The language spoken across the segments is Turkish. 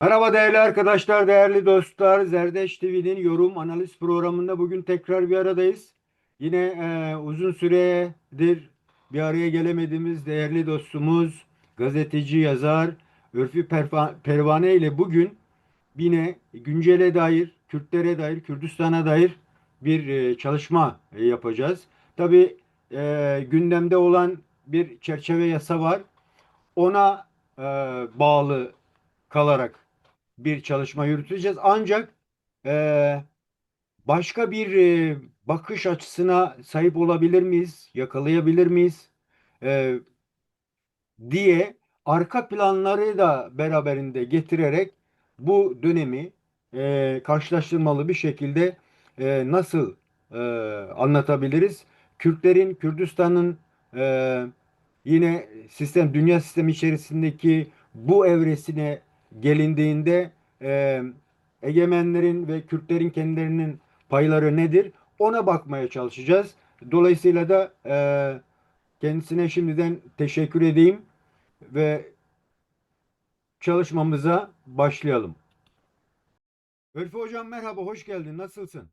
Merhaba değerli arkadaşlar, değerli dostlar. Zerdeş TV'nin yorum analiz programında bugün tekrar bir aradayız. Yine uzun süredir bir araya gelemediğimiz değerli dostumuz, gazeteci, yazar Pervane ile bugün yine güncele dair, Kürtlere dair, Kürdistan'a dair bir çalışma yapacağız. Tabii gündemde olan bir çerçeve yasa var. Ona bağlı kalarak bir çalışma yürüteceğiz. Ancak e, başka bir bakış açısına sahip olabilir miyiz? Yakalayabilir miyiz? E, diye arka planları da beraberinde getirerek bu dönemi karşılaştırmalı bir şekilde nasıl e, anlatabiliriz? Kürtlerin, Kürdistan'ın e, yine dünya sistemi içerisindeki bu evresine gelindiğinde e, egemenlerin ve Kürtlerin kendilerinin payları nedir? Ona bakmaya çalışacağız. Dolayısıyla da kendisine şimdiden teşekkür edeyim ve çalışmamıza başlayalım. Ülfü Hocam merhaba, hoş geldin. Nasılsın?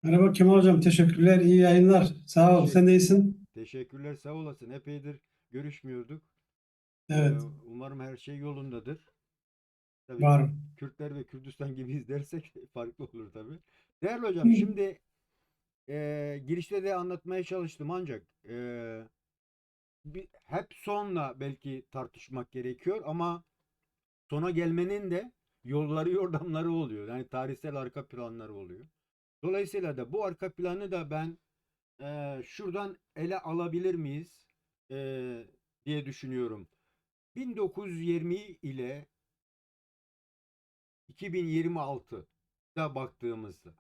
Merhaba Kemal Hocam, teşekkürler, iyi yayınlar. Sağ ol, sen Teşekkür, de iyisin. teşekkürler, sağ olasın. Epeydir görüşmüyorduk. Evet, Umarım her şey yolundadır. Tabii var. Kürtler ve Kürdistan gibiyiz dersek farklı olur tabii. Değerli hocam, şimdi girişte de anlatmaya çalıştım ancak hep sonla belki tartışmak gerekiyor ama sona gelmenin de yolları yordamları oluyor. Yani tarihsel arka planları oluyor. Dolayısıyla da bu arka planı da ben şuradan ele alabilir miyiz diye düşünüyorum. 1920 ile 2026'da baktığımızda Hı hı.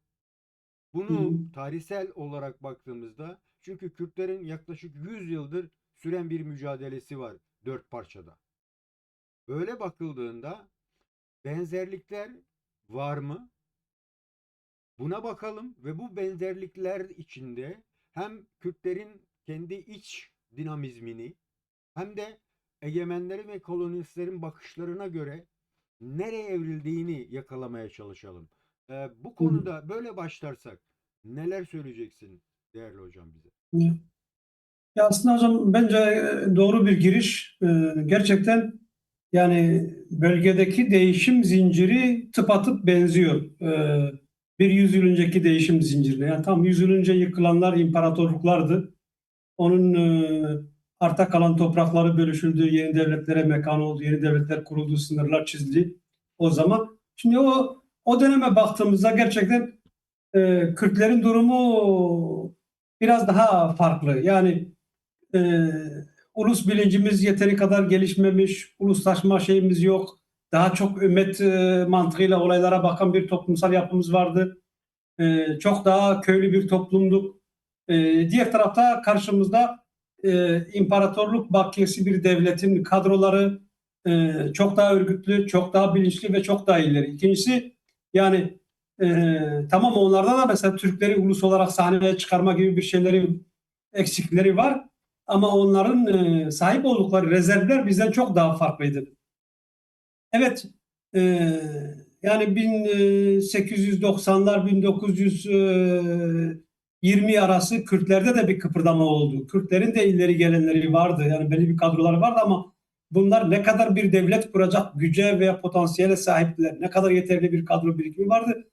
bunu tarihsel olarak baktığımızda çünkü Kürtlerin yaklaşık 100 yıldır süren bir mücadelesi var dört parçada. Böyle bakıldığında benzerlikler var mı? Buna bakalım ve bu benzerlikler içinde hem Kürtlerin kendi iç dinamizmini hem de egemenlerin ve kolonistlerin bakışlarına göre nereye evrildiğini yakalamaya çalışalım. Bu Hı hı. konuda böyle başlarsak neler söyleyeceksin değerli hocam bize? Ya aslında hocam bence doğru bir giriş. Gerçekten yani bölgedeki değişim zinciri tıpatıp benziyor. Bir yüzyıl önceki değişim zincirine. Yani tam yüzyıl önce yıkılanlar imparatorluklardı. Onun arta kalan toprakları bölüşüldü, yeni devletlere mekan oldu, yeni devletler kuruldu, sınırlar çizildi o zaman. Şimdi o döneme baktığımızda gerçekten Kürtlerin durumu biraz daha farklı. Yani e, ulus bilincimiz yeteri kadar gelişmemiş, uluslaşma şeyimiz yok. Daha çok ümmet mantığıyla olaylara bakan bir toplumsal yapımız vardı. Çok daha köylü bir toplumduk. Diğer tarafta karşımızda imparatorluk bakiyesi bir devletin kadroları çok daha örgütlü, çok daha bilinçli ve çok daha ileri. İkincisi yani tamam onlarda da mesela Türkleri ulus olarak sahneye çıkarma gibi bir şeyleri eksikleri var. Ama onların sahip oldukları rezervler bizden çok daha farklıydı. Evet, e, yani 1890'lar 1920 arası Kürtlerde de bir kıpırdama oldu. Kürtlerin de ileri gelenleri vardı. Yani belli bir kadroları vardı ama bunlar ne kadar bir devlet kuracak güce veya potansiyele sahiptiler, ne kadar yeterli bir kadro birikimi vardı.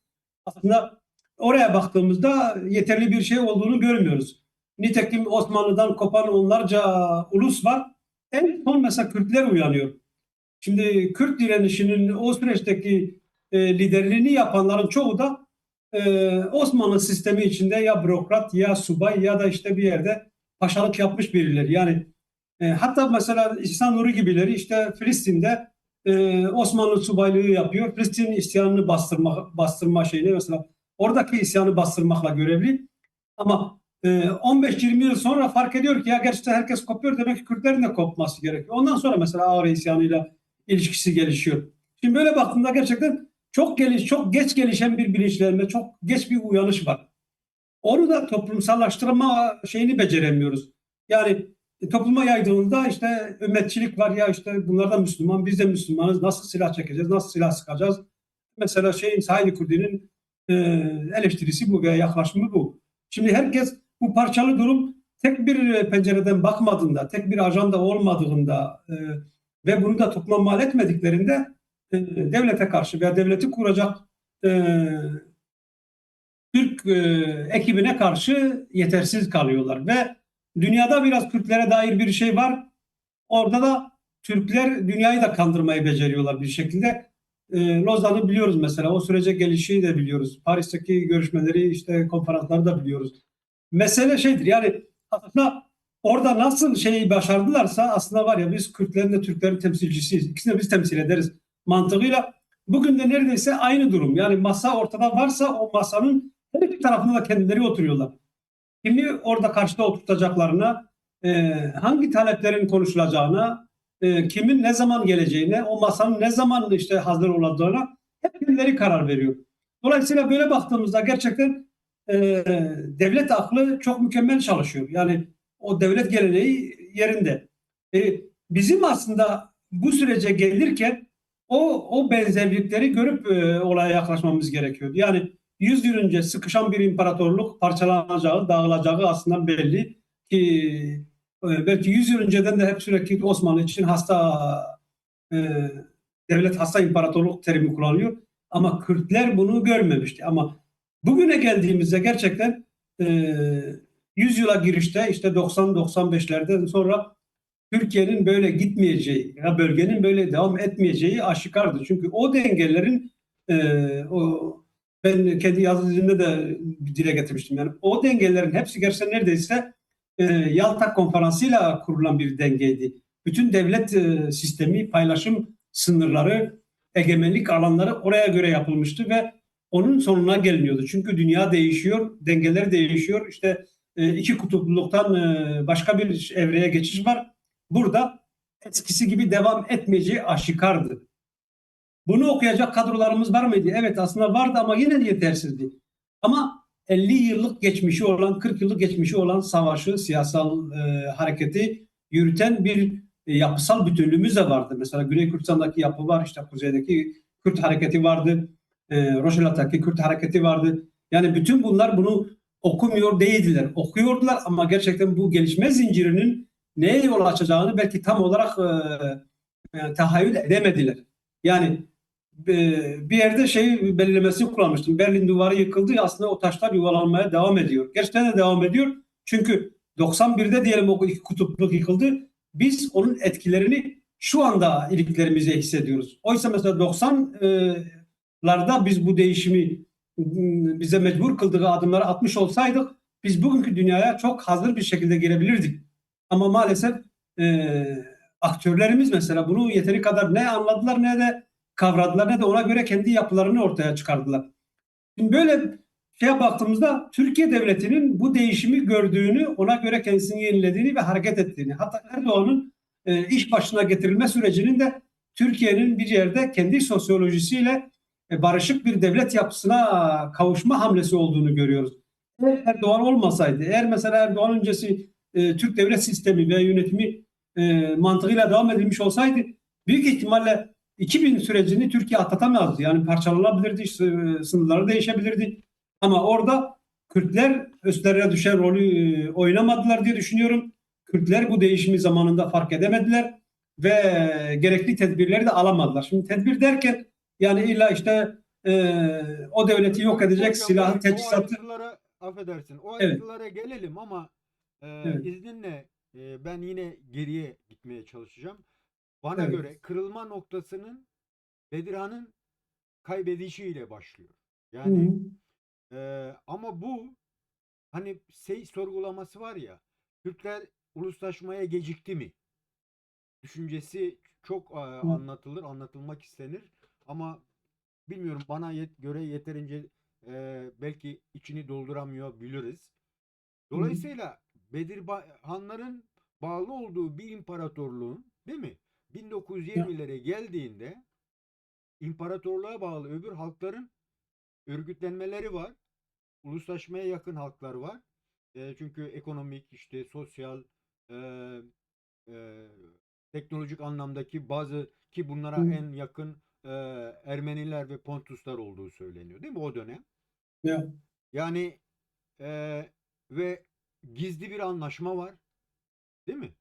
Aslında oraya baktığımızda yeterli bir şey olduğunu görmüyoruz. Nitekim Osmanlı'dan kopan onlarca ulus var. En son mesela Kürtler uyanıyor. Şimdi Kürt direnişinin o süreçteki liderliğini yapanların çoğu da Osmanlı sistemi içinde ya bürokrat ya subay ya da işte bir yerde paşalık yapmış birileri. Yani hatta mesela İhsan Nuri gibileri işte Filistin'de Osmanlı subaylığı yapıyor. Filistin isyanını bastırma şeyini mesela oradaki isyanı bastırmakla görevli. Ama 15-20 yıl sonra fark ediyor ki ya gerçekten herkes kopuyor demek ki Kürtlerin de kopması gerekiyor. Ondan sonra mesela Ağrı isyanıyla ilişkisi gelişiyor. Şimdi böyle baktığımda gerçekten çok geç gelişen bir bilinçlenme, çok geç bir uyanış var. Onu da toplumsallaştırma şeyini beceremiyoruz. Yani topluma yaydığında işte ümmetçilik var ya, işte bunlar da Müslüman, biz de Müslümanız, nasıl silah çekeceğiz, nasıl silah sıkacağız? Mesela Said Kurdi'nin eleştirisi bu veya yaklaşımı bu. Şimdi herkes bu parçalı durum tek bir pencereden bakmadığında, tek bir ajanda olmadığında ve bunu da topluma mal etmediklerinde devlete karşı veya devleti kuracak e, Türk ekibine karşı yetersiz kalıyorlar ve dünyada biraz Kürtlere dair bir şey var. Orada da Türkler dünyayı da kandırmayı beceriyorlar bir şekilde. Lozan'ı biliyoruz mesela. O sürece gelişi de biliyoruz. Paris'teki görüşmeleri, işte konferansları da biliyoruz. Mesele şeydir yani, aslında orada nasıl şeyi başardılarsa aslında var ya, biz Kürtlerin de Türklerin temsilcisiyiz. İkisini de biz temsil ederiz mantığıyla. Bugün de neredeyse aynı durum. Yani masa ortada varsa o masanın her iki tarafında da kendileri oturuyorlar. Kimi orada karşıda oturtacaklarına, hangi taleplerin konuşulacağına, kimin ne zaman geleceğine, o masanın ne zaman işte hazır olacağına hep kendileri karar veriyor. Dolayısıyla böyle baktığımızda gerçekten e, devlet aklı çok mükemmel çalışıyor. Yani o devlet geleneği yerinde. Bizim aslında bu sürece gelirken o benzerlikleri görüp olaya yaklaşmamız gerekiyordu. Yani 100 yıl önce sıkışan bir imparatorluk parçalanacağı, dağılacağı aslında belli ki belki 100 yıl önceden de hep sürekli Osmanlı için hasta e, devlet, hasta imparatorluk terimi kullanılıyor. Ama Kürtler bunu görmemişti. Ama bugüne geldiğimizde gerçekten 100 yıla girişte işte 90-95'lerden sonra Türkiye'nin böyle gitmeyeceği ya bölgenin böyle devam etmeyeceği aşikardı. Çünkü o dengelerin o ben kendi yazı dizimde de dile getirmiştim. Yani o dengelerin hepsi gerçekten neredeyse Yalta Konferansı'yla kurulan bir dengeydi. Bütün devlet sistemi, paylaşım sınırları, egemenlik alanları oraya göre yapılmıştı ve onun sonuna geliniyordu. Çünkü dünya değişiyor, dengeler değişiyor. İşte iki kutupluluktan başka bir evreye geçiş var. Burada eskisi gibi devam etmeyeceği aşikardı. Bunu okuyacak kadrolarımız var mıydı? Evet, aslında vardı ama yine de yetersizdi. Ama 50 yıllık geçmişi olan, 40 yıllık geçmişi olan savaşı, siyasal hareketi yürüten bir yapısal bütünlüğümüz de vardı. Mesela Güney Kürtistan'daki yapı var, işte kuzeydeki Kürt hareketi vardı, Rojava'daki Kürt hareketi vardı. Yani bütün bunlar bunu okumuyor değildiler. Okuyordular ama gerçekten bu gelişme zincirinin neye yol açacağını belki tam olarak tahayyül edemediler. Yani bir yerde şey belirlemesini kullanmıştım. Berlin Duvarı yıkıldı. Aslında o taşlar yuvalanmaya devam ediyor. Gerçekten de devam ediyor. Çünkü 91'de diyelim o iki kutupluluk yıkıldı. Biz onun etkilerini şu anda iliklerimize hissediyoruz. Oysa mesela 90'larda biz bu değişimi bize mecbur kıldığı adımları atmış olsaydık biz bugünkü dünyaya çok hazır bir şekilde girebilirdik. Ama maalesef aktörlerimiz mesela bunu yeteri kadar ne anladılar ne de kavradılar ne de ona göre kendi yapılarını ortaya çıkardılar. Şimdi böyle şeye baktığımızda Türkiye Devleti'nin bu değişimi gördüğünü, ona göre kendisini yenilediğini ve hareket ettiğini, hatta Erdoğan'ın iş başına getirilme sürecinin de Türkiye'nin bir yerde kendi sosyolojisiyle barışık bir devlet yapısına kavuşma hamlesi olduğunu görüyoruz. Eğer Erdoğan olmasaydı, eğer mesela Erdoğan öncesi Türk devlet sistemi ve yönetimi mantığıyla devam edilmiş olsaydı büyük ihtimalle 2000 sürecini Türkiye atlatamazdı. Yani parçalanabilirdi, sınırları değişebilirdi. Ama orada Kürtler üstlerine düşen rolü oynamadılar diye düşünüyorum. Kürtler bu değişimi zamanında fark edemediler ve gerekli tedbirleri de alamadılar. Şimdi tedbir derken yani illa işte o devleti yok edecek Hocam silahı, o teçhizatı. ayrıntılara affedersin. O Evet, ayrıntılara gelelim ama evet, izninle ben yine geriye gitmeye çalışacağım. Bana evet. göre kırılma noktasının Bedirhan'ın kaybedişiyle başlıyor. Hı Yani hı. ama bu hani şey sorgulaması var ya, Türkler uluslaşmaya gecikti mi? Düşüncesi çok Evet. anlatılır, anlatılmak istenir ama bilmiyorum, bana göre yeterince belki içini dolduramıyor biliriz. Hı hı. Dolayısıyla Bedir Hanların bağlı olduğu bir imparatorluğun, değil mi? Ya, 1920'lere geldiğinde imparatorluğa bağlı öbür halkların örgütlenmeleri var. Uluslaşmaya yakın halklar var. Çünkü ekonomik, işte sosyal, e, teknolojik anlamdaki bazı, ki bunlara Hı. en yakın Ermeniler ve Pontuslar olduğu söyleniyor, değil mi o dönem? Ya. Yani ve gizli bir anlaşma var, değil mi?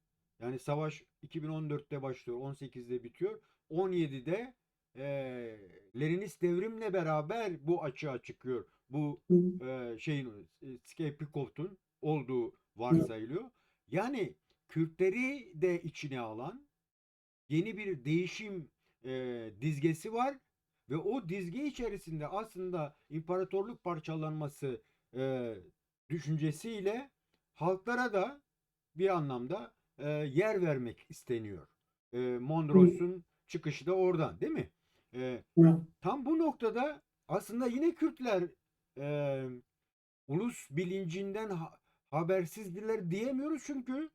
Yani savaş 2014'te başlıyor, 18'de bitiyor. 17'de Leninist devrimle beraber bu açığa çıkıyor. Bu Hı. şeyin Skypikov'un olduğu Ya. varsayılıyor. Yani Kürtleri de içine alan yeni bir değişim dizgesi var ve o dizge içerisinde aslında imparatorluk parçalanması e, düşüncesiyle halklara da bir anlamda yer vermek isteniyor. Hı. Mondros'un çıkışı da oradan, değil mi? E, Ya. Tam bu noktada aslında yine Kürtler e, ulus bilincinden habersizdiler diyemiyoruz, çünkü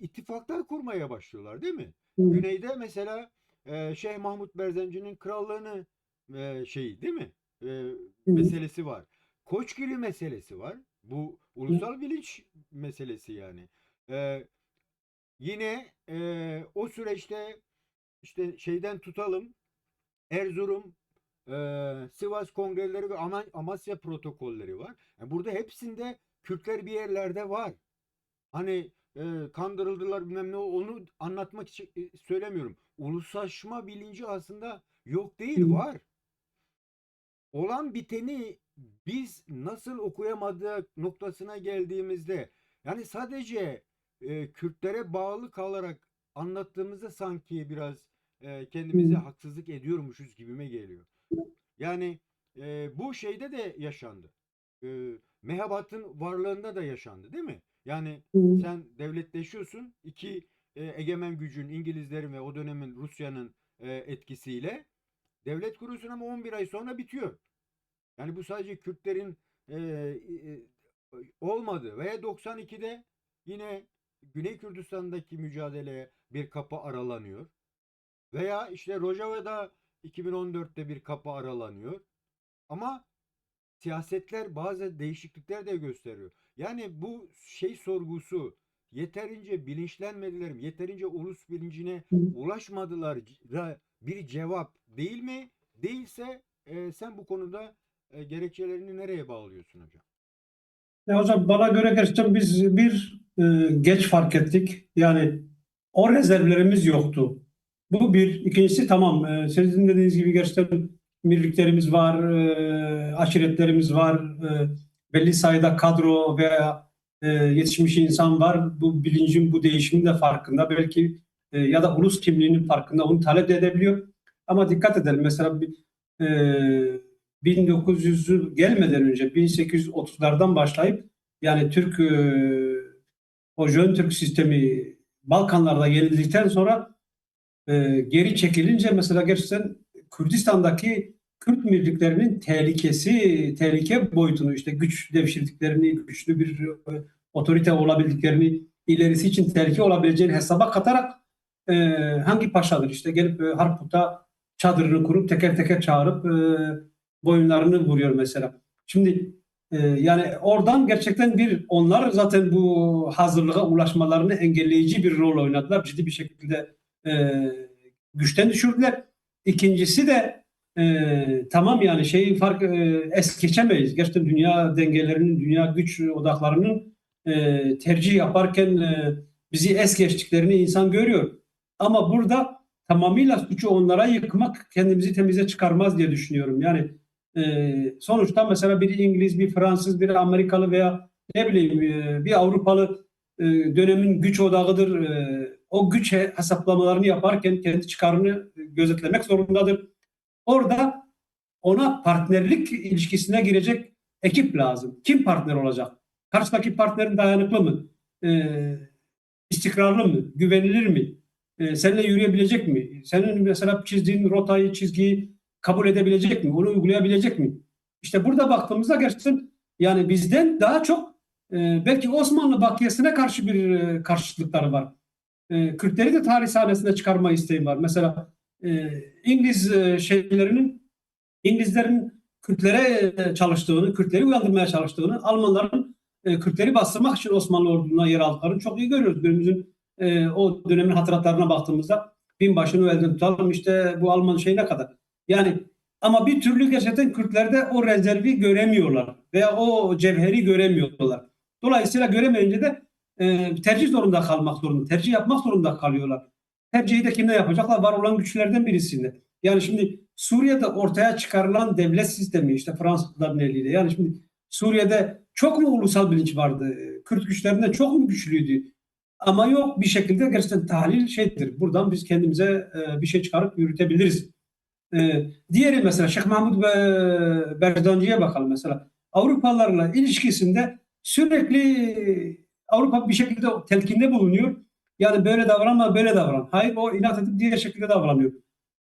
ittifaklar kurmaya başlıyorlar, değil mi? Hı. Güneyde mesela Şeyh Mahmut Berzenci'nin krallığını şeyi, değil mi? Hı. Meselesi var. Koçgili meselesi var. Bu Ya. ulusal bilinç meselesi yani. E, Yine o süreçte işte şeyden tutalım, Erzurum, Sivas kongreleri ve Amasya protokolleri var. Yani burada hepsinde Kürtler bir yerlerde var. Hani kandırıldılar bilmem ne, onu anlatmak için söylemiyorum. Uluslaşma bilinci aslında yok değil, Hı. var. Olan biteni biz nasıl okuyamadık noktasına geldiğimizde, yani sadece Kürtlere bağlı kalarak anlattığımızda sanki biraz kendimize Hı. haksızlık ediyormuşuz gibime geliyor. Yani bu şeyde de yaşandı. Mehabat'ın varlığında da yaşandı, değil mi? Yani Hı. sen devletleşiyorsun, iki egemen gücün, İngilizlerin ve o dönemin Rusya'nın etkisiyle devlet kuruyorsun, ama 11 ay sonra bitiyor. Yani bu sadece Kürtlerin olmadı. Veya 92'de yine Güney Kürdistan'daki mücadeleye bir kapı aralanıyor. Veya işte Rojava'da 2014'te bir kapı aralanıyor. Ama siyasetler bazı değişiklikler de gösteriyor. Yani bu şey sorgusu, yeterince bilinçlenmediler mi? Yeterince ulus bilincine Hı. ulaşmadılar bir cevap değil mi? Değilse sen bu konuda gerekçelerini nereye bağlıyorsun hocam? Ya hocam, bana göre gerçekten biz geç fark ettik. Yani o rezervlerimiz yoktu. Bu bir. İkincisi, tamam, sizin dediğiniz gibi gerçekten birliklerimiz var, aşiretlerimiz var, belli sayıda kadro veya yetişmiş insan var. Bu bilincin, bu değişimin de farkında. Belki ya da ulus kimliğinin farkında, onu talep de edebiliyor. Ama dikkat edelim. Mesela 1900'ü gelmeden önce 1830'lardan başlayıp, yani o Jön Türk sistemi Balkanlarda yenildikten sonra geri çekilince, mesela gerçekten Kürdistan'daki Kürt birliklerinin tehlike boyutunu, işte güç devşirdiklerini, güçlü bir otorite olabildiklerini, ilerisi için tehlike olabileceğini hesaba katarak e, hangi paşadır işte gelip Harput'a çadırını kurup teker teker çağırıp boyunlarını vuruyor mesela. Şimdi yani oradan gerçekten onlar zaten bu hazırlığa ulaşmalarını engelleyici bir rol oynadılar. Ciddi bir şekilde e, güçten düşürdüler. İkincisi de tamam, yani es geçemeyiz. Gerçekten dünya dengelerinin, dünya güç odaklarının tercih yaparken bizi es geçtiklerini insan görüyor. Ama burada tamamıyla suçu onlara yıkmak kendimizi temize çıkarmaz diye düşünüyorum. Yani sonuçta mesela bir İngiliz, bir Fransız, bir Amerikalı veya ne bileyim bir Avrupalı dönemin güç odağıdır. O güç hesaplamalarını yaparken kendi çıkarını gözetlemek zorundadır. Orada ona partnerlik ilişkisine girecek ekip lazım. Kim partner olacak? Karşıdaki partnerin dayanıklı mı? İstikrarlı mı? Güvenilir mi? Seninle yürüyebilecek mi? Senin mesela çizdiğin rotayı, çizgiyi kabul edebilecek mi? Onu uygulayabilecek mi? İşte burada baktığımızda gerçekten yani bizden daha çok belki Osmanlı bakiyesine karşı bir karşıtlıkları var. Kürtleri de tarih sahnesine çıkarma isteği var. Mesela İngiliz İngilizlerin Kürtlere çalıştığını, Kürtleri uyandırmaya çalıştığını, Almanların Kürtleri bastırmak için Osmanlı ordusuna yer aldıklarını çok iyi görüyoruz. Günümüzün o dönemin hatıratlarına baktığımızda binbaşını elden tutalım, işte bu Alman şey ne kadar. Yani ama bir türlü gerçekten Kürtlerde o rezervi göremiyorlar veya o cevheri göremiyorlar. Dolayısıyla göremeyince de tercih zorunda kalmak zorunda, tercih yapmak zorunda kalıyorlar. Tercihi de kimle yapacaklar? Var olan güçlerden birisinde. Yani şimdi Suriye'de ortaya çıkarılan devlet sistemi, işte Fransızların eliyle. Yani şimdi Suriye'de çok mu ulusal bilinç vardı? Kürt güçlerinden çok mu güçlüydü? Ama yok, bir şekilde gerçekten tahlil şeydir. Buradan biz kendimize bir şey çıkarıp yürütebiliriz. Diğeri mesela Şeyh Mahmud ve Berdanci'ye bakalım mesela. Avrupalılarla ilişkisinde sürekli Avrupa bir şekilde telkinde bulunuyor. Yani böyle davranma, böyle davran. Hayır, o inat edip diğer şekilde davranıyor.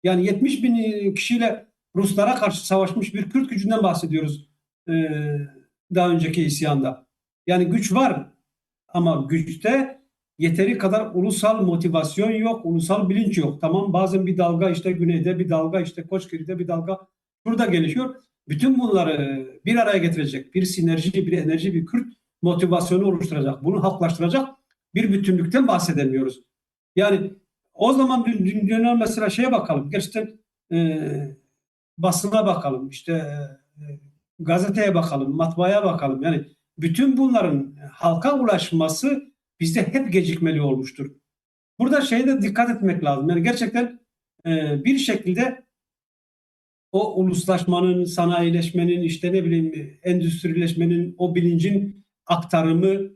Yani 70 bin kişiyle Ruslara karşı savaşmış bir Kürt gücünden bahsediyoruz daha önceki isyanda. Yani güç var ama güçte yeteri kadar ulusal motivasyon yok, ulusal bilinç yok. Tamam, bazen bir dalga işte güneyde, bir dalga işte Koçgiri'de, bir dalga burada gelişiyor. Bütün bunları bir araya getirecek bir sinerji, bir enerji, bir Kürt motivasyonu oluşturacak, bunu halklaştıracak bir bütünlükten bahsedemiyoruz. Yani o zaman dünya mesela şeye bakalım, gerçekten basına bakalım, işte gazeteye bakalım, matbaaya bakalım. Yani bütün bunların halka ulaşması bizde hep gecikmeli olmuştur. Burada şeye de dikkat etmek lazım. Yani gerçekten bir şekilde o uluslaşmanın, sanayileşmenin, işte ne bileyim endüstrileşmenin, o bilincin aktarımı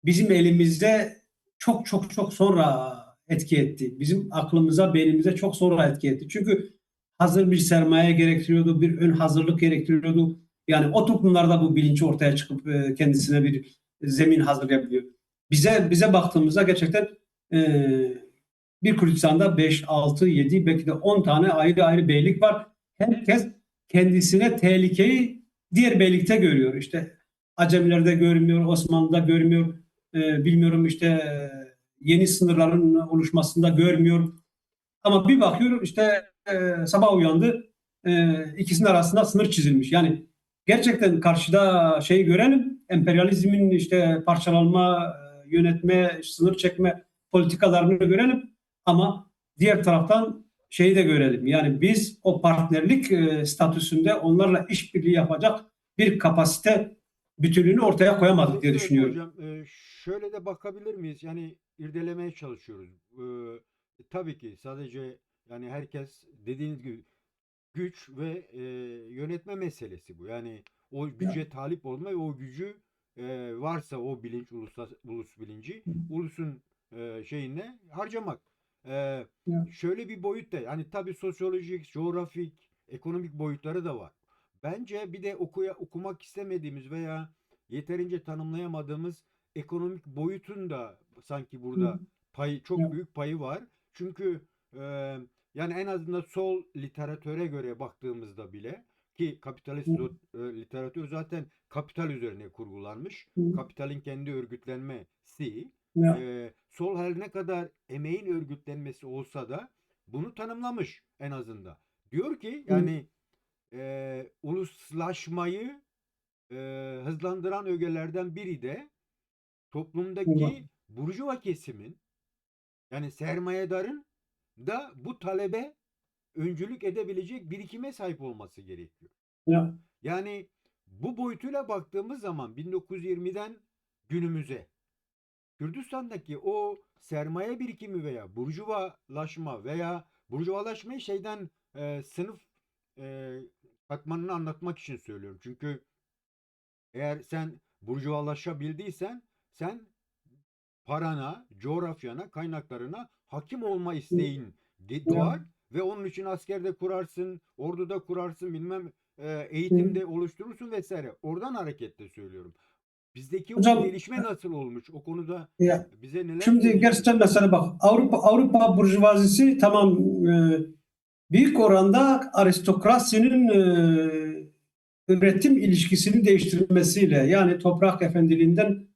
bizim elimizde çok çok çok sonra etki etti. Bizim aklımıza, beynimize çok sonra etki etti. Çünkü hazır bir sermaye gerektiriyordu, bir ön hazırlık gerektiriyordu. Yani o toplumlarda bu bilinci ortaya çıkıp kendisine bir zemin hazırlayabiliyor. Bize baktığımızda gerçekten bir Kürdistan'da 5, 6, 7 belki de 10 tane ayrı ayrı beylik var. Herkes kendisine tehlikeyi diğer beylikte görüyor. İşte Acemilerde görmüyor, Osmanlı'da görmüyor, bilmiyorum işte yeni sınırların oluşmasında görmüyor. Ama bir bakıyor işte sabah uyandı, ikisinin arasında sınır çizilmiş. Yani gerçekten karşıda şeyi görelim, emperyalizmin işte parçalanma, yönetme, sınır çekme politikalarını görelim. Ama diğer taraftan şeyi de görelim. Yani biz o partnerlik statüsünde onlarla işbirliği yapacak bir kapasite bütünlüğünü ortaya koyamadık diye Evet düşünüyorum. hocam, şöyle de bakabilir miyiz? Yani irdelemeye çalışıyoruz. Tabii ki sadece yani herkes dediğiniz gibi güç ve yönetme meselesi bu. Yani o Ya, güce talip olma ve o gücü varsa o bilinç, ulus bilinci, ulusun şeyine harcamak. E, ya, Şöyle bir boyut da, hani tabii sosyolojik, coğrafik, ekonomik boyutları da var. Bence bir de okumak istemediğimiz veya yeterince tanımlayamadığımız ekonomik boyutun da sanki burada çok ya, büyük payı var. Çünkü e, yani en azından sol literatöre göre baktığımızda bile, ki kapitalist literatür zaten kapital üzerine kurgulanmış. Kapitalin kendi örgütlenmesi, ya, sol her ne kadar emeğin örgütlenmesi olsa da bunu tanımlamış en azından. Diyor ki yani uluslaşmayı hızlandıran ögelerden biri de ya, toplumdaki burjuva kesimin, yani sermayedarın da bu talebe öncülük edebilecek birikime sahip olması gerekiyor. ya, Yani bu boyutuyla baktığımız zaman 1920'den günümüze Kürdistan'daki o sermaye birikimi veya burjuvalaşma veya burjuvalaşmayı sınıf e, katmanını anlatmak için söylüyorum. Çünkü eğer sen burjuvalaşabildiysen sen parana, coğrafyana, kaynaklarına hakim olma isteğin ya. doğar ve onun için askerde kurarsın, orduda kurarsın, bilmem Hı. eğitimde oluşturursun vesaire. Oradan hareketle söylüyorum. Bizdeki o Hocam, gelişme nasıl olmuş? O konuda ya bize neler şimdi gerçekten söyleyebilirsiniz? mesela bak, Avrupa burjuvazisi tamam, büyük oranda aristokrasinin üretim ilişkisini değiştirmesiyle, yani toprak efendiliğinden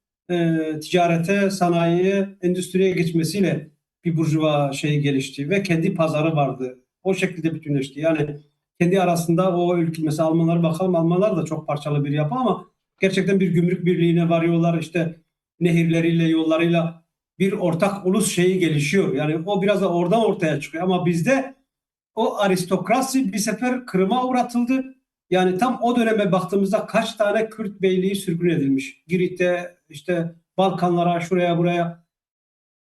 ticarete, sanayiye, endüstriye geçmesiyle bir burjuva şeyi gelişti ve kendi pazarı vardı. O şekilde bütünleşti. Yani kendi arasında o ülke, mesela Almanlara bakalım, Almanlar da çok parçalı bir yapı ama gerçekten bir gümrük birliğine varıyorlar, işte nehirleriyle, yollarıyla. bir ortak ulus şeyi gelişiyor. Yani o biraz da oradan ortaya çıkıyor. Ama bizde o aristokrasi bir sefer kırıma uğratıldı. Yani tam o döneme baktığımızda kaç tane Kürt beyliği sürgün edilmiş. Girit'te, işte Balkanlara, şuraya buraya.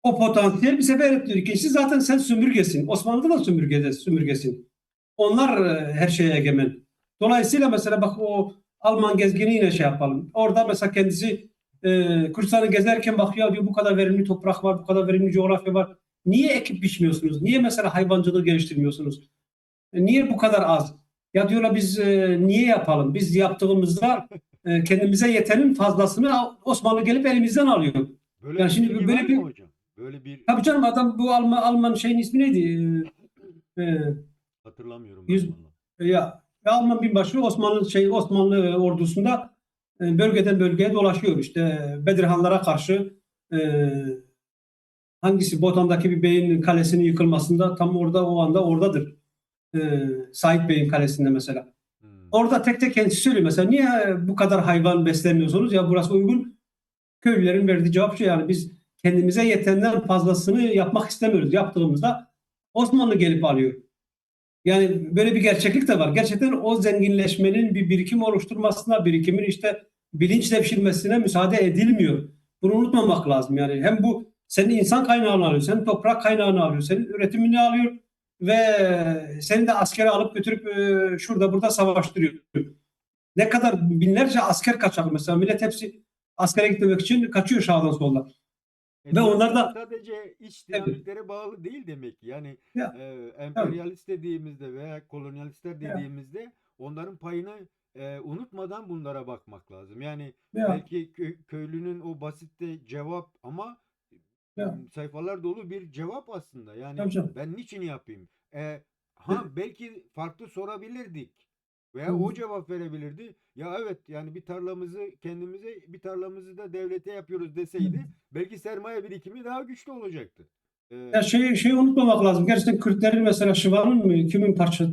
O potansiyel bir sefer etkiliyor. İkincisi zaten sen sömürgesin. Osmanlı'da da sömürgesin. Onlar her şeye egemen. Dolayısıyla mesela bak o Alman gezgini yine şey yapalım. Orada mesela kendisi Kürtistan'ı gezerken bakıyor diyor bu kadar verimli toprak var, bu kadar verimli coğrafya var. Niye ekip biçmiyorsunuz? Niye mesela hayvancılığı geliştirmiyorsunuz? Niye bu kadar az? Ya diyorlar biz niye yapalım? Biz yaptığımızda kendimize yetenin fazlasını Osmanlı gelip elimizden alıyor. Böyle Yani bir şimdi bilgi var böyle mı bir hocam? Böyle bir tabii canım adam bu Alman şeyin ismi neydi? hatırlamıyorum ben Yüz, vallahi. Alman binbaşı Osmanlı ordusunda bölgeden bölgeye dolaşıyor. İşte Bedirhanlara karşı e, hangisi Botan'daki bir beyin kalesinin yıkılmasında tam orada o anda oradadır. Said Bey'in kalesinde mesela. Hmm. Orada tek tek kendisi söylüyor mesela niye bu kadar hayvan beslemiyorsunuz? Ya burası uygun. Köylülerin verdiği cevap şu yani biz kendimize yetenden fazlasını yapmak istemiyoruz. Yaptığımızda Osmanlı gelip alıyor. Yani böyle bir gerçeklik de var. Gerçekten o zenginleşmenin bir birikim oluşturmasına, birikimin işte bilinç devşirmesine müsaade edilmiyor. Bunu unutmamak lazım. Yani hem bu senin insan kaynağını alıyor, senin toprak kaynağını alıyor, senin üretimini alıyor ve seni de askere alıp götürüp şurada burada savaştırıyor. Ne kadar binlerce asker kaçak mesela millet hepsi askere gitmemek için kaçıyor sağdan soldan. Ve onlar da Sadece iç evet, dinamiklere bağlı değil demek ki. Yani ya, tabii, emperyalist dediğimizde veya kolonyalistler ya, dediğimizde onların payını unutmadan bunlara bakmak lazım. Yani ya, belki köylünün o basitte cevap ama ya, sayfalar dolu bir cevap aslında. Yani tabii canım. ben niçin yapayım? Belki farklı sorabilirdik. Veya Hı. o cevap verebilirdi. Ya evet yani bir tarlamızı kendimize bir tarlamızı da devlete yapıyoruz deseydi belki sermaye birikimi daha güçlü olacaktı. Ya Ee, şeyi unutmamak lazım. Gerçekten Kürtlerin mesela Şıvan'ın mı kimin parça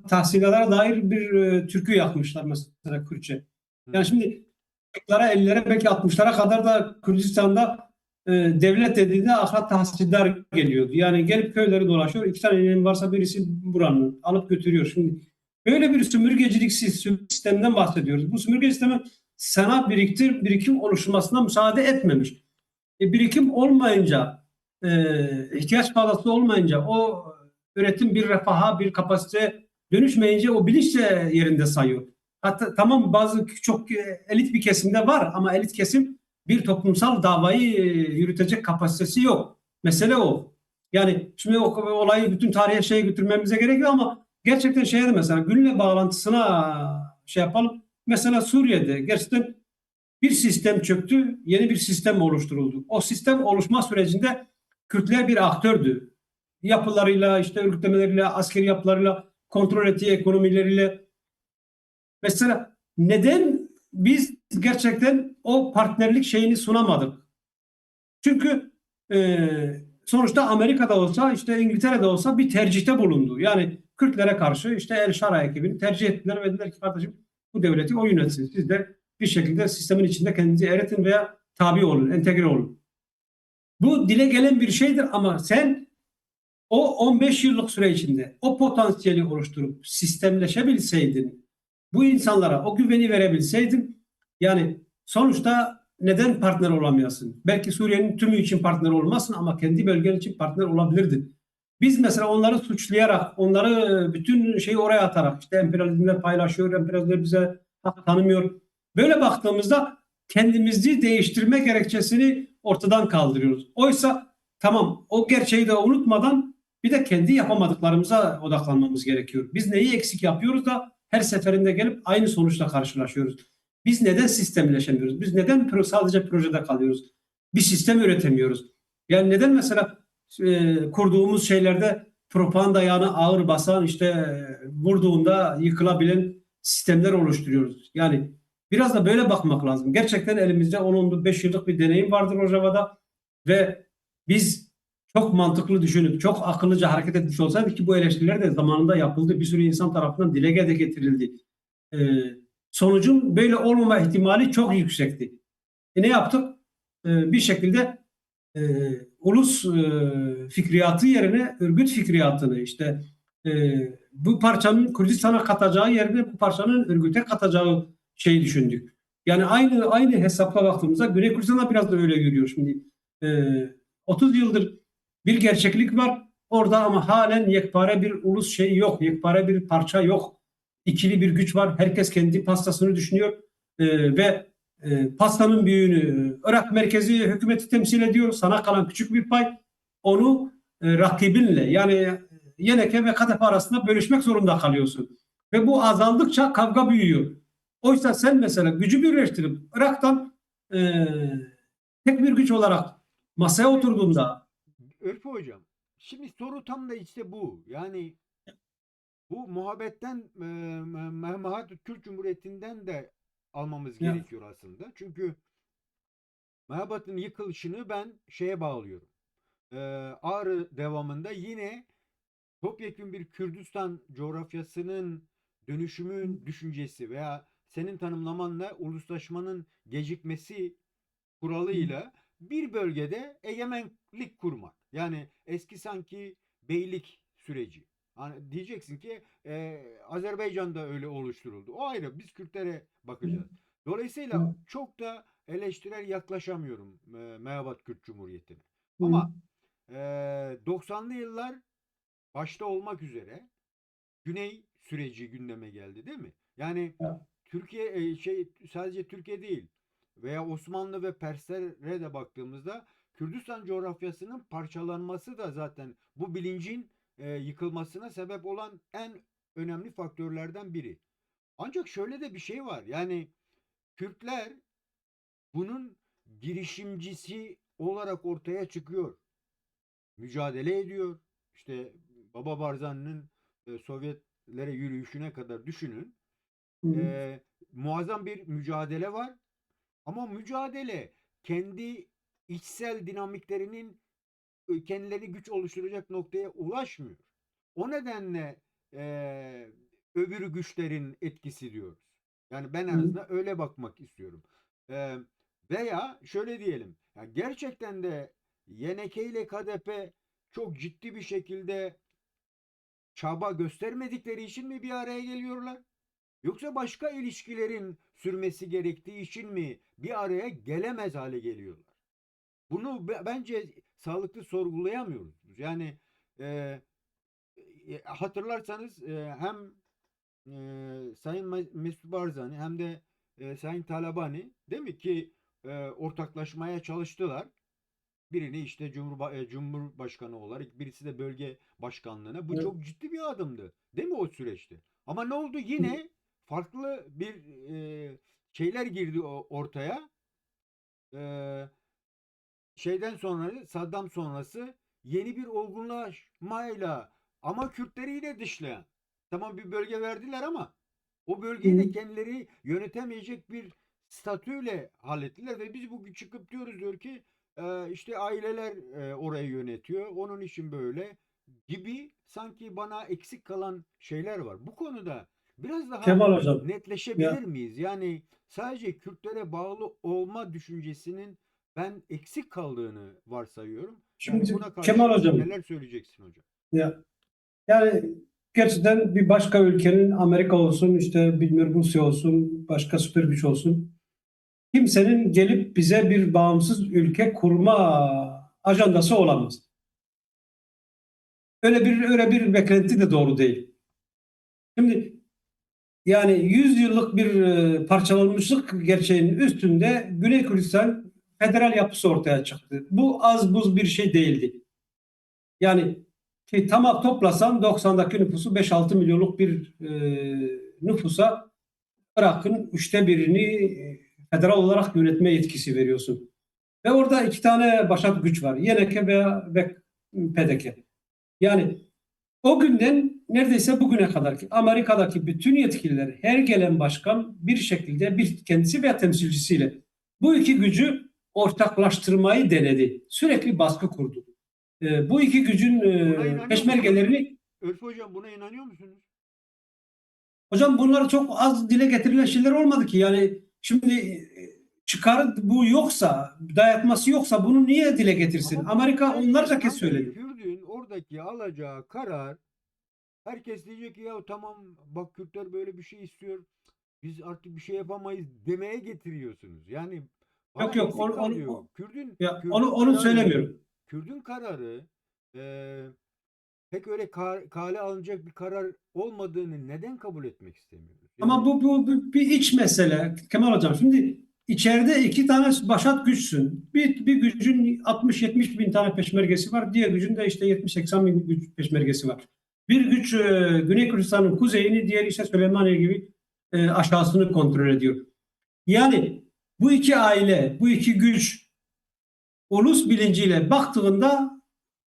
tahsillara dair bir türkü yakmışlar mesela Kürtçe. Yani hmm, şimdi 40'lara 50'lere belki 60'lara kadar da Kürdistan'da devlet dediğinde akla tahsiller geliyordu. Yani gelip köyleri dolaşıyor. İki tane ineğin varsa birisi buranın alıp götürüyor. Şimdi böyle bir sömürgecilik sistemden bahsediyoruz. Bu sömürge sistemi sanat birikim oluşturmasına müsaade etmemiş. Birikim olmayınca, ihtiyaç fazlası olmayınca, o üretim bir refaha, bir kapasite dönüşmeyince o bilinç de yerinde sayıyor. Hatta tamam bazı çok elit bir kesimde var ama elit kesim bir toplumsal davayı yürütecek kapasitesi yok. Mesele o. Yani şimdi o olayı bütün tarihe şeye götürmemize gerek yok ama gerçekten şeye de mesela günle bağlantısına şey yapalım. Mesela Suriye'de gerçekten bir sistem çöktü, yeni bir sistem oluşturuldu. O sistem oluşma sürecinde Kürtler bir aktördü. Yapılarıyla, işte örgütlemeleriyle, askeri yapılarıyla, kontrol ettiği ekonomileriyle. Mesela neden biz gerçekten o partnerlik şeyini sunamadık? Çünkü sonuçta Amerika'da olsa, işte İngiltere'de olsa bir tercihte bulundu. Yani Kürtlere karşı işte El Şara ekibini tercih ettiler ve dediler ki kardeşim bu devleti o yönetsin. Siz de bir şekilde sistemin içinde kendinizi eritin veya tabi olun, entegre olun. Bu dile gelen bir şeydir ama sen o 15 yıllık süre içinde o potansiyeli oluşturup sistemleşebilseydin, bu insanlara o güveni verebilseydin, yani sonuçta neden partner olamayasın? Belki Suriye'nin tümü için partner olmasın ama kendi bölgen için partner olabilirdin. Biz mesela onları suçlayarak, onları bütün şeyi oraya atarak, işte emperyalizmler paylaşıyor, emperyalizmler bize hak tanımıyor. Böyle baktığımızda kendimizi değiştirme gerekçesini ortadan kaldırıyoruz. Oysa tamam o gerçeği de unutmadan bir de kendi yapamadıklarımıza odaklanmamız gerekiyor. Biz neyi eksik yapıyoruz da her seferinde gelip aynı sonuçla karşılaşıyoruz. Biz neden sistemleşemiyoruz? Biz neden sadece projede kalıyoruz? Bir sistem üretemiyoruz. Yani neden mesela kurduğumuz şeylerde propaganda ayağını ağır basan işte vurduğunda yıkılabilen sistemler oluşturuyoruz. Yani biraz da böyle bakmak lazım. Gerçekten elimizde 10-15 yıllık bir deneyim vardır Rojava'da ve biz çok mantıklı düşünüp çok akıllıca hareket etmiş olsaydık ki bu eleştiriler de zamanında yapıldı. Bir sürü insan tarafından dile de getirildi. Ee, Sonucun böyle olmama ihtimali çok yüksekti. Ne yaptık? Bir şekilde ulus fikriyatı yerine örgüt fikriyatını işte e, bu parçanın Kürdistan'a katacağı yerine bu parçanın örgüte katacağı şeyi düşündük. Yani aynı hesapla baktığımızda Güney Kürdistan'da biraz da öyle görüyor şimdi. E, 30 yıldır bir gerçeklik var orada ama halen yekpare bir ulus şey yok. Yekpare bir parça yok. İkili bir güç var. Herkes kendi pastasını düşünüyor. Ve pastanın büyüğünü Irak merkezi hükümeti temsil ediyor. Sana kalan küçük bir pay onu rakibinle yani Yeneke ve Katepe arasında bölüşmek zorunda kalıyorsun. Ve bu azaldıkça kavga büyüyor. Oysa sen mesela gücü birleştirip Irak'tan e, tek bir güç olarak masaya Şimdi oturduğunda Ülfü Hocam, şimdi soru tam da işte bu. Yani bu muhabbetten Mahat Türk Cumhuriyeti'nden de almamız ya, gerekiyor aslında. Çünkü Mehabat'ın yıkılışını ben şeye bağlıyorum. Ağrı devamında yine topyekun bir Kürdistan coğrafyasının dönüşümün düşüncesi veya senin tanımlamanla uluslaşmanın gecikmesi kuralıyla bir bölgede egemenlik kurmak. Yani eski sanki beylik süreci. Hani diyeceksin ki Azerbaycan'da öyle oluşturuldu. O ayrı. Biz Kürtlere bakacağız. Dolayısıyla çok da eleştirel yaklaşamıyorum Mehabat Kürt Cumhuriyeti'ne. Ama 90'lı yıllar başta olmak üzere Güney süreci gündeme geldi değil mi? Yani Türkiye sadece Türkiye değil veya Osmanlı ve Perslere de baktığımızda Kürdistan coğrafyasının parçalanması da zaten bu bilincin yıkılmasına sebep olan en önemli faktörlerden biri. Ancak şöyle de bir şey var. Yani Kürtler bunun girişimcisi olarak ortaya çıkıyor. Mücadele ediyor. İşte Baba Barzani'nin Sovyetlere yürüyüşüne kadar düşünün. Muazzam bir mücadele var. Ama mücadele kendi içsel dinamiklerinin kendileri güç oluşturacak noktaya ulaşmıyor. O nedenle öbür güçlerin etkisi diyoruz. Yani ben en azından öyle bakmak istiyorum. E, Veya şöyle diyelim. Yani gerçekten de YNK ile KDP çok ciddi bir şekilde çaba göstermedikleri için mi bir araya geliyorlar? Yoksa başka ilişkilerin sürmesi gerektiği için mi bir araya gelemez hale geliyorlar? Bunu bence sağlıklı sorgulayamıyoruz. Yani e, hatırlarsanız hem Sayın Mesut Barzani hem de Sayın Talabani değil mi ki ortaklaşmaya çalıştılar. Birini işte Cumhurbaşkanı olarak, birisi de bölge başkanlığına. Bu çok ciddi bir adımdı. Değil mi o süreçte? Ama ne oldu? Yine farklı bir şeyler girdi ortaya. E, Şeyden sonra Saddam sonrası yeni bir olgunlaşmayla ama Kürtleri yine dışlayan. Tamam bir bölge verdiler ama o bölgeyi de kendileri yönetemeyecek bir statüyle hallettiler ve biz bugün çıkıp diyor ki işte aileler orayı yönetiyor. Onun için böyle gibi sanki bana eksik kalan şeyler var. Bu konuda biraz daha Kemal Hocam netleşebilir ya miyiz? Yani sadece Kürtlere bağlı olma düşüncesinin ben eksik kaldığını varsayıyorum. Yani şimdi buna Kemal karşı Hocam neler söyleyeceksin hocam? ya yani gerçekten bir başka ülkenin Amerika olsun işte bilmiyorum Rusya olsun başka süper güç olsun kimsenin gelip bize bir bağımsız ülke kurma ajandası olamaz. Öyle bir beklenti de doğru değil. Şimdi yani 100 yıllık bir parçalanmışlık gerçeğinin üstünde Güney Kürdistan federal yapısı ortaya çıktı. Bu az buz bir şey değildi. Yani tamam toplasan 90'daki nüfusu 5-6 milyonluk bir nüfusa Irak'ın üçte birini federal olarak yönetme yetkisi veriyorsun. Ve orada iki tane başat güç var. YNK ve PDK. Yani o günden neredeyse bugüne kadar ki Amerika'daki bütün yetkililer, her gelen başkan bir şekilde bir kendisi veya temsilcisiyle bu iki gücü ortaklaştırmayı denedi. Sürekli baskı kurdu. Bu iki gücün Buna inanıyor musunuz? peşmergelerini Örfü hocam buna inanıyor musunuz? hocam bunlar çok az dile getirilen şeyler olmadı ki. Yani şimdi çıkarı bu yoksa, dayatması yoksa bunu niye dile getirsin? Ama Amerika onlarca kez sanki söyledi. Kürt'ün oradaki alacağı karar, herkes diyecek ki ya tamam bak Kürtler böyle bir şey istiyor. Biz artık bir şey yapamayız demeye getiriyorsunuz. Yani bana Yok yok eksik kalıyor. Kürt'ün ya Kürt'ün onu kararı söylemiyorum. Kürt'ün kararı eee, pek öyle kale alınacak bir karar olmadığını neden kabul etmek istemiyoruz? Ama Yani bu bir iç mesele Kemal Hocam. Şimdi içeride iki tane başat güçsün. Bir gücün 60-70 bin tane peşmergesi var. Diğer gücün de işte 70-80 bin peşmergesi var. Bir güç Güney Kürdistan'ın kuzeyini, diğeri ise Süleymaniye gibi aşağısını kontrol ediyor. Yani bu iki aile, bu iki güç ulus bilinciyle baktığında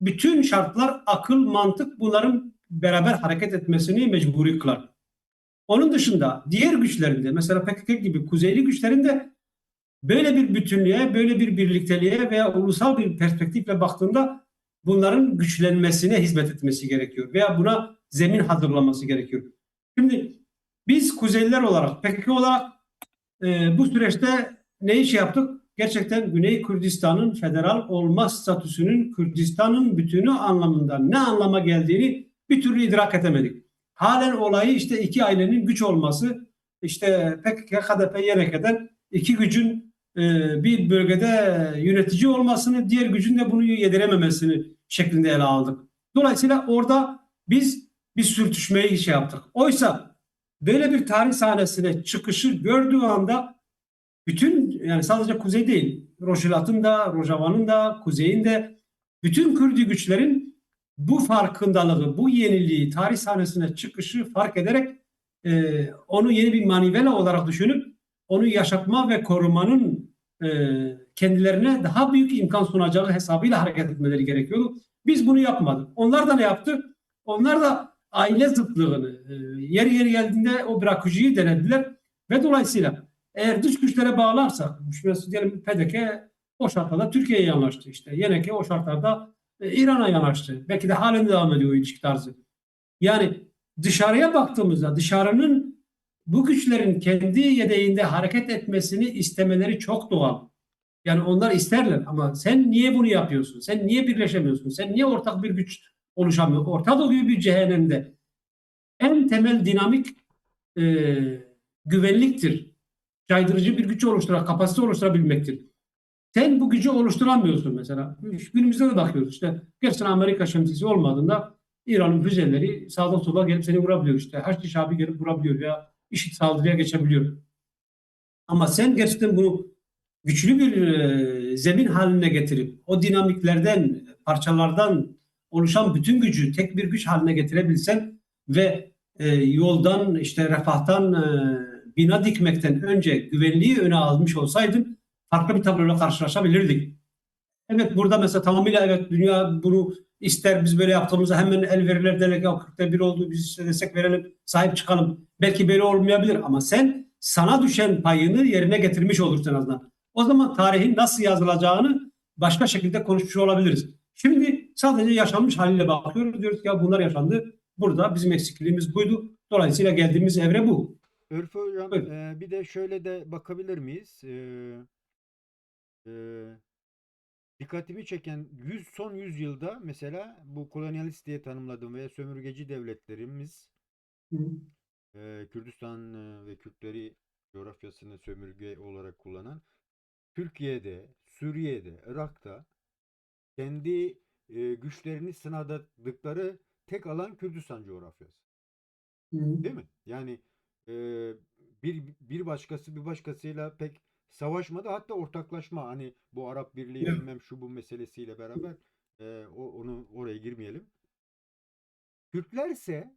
bütün şartlar, akıl, mantık bunların beraber hareket etmesini mecburi kılar. Onun dışında diğer güçlerinde mesela PKK gibi kuzeyli güçlerinde böyle bir bütünlüğe, böyle bir birlikteliğe veya ulusal bir perspektifle baktığında bunların güçlenmesine hizmet etmesi gerekiyor veya buna zemin hazırlaması gerekiyor. Şimdi biz Kuzeyliler olarak, PKK olarak bu süreçte ne iş yaptık? Gerçekten Güney Kürdistan'ın federal olma statüsünün Kürdistan'ın bütünü anlamında ne anlama geldiğini bir türlü idrak edemedik. Halen olayı işte iki ailenin güç olması, işte PKK, HDP, YNK'den iki gücün bir bölgede yönetici olmasını, diğer gücün de bunu yedirememesini şeklinde ele aldık. Dolayısıyla orada biz bir sürtüşmeyi şey yaptık. Oysa böyle bir tarih sahnesine çıkışı gördüğü anda bütün yani sadece kuzey değil, Rojava'nın da, Rojava'nın da, kuzeyin de bütün Kürdi güçlerin bu farkındalığı, bu yeniliği, tarih sahnesine çıkışı fark ederek onu yeni bir manivela olarak düşünüp onu yaşatma ve korumanın e, kendilerine daha büyük imkan sunacağı hesabıyla hareket etmeleri gerekiyordu. Biz bunu yapmadık. Onlar da ne yaptı? Onlar da aile zıtlığını yeri geldiğinde o bırakıcıyı denediler ve dolayısıyla eğer dış güçlere bağlarsak, mesela diyelim PDK o şartlarda Türkiye'ye yanaştı işte. YNK o şartlarda İran'a yanaştı. Belki de halen devam ediyor o ilişki tarzı. Yani dışarıya baktığımızda dışarının bu güçlerin kendi yedeğinde hareket etmesini istemeleri çok doğal. Yani onlar isterler ama sen niye bunu yapıyorsun? Sen niye birleşemiyorsun? Sen niye ortak bir güç oluşamıyor? Orta Doğu gibi bir cehennemde en temel dinamik e, güvenliktir. Caydırıcı bir güç kapasite oluşturabilmektir. Sen bu gücü oluşturamıyorsun mesela. Günümüzde de bakıyoruz işte. Gerçekten Amerika şemsiyesi olmadığında İran'ın füzeleri sağdan sola gelip seni vurabiliyor işte. Haçlı Şabi gelip vurabiliyor veya IŞİD saldırıya geçebiliyor. Ama sen gerçekten bunu güçlü bir zemin haline getirip o dinamiklerden, parçalardan oluşan bütün gücü tek bir güç haline getirebilsen ve yoldan işte refahtan bina dikmekten önce güvenliği öne almış olsaydın farklı bir tabloyla karşılaşabilirdik. Evet burada mesela tamamıyla evet dünya bunu ister biz böyle yaptığımızda hemen el verirler derler ki 40'ta bir oldu biz işte destek verelim sahip çıkalım. Belki böyle olmayabilir ama sen sana düşen payını yerine getirmiş olursun en azından. O zaman tarihin nasıl yazılacağını başka şekilde konuşmuş olabiliriz. Şimdi sadece yaşanmış haliyle bakıyoruz diyoruz ki ya bunlar yaşandı. Burada bizim eksikliğimiz buydu. Dolayısıyla geldiğimiz evre bu. Örfü hocam Buyurun. bir de şöyle de bakabilir miyiz? E, Dikkatimi çeken son 100 yılda mesela bu kolonyalist diye tanımladığım veya sömürgeci devletlerimiz Kürdistan ve Kürtleri coğrafyasını sömürge olarak kullanan Türkiye'de, Suriye'de, Irak'ta kendi güçlerini sınadıkları tek alan Kürdistan coğrafyası. Değil mi? Yani e, bir başkası bir başkasıyla pek savaşmadı. Hatta ortaklaşma hani bu Arap Birliği bilmem şu bu meselesiyle beraber onu oraya girmeyelim. Kürtlerse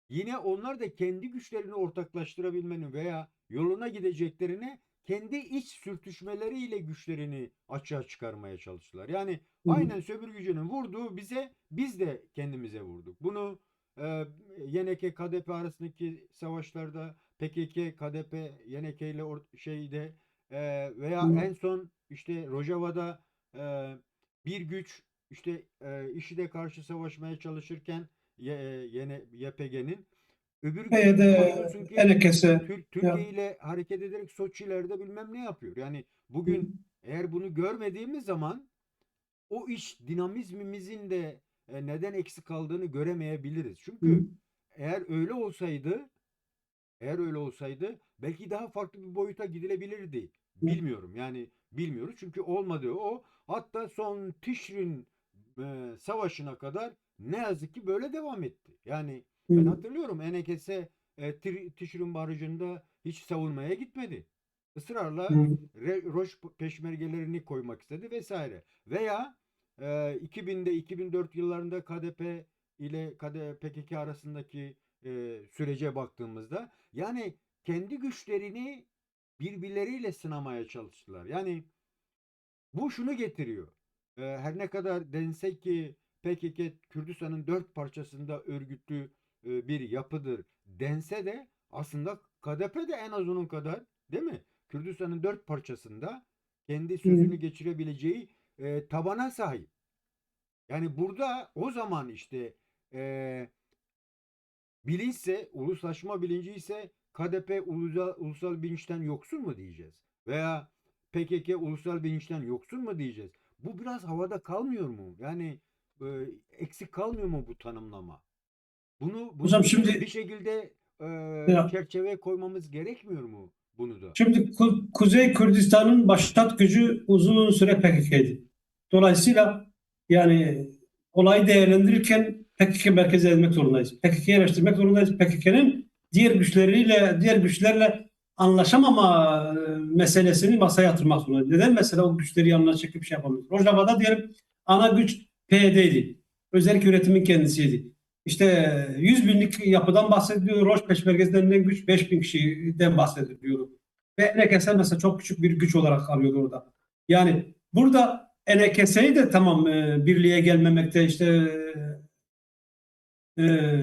yine onlar da kendi güçlerini ortaklaştırabilmenin veya yoluna gideceklerine kendi iç sürtüşmeleriyle güçlerini açığa çıkarmaya çalıştılar. Yani aynen sömürgücünün vurduğu bize biz de kendimize vurduk. Bunu YNK KDP arasındaki savaşlarda PKK KDP YNK ile şeyde veya en son işte Rojava'da bir güç işte IŞİD'e karşı savaşmaya çalışırken YPG'nin Öbür gün PYD, bakıyorsun ki Enekese Türkiye ya. ile hareket ederek Soçi'lerde bilmem ne yapıyor. Yani Hı, bugün eğer bunu görmediğimiz zaman o iş dinamizmimizin de neden eksik kaldığını göremeyebiliriz. hı, Çünkü eğer öyle olsaydı eğer öyle olsaydı belki daha farklı bir boyuta gidilebilirdi. hı, Bilmiyorum. Yani bilmiyoruz. Çünkü olmadı o. Hatta son Tişrin savaşına kadar ne yazık ki böyle devam etti. Yani ben hı, hatırlıyorum Enekese Tişrin Barajı'nda hiç savunmaya gitmedi. Israrla hı, Roş peşmergelerini koymak istedi vesaire. Veya 2000'de 2004 yıllarında KDP ile PKK arasındaki sürece baktığımızda yani kendi güçlerini birbirleriyle sınamaya çalıştılar. Yani bu şunu getiriyor. Her ne kadar dense ki PKK Kürdistan'ın dört parçasında örgütlü bir yapıdır dense de aslında KDP de en az onun kadar değil mi? Kürdistan'ın dört parçasında kendi hı. sözünü geçirebileceği tabana sahip. Yani burada o zaman işte e, bilinçse, uluslaşma bilinci ise KDP ulusal bilinçten yoksun mu diyeceğiz? Veya PKK ulusal bilinçten yoksun mu diyeceğiz? Bu biraz havada kalmıyor mu? Yani e, eksik kalmıyor mu bu tanımlama? Bunu Hocam bir şimdi şekilde ya, çerçeveye koymamız gerekmiyor mu bunu da? şimdi Kuzey Kürdistan'ın başlat gücü uzun süre PKK'ydi. Dolayısıyla yani olayı değerlendirirken PKK merkeze edilmek zorundayız. PKK'yi eleştirmek zorundayız. PKK'nın diğer güçlerle anlaşamama meselesini masaya yatırmak zorundayız. Neden mesela o güçleri yanına çekip şey yapamıyoruz? Rojava'da diyelim ana güç PYD'ydi. Özellik üretimin kendisiydi. İşte 100 binlik yapıdan bahsediliyor. Roş peşmergezinden güç 5 bin kişiden bahsediliyor. Ve Enekese mesela çok küçük bir güç olarak kalıyordu orada. Yani burada Enekese'yi de tamam birliğe gelmemekte işte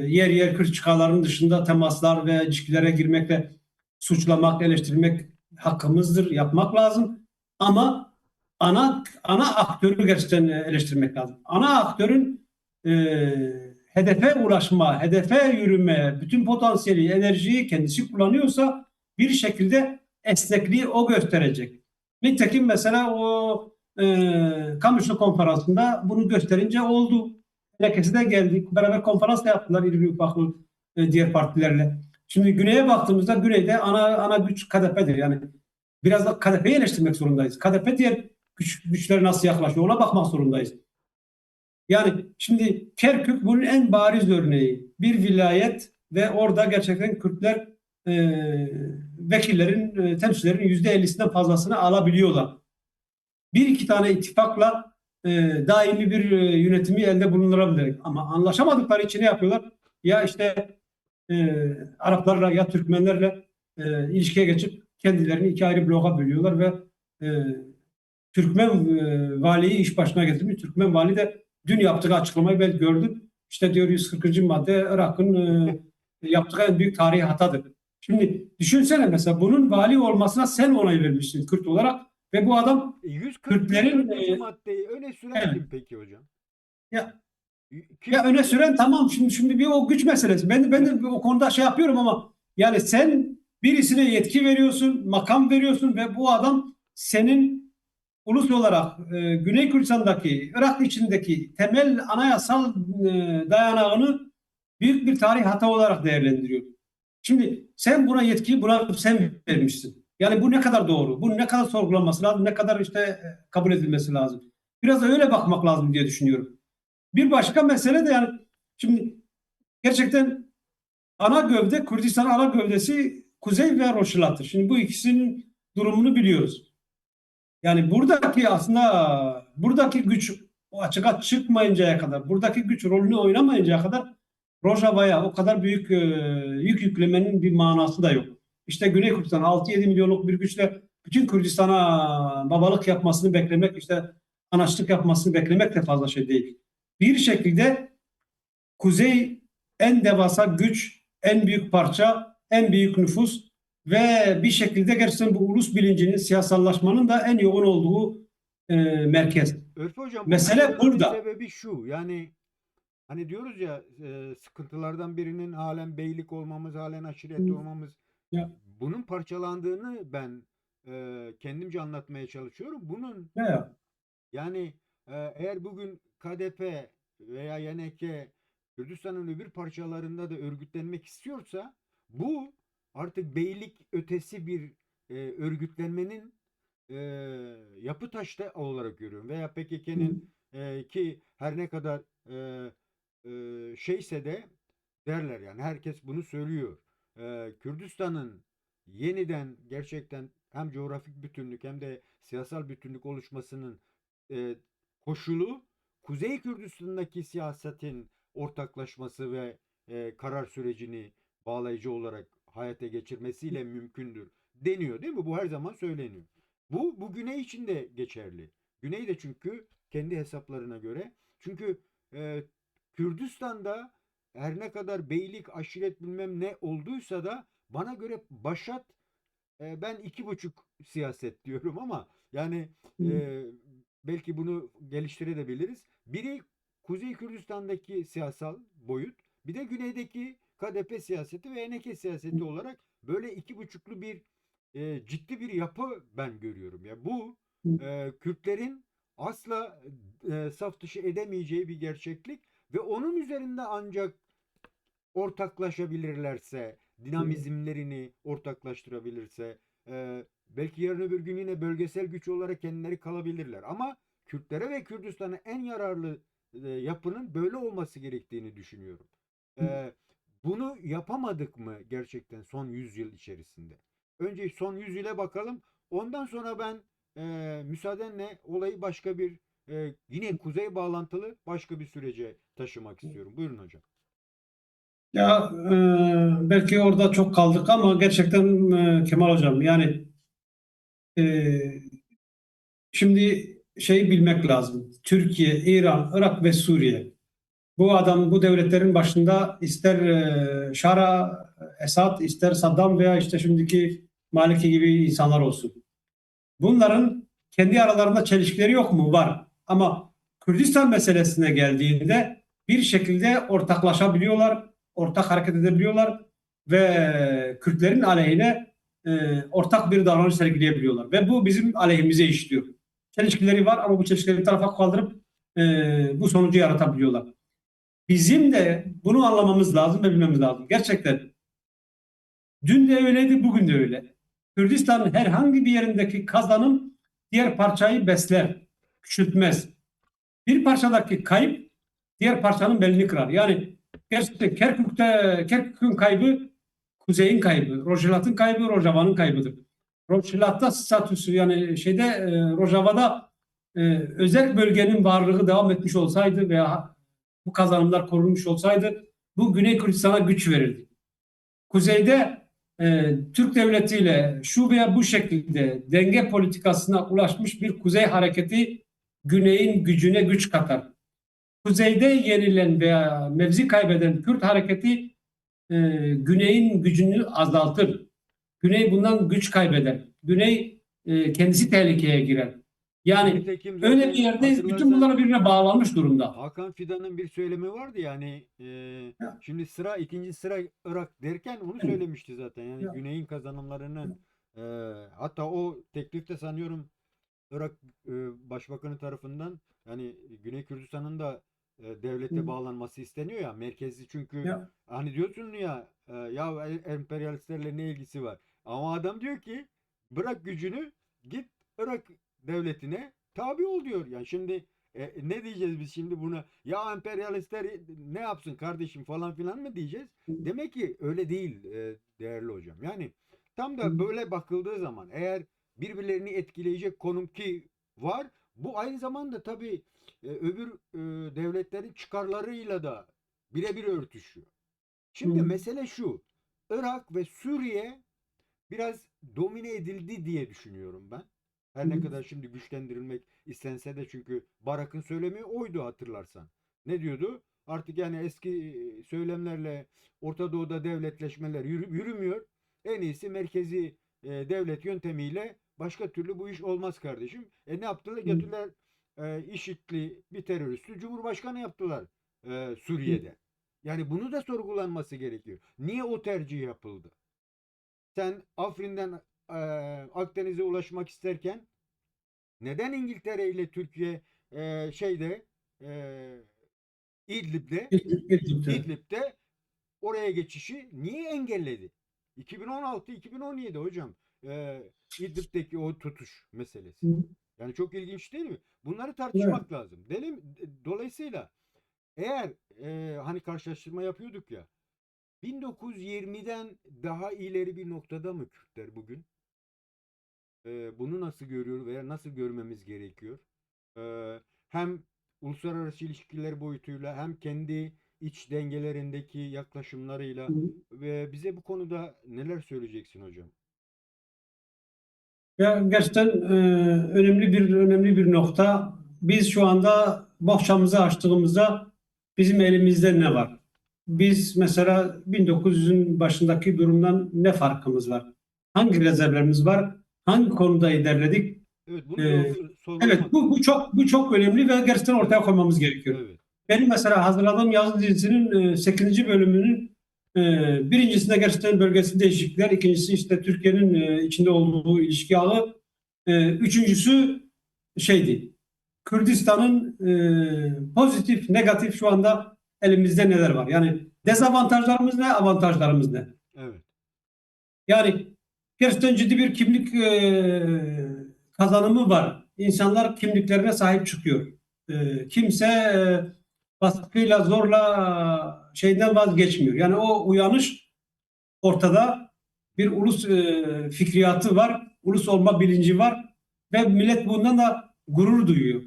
yer yer kırçıkaların dışında temaslar ve ilişkilere girmekle suçlamak, eleştirmek hakkımızdır, yapmak lazım. Ama ana aktörü gerçekten eleştirmek lazım. Ana aktörün e, hedefe ulaşma, hedefe yürüme, bütün potansiyeli, enerjiyi kendisi kullanıyorsa bir şekilde esnekliği o gösterecek. Nitekim mesela o Kamışlı konferansında bunu gösterince oldu. Herkesi de geldik. Beraber konferans da yaptılar irili ufaklı diğer partilerle. Şimdi Güney'e baktığımızda Güney'de ana güç KDP'dir. Yani biraz da KDP'yi eleştirmek zorundayız. KDP diğer güçlere nasıl yaklaşıyor ona bakmak zorundayız. Yani şimdi Kerkük bunun en bariz örneği. Bir vilayet ve orada gerçekten Kürtler e, vekillerin, temsilcilerin %50'sinden fazlasını alabiliyorlar. Bir iki tane ittifakla daimi bir yönetimi elde bulundurabilir. Ama anlaşamadıkları için ne yapıyorlar? Ya işte Araplarla ya Türkmenlerle ilişkiye geçip kendilerini iki ayrı bloka bölüyorlar ve e, Türkmen valiyi iş başına getirmiş. Türkmen vali de dün yaptığı açıklamayı ben gördüm. İşte diyor 140. madde Irak'ın yaptığı en büyük tarihi hatadır. Şimdi düşünsene mesela bunun vali olmasına sen onay vermişsin Kürt olarak ve bu adam Kürtlerin 144. maddeyi öne süren evet, kim peki hocam? ya Kim? öne süren tamam şimdi bir o güç meselesi. Ben de o konuda şey yapıyorum ama yani sen birisine yetki veriyorsun, makam veriyorsun ve bu adam senin ulus olarak Güney Kürdistan'daki, Irak içindeki temel anayasal dayanağını büyük bir tarih hata olarak değerlendiriyor. Şimdi sen buna yetkiyi buna sen vermişsin. Yani bu ne kadar doğru? Bu ne kadar sorgulanması lazım? Ne kadar işte kabul edilmesi lazım? Biraz da öyle bakmak lazım diye düşünüyorum. Bir başka mesele de yani şimdi gerçekten ana gövde Kürdistan ana gövdesi Kuzey ve Roşilat'tır. Şimdi bu ikisinin durumunu biliyoruz. Yani buradaki güç o açığa çıkmayıncaya kadar, buradaki güç rolünü oynamayıncaya kadar Rojava'ya o kadar büyük yük yüklemenin bir manası da yok. İşte Güney Kürdistan 6-7 milyonluk bir güçle bütün Kürdistan'a babalık yapmasını beklemek, işte anaçlık yapmasını beklemek de fazla şey değil. Bir şekilde Kuzey en devasa güç, en büyük parça, en büyük nüfus ve bir şekilde gerçekten bu ulus bilincinin, siyasallaşmanın da en yoğun olduğu merkez. Örfü hocam bunun Mesele sebebi burada. şu. Yani Hani diyoruz ya, sıkıntılardan birinin halen beylik olmamız, halen aşiret Hı. olmamız. Ya, Bunun parçalandığını ben kendimce anlatmaya çalışıyorum. Bunun ya. yani eğer bugün KDP veya YNK Kürdistan'ın öbür parçalarında da örgütlenmek istiyorsa, bu artık beylik ötesi bir örgütlenmenin e, yapı taşı olarak görüyorum. Veya Hı. PKK'nin ki her ne kadar şeyse de derler, yani herkes bunu söylüyor. Kürdistan'ın yeniden gerçekten hem coğrafik bütünlük hem de siyasal bütünlük oluşmasının e, koşulu Kuzey Kürdistan'daki siyasetin ortaklaşması ve karar sürecini bağlayıcı olarak hayata geçirmesiyle mümkündür deniyor, değil mi? Bu her zaman söyleniyor. Bu Güney için de geçerli. Güney de çünkü kendi hesaplarına göre. Çünkü e, Kürdistan'da her ne kadar beylik, aşiret bilmem ne olduysa da bana göre başat, ben 2,5 siyaset diyorum ama yani Hı. belki bunu geliştirebiliriz. Biri Kuzey Kürdistan'daki siyasal boyut, bir de güneydeki KDP siyaseti ve ENK siyaseti olarak böyle 2,5'lu bir ciddi bir yapı ben görüyorum. Ya bu Hı. Kürtlerin asla saf dışı edemeyeceği bir gerçeklik ve onun üzerinde ancak ortaklaşabilirlerse, dinamizmlerini ortaklaştırabilirse, belki yarın öbür gün yine bölgesel güç olarak kendileri kalabilirler. Ama Kürtlere ve Kürdistan'a en yararlı yapının böyle olması gerektiğini düşünüyorum. E, Bunu yapamadık mı gerçekten son 100 yıl içerisinde? Önce son 100 yıla bakalım. Ondan sonra ben müsaadenle olayı başka bir yine kuzey bağlantılı başka bir sürece taşımak istiyorum. Buyurun hocam. Ya, belki orada çok kaldık ama gerçekten, Kemal Hocam, yani e, şimdi şey bilmek lazım. Türkiye, İran, Irak ve Suriye. Bu devletlerin başında ister Şara, Esad, ister Saddam veya işte şimdiki Maliki gibi insanlar olsun. Bunların kendi aralarında çelişkileri yok mu? Var. Ama Kürdistan meselesine geldiğinde bir şekilde ortaklaşabiliyorlar, ortak hareket edebiliyorlar ve Kürtlerin aleyhine ortak bir davranış sergileyebiliyorlar. Ve bu bizim aleyhimize işliyor. Çelişkileri var ama bu çelişkileri bir tarafa kaldırıp bu sonucu yaratabiliyorlar. Bizim de bunu anlamamız lazım ve bilmemiz lazım. Gerçekten dün de öyleydi, bugün de öyle. Kürdistan'ın herhangi bir yerindeki kazanım diğer parçayı besler, küçültmez. Bir parçadaki kayıp diğer parçanın belini kırar. Yani gerçekten Kerkük'ün kaybı Kuzey'in kaybı, Rojava'nın kaybı Rojava'nın kaybıdır. Rojava'da statüsü, yani Rojava'da özel bölgenin varlığı devam etmiş olsaydı veya bu kazanımlar korunmuş olsaydı bu Güney Kürdistan'a güç verirdi. Kuzeyde Türk devletiyle şu veya bu şekilde denge politikasına ulaşmış bir kuzey hareketi güneyin gücüne güç katar. Kuzeyde yenilen veya mevzi kaybeden Kürt hareketi güneyin gücünü azaltır. Güney bundan güç kaybeder. Güney kendisi tehlikeye girer. Yani Nitekim öyle bir zaten yerdeyiz. Bütün hatırlarsan bunlar birbirine bağlanmış durumda. Hakan Fidan'ın bir söylemi vardı yani, Ya, şimdi ikinci sıra Irak derken onu evet, söylemişti zaten. Yani ya, Güney'in kazanımlarının e, hatta o teklifte sanıyorum Irak Başbakanı tarafından, yani Güney Kürdistan'ın da devlete bağlanması isteniyor ya, merkezi, çünkü ya, hani diyorsun ya, ya emperyalistlerle ne ilgisi var? Ama adam diyor ki bırak gücünü, git Irak devletine tabi ol diyor. Yani şimdi ne diyeceğiz biz şimdi buna? Ya emperyalistler ne yapsın kardeşim falan filan mı diyeceğiz? Demek ki öyle değil değerli hocam. Yani tam da böyle bakıldığı zaman, eğer birbirlerini etkileyecek konum ki var, bu aynı zamanda tabii öbür devletlerin çıkarlarıyla da birebir örtüşüyor. Şimdi mesele şu: Irak ve Suriye biraz domine edildi diye düşünüyorum ben. Her ne kadar şimdi güçlendirilmek istense de, çünkü Barak'ın söylemi oydu hatırlarsan. Ne diyordu? Artık yani eski söylemlerle Orta Doğu'da devletleşmeler yürümüyor. En iyisi merkezi devlet yöntemiyle, başka türlü bu iş olmaz kardeşim. Ne yaptılar? Götürdüler IŞİD'li bir teröristi Cumhurbaşkanı yaptılar. Suriye'de. Yani bunu da sorgulanması gerekiyor. Niye o tercih yapıldı? Sen Afrin'den Akdeniz'e ulaşmak isterken neden İngiltere ile Türkiye şeyde e, İdlib'de İdlib'de. İdlib'de oraya geçişi niye engelledi? 2016-2017 hocam İdlib'deki o tutuş meselesi. Yani çok ilginç değil mi? Bunları Evet. tartışmak lazım. Dolayısıyla eğer hani karşılaştırma yapıyorduk ya 1920'den daha ileri bir noktada mı Kürtler bugün? Bunu nasıl görüyor veya nasıl görmemiz gerekiyor? Hem uluslararası ilişkiler boyutuyla hem kendi iç dengelerindeki yaklaşımlarıyla ve bize bu konuda neler söyleyeceksin hocam? Ya gerçekten önemli bir nokta. Biz şu anda bohçamızı açtığımızda bizim elimizde ne var? Biz mesela 1900'ün başındaki durumdan ne farkımız var? Hangi rezervlerimiz var? Hangi konuda ilerledik? Evet, bunu E, evet, sorgulamak bu lazım. çok önemli ve gerçekten ortaya koymamız gerekiyor. Evet, Benim mesela hazırladığım yazı dizisinin 8. bölümünün birincisinde gerçekten bölgesel değişiklikler, ikincisi işte Türkiye'nin içinde olduğu ilişki ağı, üçüncüsü şeydi, Kürdistan'ın pozitif, negatif şu anda elimizde neler var? Yani dezavantajlarımız ne, avantajlarımız ne? evet. Yani gerçekten ciddi bir kimlik kazanımı var. İnsanlar kimliklerine sahip çıkıyor. Kimse baskıyla, zorla şeyden vazgeçmiyor. Yani o uyanış ortada, bir ulus fikriyatı var, ulus olma bilinci var ve millet bundan da gurur duyuyor.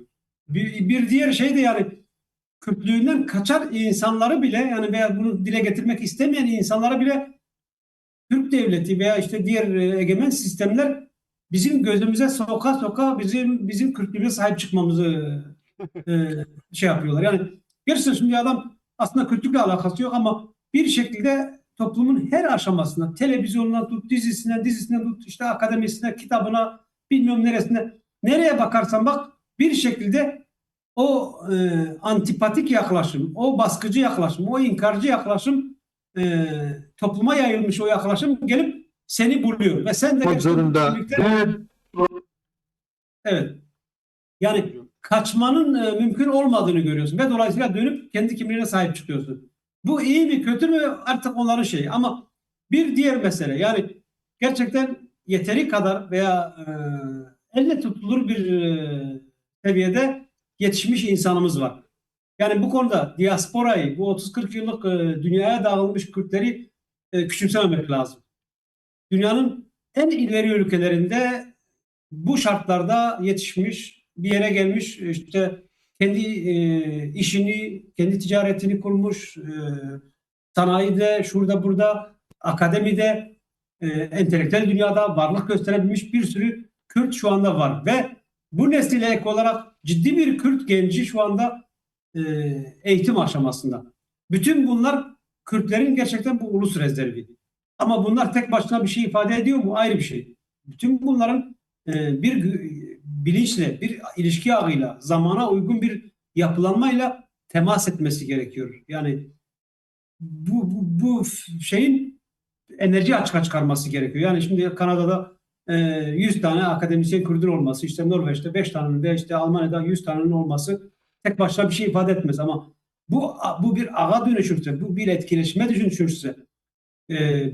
Bir diğer şey de yani Kürtlüğünden kaçar insanları bile yani veya bunu dile getirmek istemeyen insanları bile Türk devleti veya işte diğer egemen sistemler bizim gözümüze soka soka bizim Kürtlüğüne sahip çıkmamızı e, şey yapıyorlar. Yani gerçekten şimdi adam aslında Kürtlükle alakası yok ama bir şekilde toplumun her aşamasında televizyonundan tut, dizisinden tut, işte akademisine, kitabına, bilmiyorum neresine, nereye bakarsan bak bir şekilde o antipatik yaklaşım, o baskıcı yaklaşım, o inkarcı yaklaşım topluma yayılmış o yaklaşım gelip seni buluyor. Ve sen de Olmak gerçekten bu zorunda. kimlikten Evet. evet Evet yani hocam. kaçmanın mümkün olmadığını görüyorsun ve dolayısıyla dönüp kendi kimliğine sahip çıkıyorsun. Bu iyi mi kötü mü artık onların şeyi ama bir diğer mesele yani gerçekten yeteri kadar veya elle tutulur bir seviyede yetişmiş insanımız var. Yani bu konuda diasporayı, bu 30-40 yıllık dünyaya dağılmış Kürtleri küçümsememek lazım. Dünyanın en ileri ülkelerinde bu şartlarda yetişmiş, bir yere gelmiş, işte kendi işini, kendi ticaretini kurmuş, sanayide, şurada burada, akademide, entelektüel dünyada varlık gösterebilmiş bir sürü Kürt şu anda var. Ve bu nesile ek olarak ciddi bir Kürt genci şu anda e, eğitim aşamasında. Bütün bunlar Kürtlerin gerçekten bu ulus rezervi. Ama bunlar tek başına bir şey ifade ediyor mu? Ayrı bir şey. Bütün bunların bir bilinçle, bir ilişki ağıyla, zamana uygun bir yapılanmayla temas etmesi gerekiyor. Yani bu şeyin enerji açığa çıkarması gerekiyor. Yani şimdi Kanada'da 100 tane akademisyen Kürt'ün olması, işte Norveç'te 5 tanenin ve işte Almanya'da 100 tanenin olması tek başına bir şey ifade etmez ama bu bir ağa dönüşürse, bu bir etkileşime dönüşürse,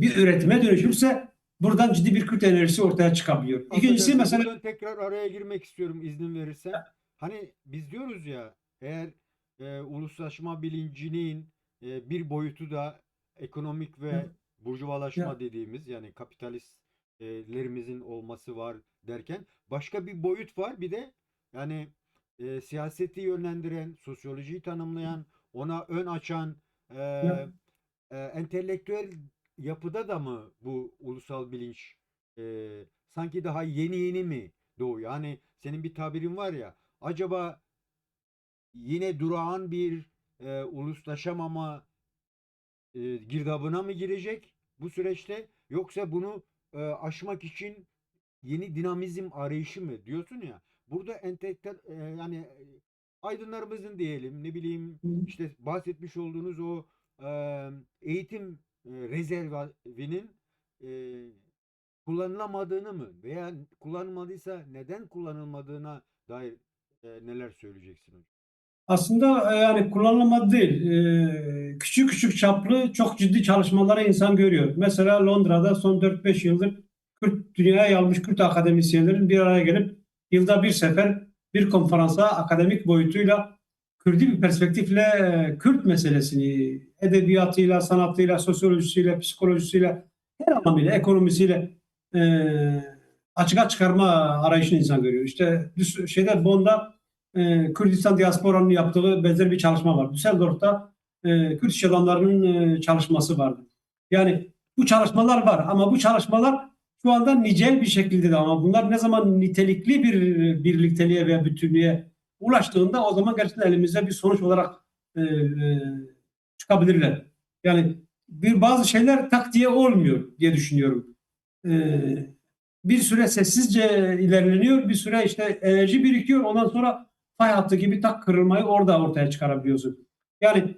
bir üretime dönüşürse buradan ciddi bir Kürt enerjisi ortaya çıkabiliyor. İkincisi Affedersin, mesela buradan tekrar araya girmek istiyorum iznin verirsen. Hani biz diyoruz ya eğer uluslaşma bilincinin bir boyutu da ekonomik ve burjuvalaşma ya, dediğimiz yani kapitalistlerimizin olması var derken başka bir boyut var. Bir de yani siyaseti yönlendiren, sosyolojiyi tanımlayan, ona ön açan e, ya, entelektüel yapıda da mı bu ulusal bilinç sanki daha yeni yeni mi doğuyor? Hani senin bir tabirin var ya, acaba yine durağan bir uluslaşamama girdabına mı girecek bu süreçte, yoksa bunu aşmak için yeni dinamizm arayışı mı diyorsun ya? Burada entelektüel yani aydınlarımızın diyelim, ne bileyim, işte bahsetmiş olduğunuz o eğitim rezervinin e, kullanılamadığını mı veya kullanılmadıysa neden kullanılmadığına dair neler söyleyeceksin hocam? Aslında yani kullanılmadı değil. Küçük küçük çaplı çok ciddi çalışmaları insan görüyor. Mesela Londra'da son 4-5 yıldır dünyaya yayılmış Kürt akademisyenlerin bir araya gelip yılda bir sefer bir konferansa akademik boyutuyla Kürdi bir perspektifle Kürt meselesini edebiyatıyla, sanatıyla, sosyolojisiyle, psikolojisiyle, her anlamıyla, ekonomisiyle e, açığa çıkarma arayışını insan görüyor. İşte Bonn'da Kürdistan diasporanın yaptığı benzer bir çalışma var. Düsseldorf'ta Kürt iş adamlarının çalışması vardı. Yani bu çalışmalar var ama bu çalışmalar şu anda nicel bir şekilde de, ama bunlar ne zaman nitelikli bir birlikteliğe veya bütünlüğe ulaştığında o zaman gerçekten elimizde bir sonuç olarak çıkabilirler. Yani bazı şeyler tak diye olmuyor diye düşünüyorum. E, Bir süre sessizce ilerleniyor, bir süre işte enerji birikiyor, ondan sonra fay hattı gibi tak kırılmayı orada ortaya çıkarabiliyorsun. Yani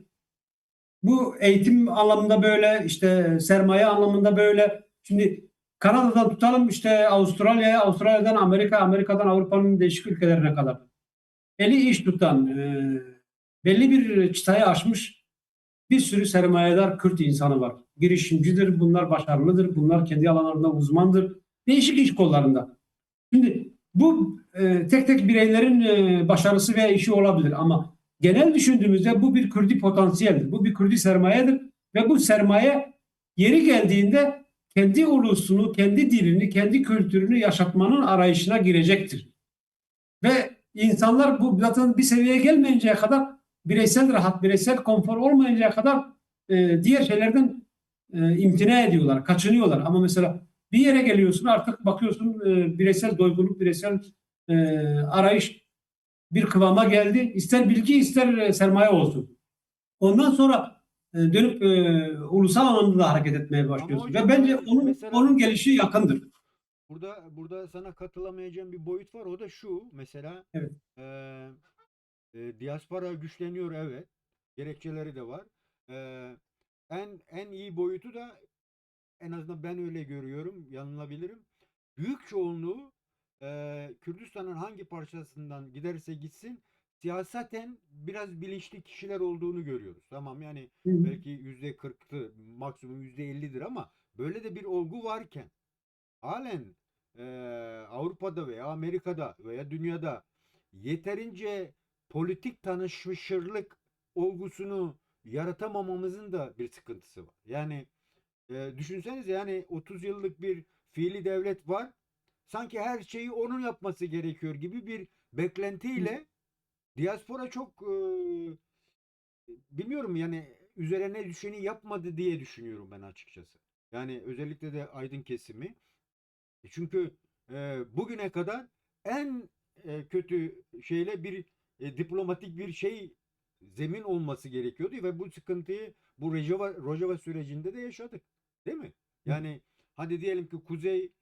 bu eğitim anlamında böyle, işte sermaye anlamında böyle. Şimdi Kanada'dan tutalım işte Avustralya'ya, Avustralya'dan Amerika, Amerika'dan Avrupa'nın değişik ülkelerine kadar. Eli iş tutan, belli bir çıtayı aşmış bir sürü sermayedar Kürt insanı var. Girişimcidir, bunlar başarılıdır, bunlar kendi alanlarında uzmandır. Değişik iş kollarında. Şimdi bu tek tek bireylerin başarısı veya işi olabilir ama genel düşündüğümüzde bu bir Kürdi potansiyeldir. Bu bir Kürdi sermayedir ve bu sermaye yeri geldiğinde kendi ulusunu, kendi dilini, kendi kültürünü yaşatmanın arayışına girecektir. Ve insanlar bu zaten bir seviyeye gelmeyinceye kadar, bireysel rahat, bireysel konfor olmayıncaya kadar diğer şeylerden imtina ediyorlar, kaçınıyorlar. Ama mesela bir yere geliyorsun, artık bakıyorsun bireysel doygunluk, bireysel e, arayış bir kıvama geldi. İster bilgi ister sermaye olsun. Ondan sonra dönüp ulusal anlamda da hareket etmeye Ama başlıyorsun. Ve hocam bence onun mesela gelişi yakındır. burada sana katılamayacağım bir boyut var. O da şu mesela, Evet. eee diaspora güçleniyor, evet. Gerekçeleri de var. Eee, en iyi boyutu da, en azından ben öyle görüyorum, yanılabilirim. Büyük çoğunluğu Kürdistan'ın hangi parçasından giderse gitsin siyasaten biraz bilinçli kişiler olduğunu görüyoruz. Tamam, yani Hı hı. belki %40'tı, maksimum %50'dir ama böyle de bir olgu varken halen Avrupa'da veya Amerika'da veya dünyada yeterince politik tanışmışırlık olgusunu yaratamamamızın da bir sıkıntısı var. Yani düşünsenize, yani 30 yıllık bir fiili devlet var. Sanki her şeyi onun yapması gerekiyor gibi bir beklentiyle diaspora çok bilmiyorum, yani üzerine düşeni yapmadı diye düşünüyorum ben açıkçası. Yani özellikle de aydın kesimi. Çünkü bugüne kadar en kötü şeyle bir diplomatik bir şey zemin olması gerekiyordu ve bu sıkıntıyı bu Rojava sürecinde de yaşadık. Değil mi? Yani hadi diyelim ki Kuzey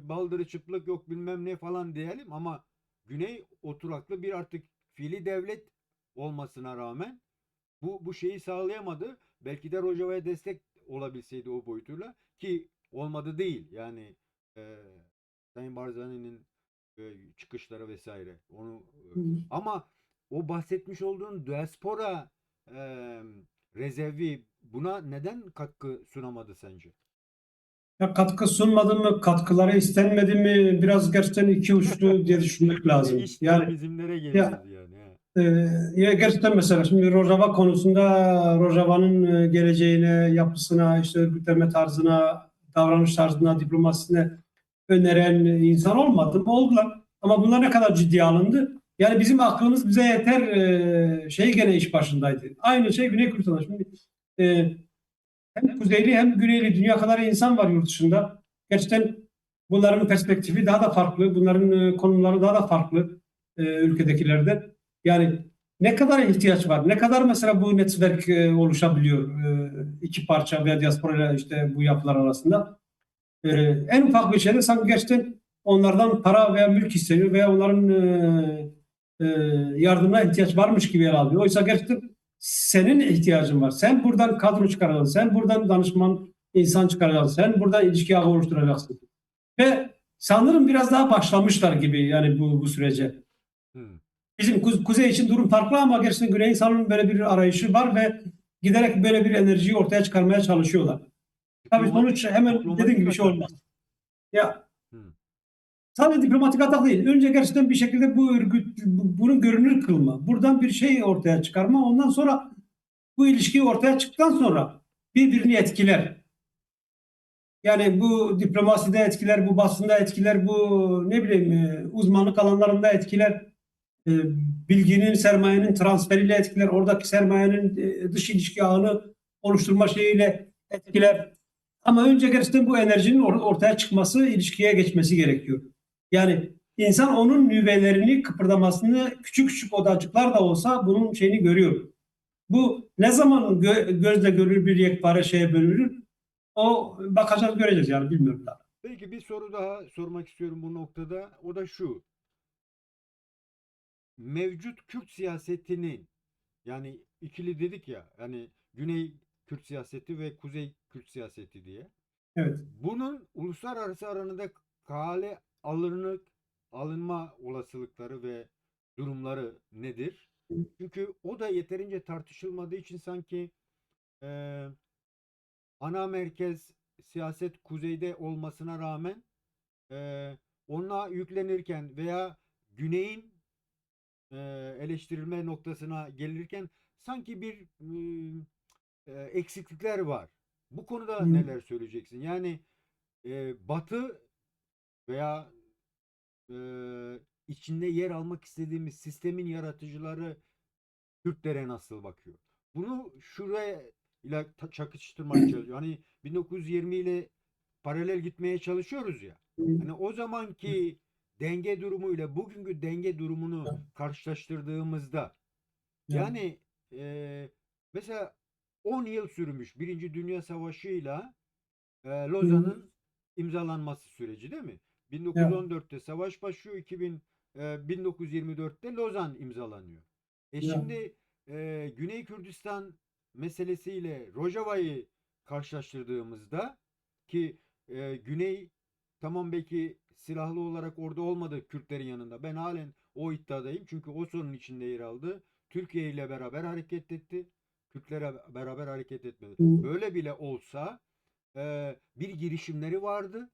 baldırı çıplak, yok bilmem ne falan diyelim ama Güney oturaklı bir artık fiili devlet olmasına rağmen bu şeyi sağlayamadı. Belki de Rojava'ya destek olabilseydi o boyutuyla, ki olmadı değil. Yani e, Sayın Barzani'nin çıkışları vesaire. Ama o bahsetmiş olduğun diaspora e, rezervi buna neden katkı sunamadı sence? Ya katkı sunmadı mı, katkıları istenmedi mi, biraz gerçekten iki uçlu diye düşünmek Yine lazım. iş Yani bizimlere ya, geliyoruz yani. Ha. e, ya gerçekten mesela şimdi Rojava konusunda Rojava'nın geleceğine, yapısına, işte örgütleme tarzına, davranış tarzına, diplomasisine öneren insan olmadı mı? Oldular. Ama bunlar ne kadar ciddiye alındı? Yani bizim aklımız bize yeter şey gene iş başındaydı. Aynı şey Güney Kürdistan'da. Şimdi e, hem kuzeyli hem güneyli dünya kadar insan var yurt dışında. Gerçekten bunların perspektifi daha da farklı. Bunların konumları daha da farklı ülkedekilerden. Yani ne kadar ihtiyaç var? Ne kadar mesela bu network oluşabiliyor iki parça veya diaspora ile işte bu yapılar arasında? En ufak bir şeyde sanki gerçekten onlardan para veya mülk isteniyor veya onların yardımına ihtiyaç varmış gibi yer alıyor. Oysa gerçekten senin ihtiyacın var. Sen buradan kadro çıkaracaksın. Sen buradan danışman insan çıkaracaksın. Sen buradan ilişki ağı oluşturacaksın. Ve sanırım biraz daha başlamışlar gibi yani bu sürece. Hmm. Bizim kuzey için durum farklı ama gerçekten güneyin sanırım böyle bir arayışı var ve giderek böyle bir enerjiyi ortaya çıkarmaya çalışıyorlar. Tabii sonuç hemen dediğim Diplomatik gibi şey atak. olmaz. Ya Hmm. sadece diplomatik atak değil. Önce gerçekten bir şekilde bu örgüt bunu görünür kılma. Buradan bir şey ortaya çıkarma. Ondan sonra bu ilişki ortaya çıktıktan sonra birbirini etkiler. Yani bu diplomaside etkiler, bu basında etkiler, bu ne bileyim uzmanlık alanlarında etkiler, e, bilginin, sermayenin transferiyle etkiler, oradaki sermayenin dış ilişki ağını oluşturma şeyiyle etkiler. Ama önce gerçekten bu enerjinin ortaya çıkması, ilişkiye geçmesi gerekiyor. Yani insan onun nüvelerini, kıpırdamasını küçük küçük odacıklar da olsa bunun şeyini görüyor. Bu ne zaman gözle görülür bir yekpare şeye bölünür? O bakacağız göreceğiz yani bilmiyorum daha. Peki bir soru daha sormak istiyorum bu noktada. O da şu. Mevcut Kürt siyasetinin, yani ikili dedik ya, yani Güney Kürt siyaseti ve Kuzey Kürt siyaseti diye. Evet. Bunun uluslararası aranında kale alınma olasılıkları ve durumları nedir? Çünkü o da yeterince tartışılmadığı için sanki e, ana merkez siyaset kuzeyde olmasına rağmen ona yüklenirken veya güneyin e, eleştirilme noktasına gelirken sanki bir eksiklikler var. Bu konuda Hı. neler söyleyeceksin? Yani Batı veya e, içinde yer almak istediğimiz sistemin yaratıcıları Kürtlere nasıl bakıyor? Bunu şuraya ile çakıştırmaya çalışıyor. Hani 1920 ile paralel gitmeye çalışıyoruz ya. Hani o zamanki denge durumu ile bugünkü denge durumunu karşılaştırdığımızda, Ya. yani mesela 10 yıl sürmüş Birinci Dünya Savaşı'yla Hı. Lozan'ın imzalanması süreci değil mi? Ya. 1914'te savaş başlıyor, 1924'te Lozan imzalanıyor. Ya. Şimdi Güney Kürdistan meselesiyle Rojava'yı karşılaştırdığımızda ki Güney tamam belki silahlı olarak orada olmadı Kürtlerin yanında. Ben halen o iddiadayım çünkü o sorunun içinde yer aldı. Türkiye ile beraber hareket etti. Kürtlere beraber hareket etmedi. Hı. Böyle bile olsa bir girişimleri vardı.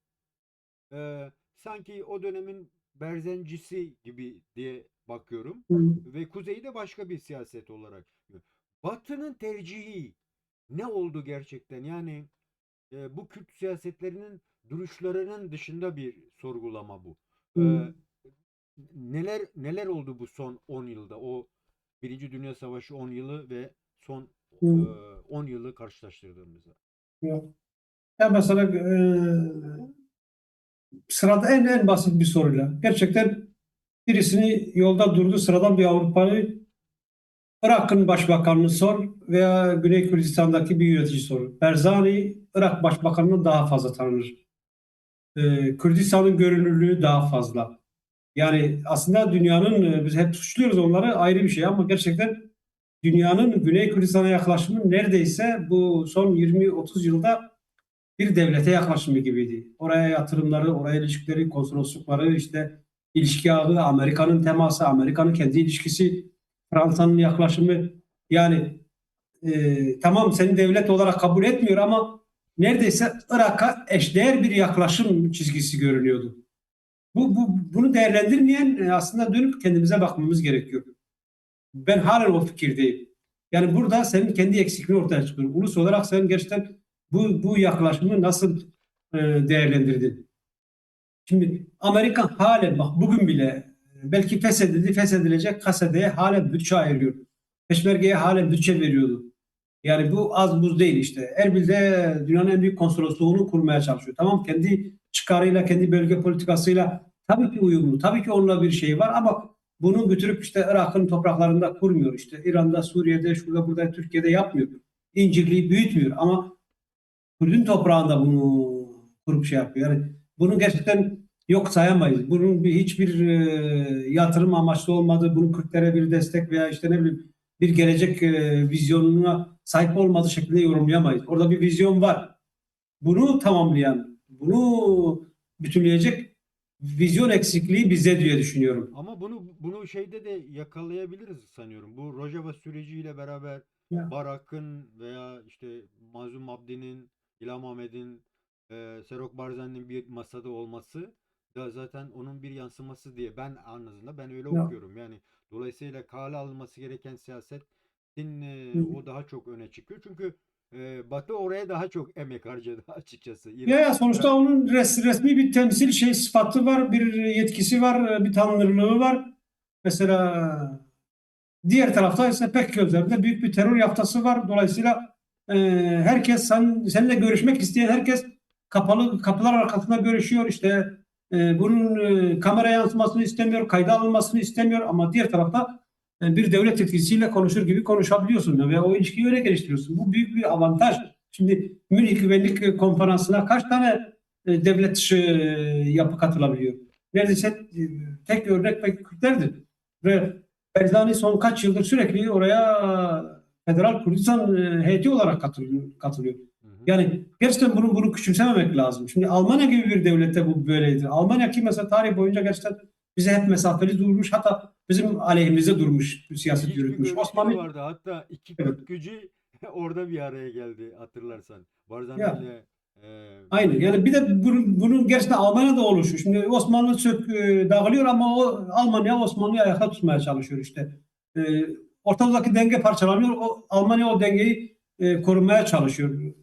Sanki o dönemin berzencisi gibi diye bakıyorum. Hı. Ve kuzeyde başka bir siyaset olarak. Batı'nın tercihi ne oldu gerçekten? Yani bu Kürt siyasetlerinin duruşlarının dışında bir sorgulama bu. Hı. Neler oldu bu son 10 yılda? O Birinci Dünya Savaşı 10 yılı ve son e, Hı. 10 yılı karşılaştırdığımızda. Ya. Ya mesela sırada en basit bir soruyla. Gerçekten birisini yolda durdu sıradan bir Avrupalı Irak'ın başbakanını sor veya Güney Kürdistan'daki bir yönetici sor. Barzani Irak başbakanını daha fazla tanır. Kürdistan'ın görünürlüğü daha fazla. Yani aslında dünyanın biz hep suçluyoruz onları ayrı bir şey ama gerçekten dünyanın Güney Kürdistan'a yaklaşımı neredeyse bu son 20-30 yılda bir devlete yaklaşımı gibiydi. Oraya yatırımları, oraya ilişkileri, konsoloslukları, işte ilişki ağı, Amerika'nın teması, Amerika'nın kendi ilişkisi, Fransa'nın yaklaşımı. Yani tamam seni devlet olarak kabul etmiyor ama neredeyse Irak'a eşdeğer bir yaklaşım çizgisi görünüyordu. Bunu değerlendirmeyen aslında dönüp kendimize bakmamız gerekiyor. Ben halen o fikirdeyim. Yani burada senin kendi eksikliğini ortaya çıkıyor. Ulus olarak sen gerçekten bu yaklaşımı nasıl değerlendirdin? Şimdi Amerika halen bak bugün bile belki feshedildi, feshedilecek kasedeye halen bütçe ayırıyor. Peşmergeye halen bütçe veriyordu. Yani bu az buz değil işte. Erbil'de dünyanın en büyük konsolosluğunu kurmaya çalışıyor. Tamam kendi çıkarıyla, kendi bölge politikasıyla tabii ki uyumlu. Tabii ki onunla bir şey var ama bunu götürüp işte Irak'ın topraklarında kurmuyor. İşte İran'da, Suriye'de, şurada, burada, Türkiye'de yapmıyor. İncirliği büyütmüyor ama Kürdün toprağında bunu kurup şey yapıyor. Yani bunu gerçekten yok sayamayız. Bunun hiçbir yatırım amaçlı olmadığı, bunun Kürtlere bir destek veya işte ne bileyim bir gelecek vizyonuna sahip olmadığı şekilde yorumlayamayız. Orada bir vizyon var. Bunu tamamlayan, bunu bütünleyecek vizyon eksikliği bizde diye düşünüyorum. Ama bunu şeyde de yakalayabiliriz sanıyorum. Bu Rojava süreciyle beraber Ya, Barak'ın veya işte Mazlum Abdi'nin, İlham Ahmet'in, Serok Barzani'nin bir masada olması da zaten onun bir yansıması diye ben anladığımda ben öyle ya, okuyorum. Yani dolayısıyla kale alınması gereken siyasetin hı. o daha çok öne çıkıyor. Çünkü Batı oraya daha çok emek harcadı açıkçası. Ya sonuçta Irak. onun resmi bir temsil sıfatı var, bir yetkisi var, bir tanınırlığı var. Mesela diğer tarafta ise pek gözlemde büyük bir terör yaftası var. Dolayısıyla e, herkes seninle görüşmek isteyen herkes kapalı kapılar arkasında görüşüyor. İşte bunun kamera yansımasını istemiyor, kayda alınmasını istemiyor. Ama diğer tarafta bir devlet yetkilisiyle konuşur gibi konuşabiliyorsun ve o ilişkiyi öyle geliştiriyorsun. Bu büyük bir avantaj. Şimdi Münih Güvenlik Konferansı'na kaç tane devlet dışı yapı katılabiliyor? Neredeyse tek örnek belki Kürtlerdir. Ve Barzani son kaç yıldır sürekli oraya Federal Kurdistan heyeti olarak katılıyor. Hı hı. Yani gerçekten bunu küçümsememek lazım. Şimdi Almanya gibi bir devlette bu böyleydi. Almanya ki mesela tarih boyunca gerçekten bize hep mesafeli durmuş, hatta bizim aleyhimize durmuş, siyaset İlginç bir yürütmüş. görüşü de Osmanlı, vardı. Hatta iki evet. Kürt gücü orada bir araya geldi hatırlarsan. Barzani Ya ile aynı. Yani bir de bunun gerçekten Almanya'da oluşu. Şimdi Osmanlı dağılıyor ama Almanya Osmanlı'yı ayakta tutmaya çalışıyor işte. E, Ortadaki denge parçalanıyor. Almanya o dengeyi korumaya çalışıyor.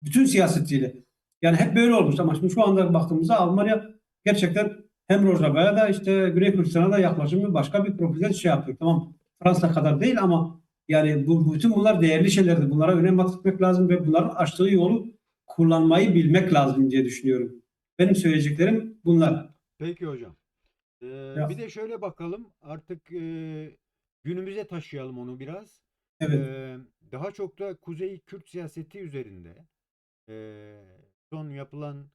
Bütün siyasetiyle. Yani hep böyle olmuş ama şimdi şu anda baktığımızda Almanya gerçekten hem Rojava'ya da işte Güney Kürdistan'a da yaklaşımı başka bir profilde şey yapıyor. Tamam, Fransa kadar değil ama yani bütün bunlar değerli şeylerdir. Bunlara önem atfetmek lazım ve bunların açtığı yolu kullanmayı bilmek lazım diye düşünüyorum. Benim söyleyeceklerim bunlar. peki hocam. Ya, Bir de şöyle bakalım artık günümüze taşıyalım onu biraz. evet. Daha çok da Kuzey Kürt siyaseti üzerinde e, son yapılan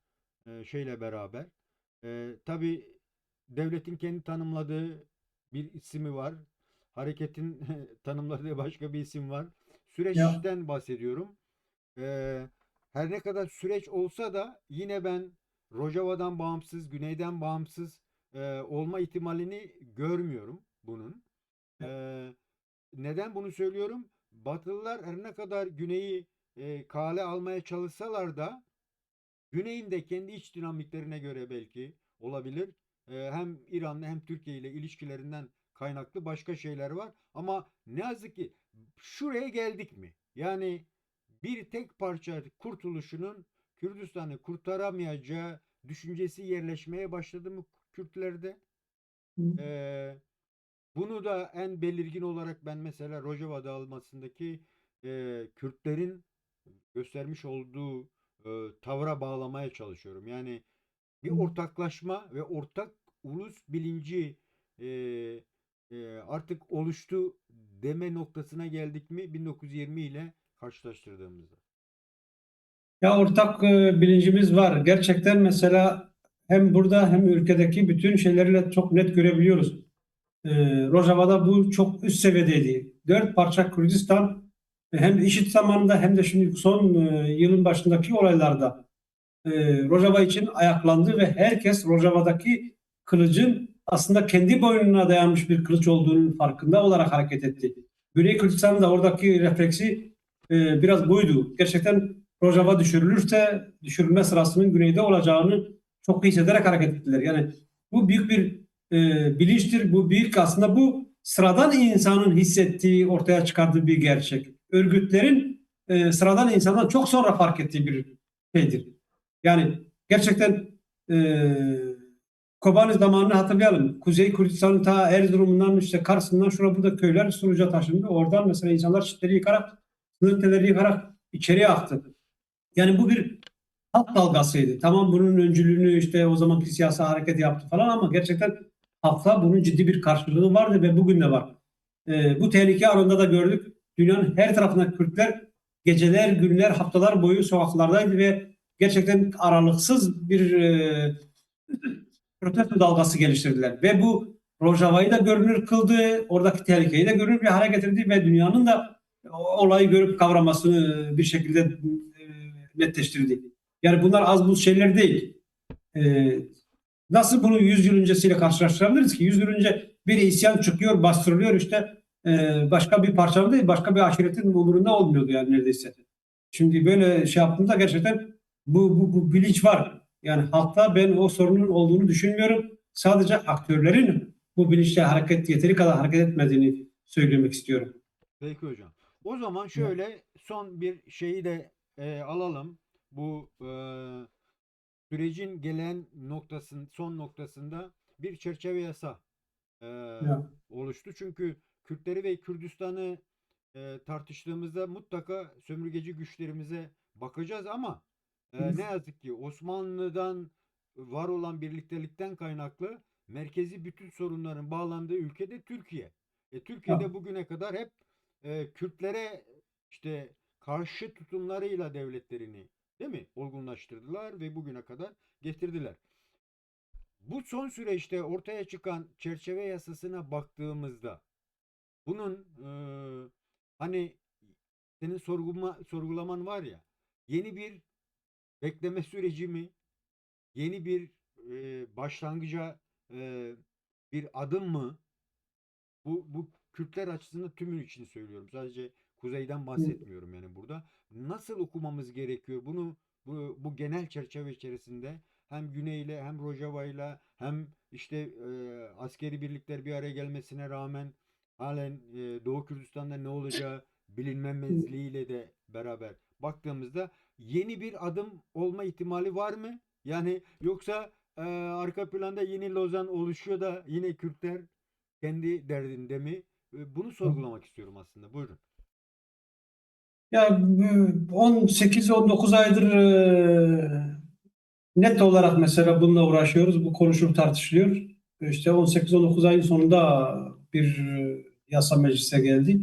şeyle beraber tabii devletin kendi tanımladığı bir ismi var. Hareketin tanımladığı başka bir isim var. Ya, Süreçten bahsediyorum. Ee, Her ne kadar süreç olsa da yine ben Rojava'dan bağımsız, Güney'den bağımsız olma ihtimalini görmüyorum bunun. Ee, Neden bunu söylüyorum? Batılılar her ne kadar Güney'i kale almaya çalışsalar da Güney'in de kendi iç dinamiklerine göre belki olabilir. Hem İran'la hem Türkiye ile ilişkilerinden kaynaklı başka şeyler var. Ama ne yazık ki şuraya geldik mi? Yani bir tek parça kurtuluşunun Kürdistan'ı kurtaramayacağı düşüncesi yerleşmeye başladı mı Kürtlerde? Ee, Bunu da en belirgin olarak ben mesela Rojava dağılmasındaki Kürtlerin göstermiş olduğu tavra bağlamaya çalışıyorum. Yani bir ortaklaşma ve ortak ulus bilinci e, artık oluştu deme noktasına geldik mi 1920 ile karşılaştırdığımızda. ya ortak bilincimiz var. Gerçekten mesela hem burada hem ülkedeki bütün şeylerle çok net görebiliyoruz. Rojava'da bu çok üst seviyedeydi. Dört parça Kürdistan hem IŞİD zamanında hem de şimdi son yılın başındaki olaylarda Rojava için ayaklandı ve herkes Rojava'daki kılıcın aslında kendi boynuna dayanmış bir kılıç olduğunun farkında olarak hareket etti. Güney Kürdistan'ın da oradaki refleksi biraz buydu. Gerçekten Rojava düşürülürse düşürülme sırasının güneyde olacağını çok iyi hissederek hareket ettiler. Yani bu büyük bir bilinçtir. Bu büyük aslında bu sıradan insanın hissettiği, ortaya çıkardığı bir gerçek. Örgütlerin sıradan insandan çok sonra fark ettiği bir şeydir. Yani gerçekten e, Kobani zamanını hatırlayalım. Kuzey Kürdistan'ın ta Erzurum'dan işte Kars'ından şurada burada köyler Suruç'a taşındı. Oradan mesela insanlar çitleri yıkarak, sınır öteleri yıkarak içeriye aktı. Yani bu bir halk dalgasıydı. Tamam, bunun öncülüğünü işte o zamanki siyasi hareket yaptı falan ama gerçekten halkta bunun ciddi bir karşılığı vardı ve bugün de var. Bu tehlike anında da gördük. Dünyanın her tarafında Kürtler geceler, günler, haftalar boyu sokaklardaydı ve gerçekten aralıksız bir protesto dalgası geliştirdiler. Ve bu Rojava'yı da görünür kıldı, oradaki tehlikeyi de görünür bir hale getirdi ve dünyanın da olayı görüp kavramasını bir şekilde netleştirdi. Yani bunlar az buz şeyler değil. E, Nasıl bunu 100 yıl öncesiyle karşılaştırabiliriz ki? 100 yıl önce bir isyan çıkıyor, bastırılıyor işte başka bir parçanın değil, başka bir aşiretin umurunda olmuyordu yani neredeyse. Şimdi böyle şey yaptığımda gerçekten bu bilinç var. Yani halkta ben o sorunun olduğunu düşünmüyorum. Sadece aktörlerin bu bilinçle yeteri kadar hareket etmediğini söylemek istiyorum. Peki hocam. O zaman şöyle son bir şeyi de alalım. Bu sürecin gelen son noktasında bir çerçeve yasa e, Ya. oluştu. Çünkü Kürtleri ve Kürdistan'ı tartıştığımızda mutlaka sömürgeci güçlerimize bakacağız ama ne yazık ki Osmanlı'dan var olan birliktelikten kaynaklı merkezi bütün sorunların bağlandığı ülkede Türkiye. Ya. Türkiye'de bugüne kadar hep Kürtlere işte karşı tutumlarıyla devletlerini, değil mi, olgunlaştırdılar ve bugüne kadar getirdiler. Bu son süreçte ortaya çıkan çerçeve yasasına baktığımızda bunun hani senin sorgulaman var ya, yeni bir bekleme süreci mi, yeni bir başlangıca bir adım mı? Bu Kürtler açısından tümü için söylüyorum. Sadece kuzeyden bahsetmiyorum yani burada. Nasıl okumamız gerekiyor? Bunu bu genel çerçeve içerisinde hem Güney'le hem Rojava'yla hem işte askeri birlikler bir araya gelmesine rağmen halen Doğu Kürdistan'da ne olacağı bilinmemezliğiyle de beraber baktığımızda yeni bir adım olma ihtimali var mı? Yani yoksa arka planda yeni Lozan oluşuyor da yine Kürtler kendi derdinde mi? Bunu sorgulamak istiyorum aslında. Buyurun. Ya 18-19 aydır net olarak mesela bununla uğraşıyoruz. Bu konuşulup tartışılıyor. İşte 18-19 ayın sonunda bir yasa meclise geldi.